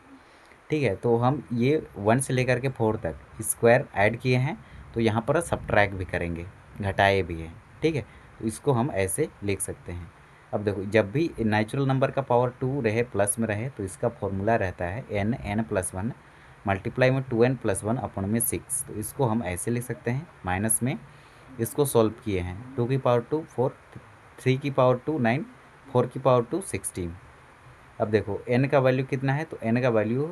ठीक है। तो हम ये 1 से लेकर के 4 तक स्क्वायर ऐड किए हैं, तो यहाँ पर सब्ट्रैक्ट भी करेंगे, घटाए भी हैं, ठीक है। तो इसको हम ऐसे लिख सकते हैं। अब देखो जब भी नेचुरल नंबर का पावर 2 रहे प्लस में रहे तो इसका फॉर्मूला रहता है n+1 मल्टीप्लाई में 2n+1 अपॉन में 6, तो इसको हम ऐसे लिख सकते हैं। माइनस में इसको सॉल्व किए हैं, 2 की पावर 2 4, 3 की पावर 2 9, 4 की पावर 2 16। अब देखो n का वैल्यू कितना है, तो n का वैल्यू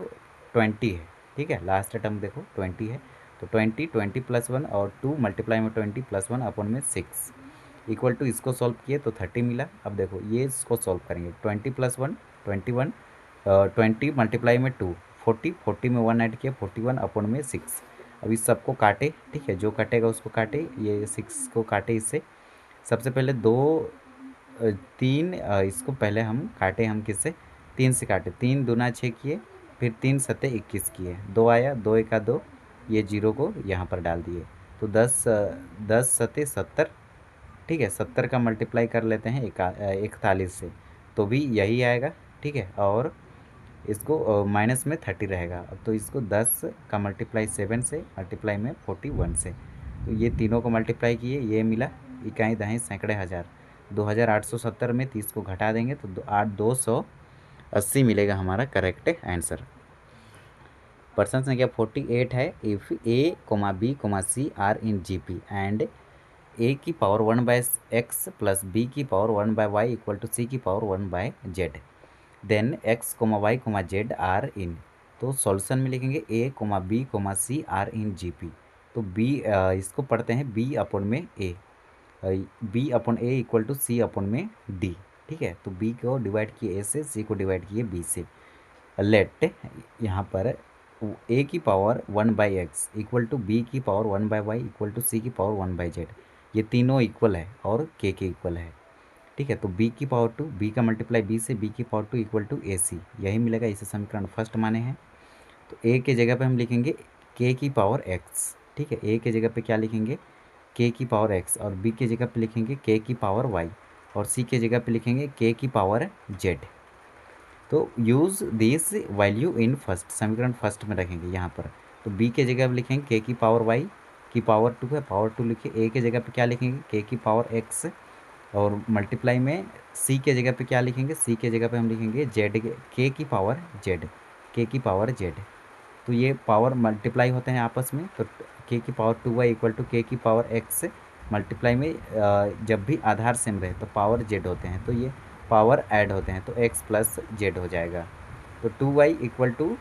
20 है, ठीक है। लास्ट टर्म देखो 20 है, तो 20 प्लस 1 और 2 मल्टीप्लाई में 20 प्लस 1 अपॉन में 6 इक्वल टू, इसको सॉल्व किए तो 30 मिला। अब देखो ये इसको सॉल्व करेंगे, 20 प्लस 1 21, 20 मल्टीप्लाई में 2 40, 40 में 1 ऐड किया 41 अपॉन में 6। अब इस सबको काटे, ठीक है, जो कटेगा उसको काटे, ये 6 को काटे इससे। सबसे पहले 2 3, इसको पहले हम काटे, हम किससे 3 से काटे, 3 दूना 6 किए, फिर 3 सत्ते 21 किए, 2 आया, 2 एका 2, ये जीरो को यहाँ पर डाल दिए, तो 10 सत्ते 70, ठीक है। 70 का मल्टीप्लाई कर लेते हैं 41 से, तो भी यही आएगा, ठीक है। और इसको माइनस में 30 रहेगा, अब तो इसको 10 का मल्टीप्लाई 7 से मल्टीप्लाई में 41 से, तो ये तीनों को मल्टीप्लाई किए, ये मिला इकाई दहाई सैकड़े हज़ार, 2870 में 30 को घटा देंगे तो 280 मिलेगा हमारा करेक्ट आंसर। प्रश्न संख्या 48 है, if a, b, c are in GP and a की पावर 1/x प्लस b की power 1/y equal to c की power 1/z, then x, y, z are in. तो सॉल्यूशन में लिखेंगे a, b, c are in GP। तो b इसको पढ़ते हैं b अपॉन में a, b upon a equal to c upon में d, ठीक है। तो b को डिवाइड किए a से, c को डिवाइड किए b से। लेट यहाँ पर a की power 1/x equal to b की power 1/y equal to c की पावर 1/z, ये तीनों इक्वल है और k के इक्वल है, ठीक है। तो बी की पावर 2, बी का मल्टीप्लाई बी से, बी की पावर 2 इक्वल टू ए सी, यही मिलेगा। इसे समीकरण फर्स्ट माने हैं। तो ए के जगह पे हम लिखेंगे के की पावर एक्स, ठीक है। ए के जगह पे क्या लिखेंगे, के की पावर एक्स, और बी के जगह पे लिखेंगे के की पावर वाई, और सी के जगह पे लिखेंगे के की पावर जेड। तो use this value in first, समीकरण फर्स्ट में रखेंगे यहाँ पर। तो बी के जगह पे लिखेंगे के की पावर वाई की पावर 2 है, पावर 2 लिखिए। ए के जगह पे क्या लिखेंगे, के की पावर एक्स, और मल्टीप्लाई में सी के जगह पे क्या लिखेंगे, सी के जगह पे हम लिखेंगे जेड के की पावर जेड, के की पावर जेड। तो ये पावर मल्टीप्लाई होते हैं आपस में। तो के की पावर 2y इक्वल टू के की पावर एक्स, मल्टीप्लाई में जब भी आधार सेम रहे तो पावर जेड होते हैं, तो ये पावर ऐड होते हैं, तो x प्लस जेड हो जाएगा। तो 2y इक्वल टू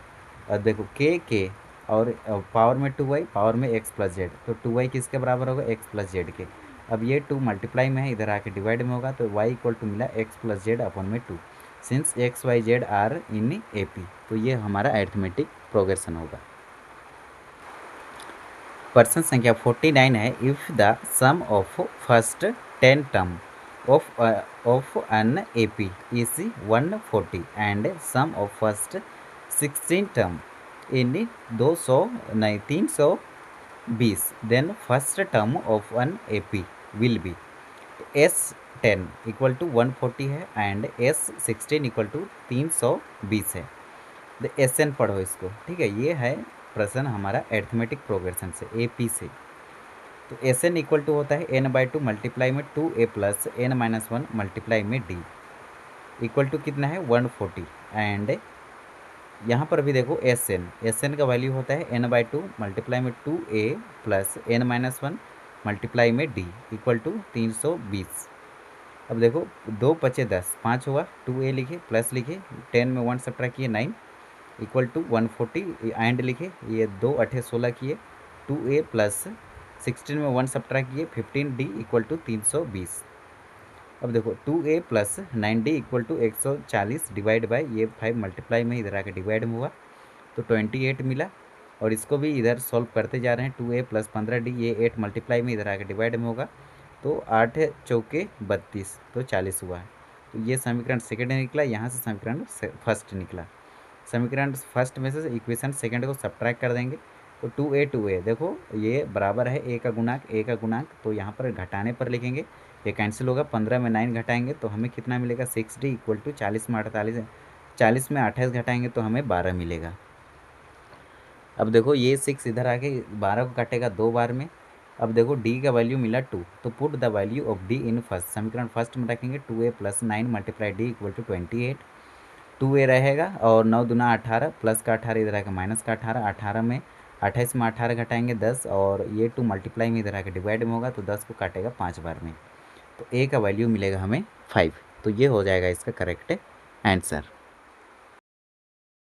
देखो के और पावर में 2y, पावर में x प्लस जेड, तो 2y किसके बराबर होगा, x प्लस जेड के। अब ये 2 मल्टीप्लाई में है, इधर आके डिवाइड में होगा, तो y इक्वल टू मिला x प्लस जेड अपॉन में 2, since X Y Z are in A P. तो ये हमारा अरिथमेटिक प्रोग्रेशन होगा। प्रश्न संख्या 49 है, if the sum of first 10 term of an A P is 140 and sum of first 16 term in 200 नहीं 320, then first term of an A P will be. S10 equal to 140 है and S16 equal to 320 है। The SN पढ़ो इसको, ठीक है। ये है प्रश्न हमारा अरिथमेटिक प्रोग्रेशन से, AP से। तो SN इक्वल टू होता है n/2 मल्टीप्लाई में 2a प्लस n-1 मल्टीप्लाई में d इक्वल टू कितना है 140। एंड यहाँ पर भी देखो SN का वैल्यू होता है n/2 मल्टीप्लाई में 2a प्लस n-1 मल्टीप्लाई में d इक्वल टू 320। अब देखो 2 पचे 10, 5 हुआ, 2a लिखे प्लस लिखे, 10 में 1 सब्ट्रैक्ट किए 9 इक्वल टू 140 एंड लिखे, ये 2 8 16 किए, 2a प्लस 16 में 1 सब्ट्रैक्ट किए 15d इक्वल टू 320। अब देखो 2a plus 9d equal to 140 divide by ये 5 मल्टीप्लाई में इधर आके डिवाइड में हुआ, तो 28 मिला। और इसको भी इधर सॉल्व करते जा रहे हैं, 2a प्लस 15d, ये 8 मल्टीप्लाई में इधर आके डिवाइड में होगा, तो 8 चौके 32, तो 40 हुआ है। तो ये समीकरण सेकंड निकला, यहाँ से समीकरण फर्स्ट निकला। समीकरण फर्स्ट में से इक्वेशन सेकंड को सब्ट्रैक्ट कर देंगे, तो 2a देखो ये बराबर है a का गुणांक, तो यहाँ पर घटाने पर लिखेंगे, ये कैंसिल होगा, 15 में 9 घटाएंगे तो हमें कितना मिलेगा 6d इक्वल टू 40 में 48, 40 में 28 घटाएंगे तो हमें 12 मिलेगा। अब देखो ये 6 इधर आके 12 को काटेगा 2 बार में। अब देखो d का वैल्यू मिला 2, तो put the value of d in first, समीकरण फर्स्ट में रखेंगे, 2a plus 9 multiply d equal to 28, 2a रहेगा और 9 दूना 18 प्लस का 18 इधर आके माइनस का 18, 18 में 28 में 18 घटाएंगे 10, और ये 2 मल्टीप्लाई में इधर आके डिवाइड में होगा, तो 10 को काटेगा 5 बार में, तो a का वैल्यू मिलेगा हमें 5। तो ये हो जाएगा इसका करेक्ट आंसर।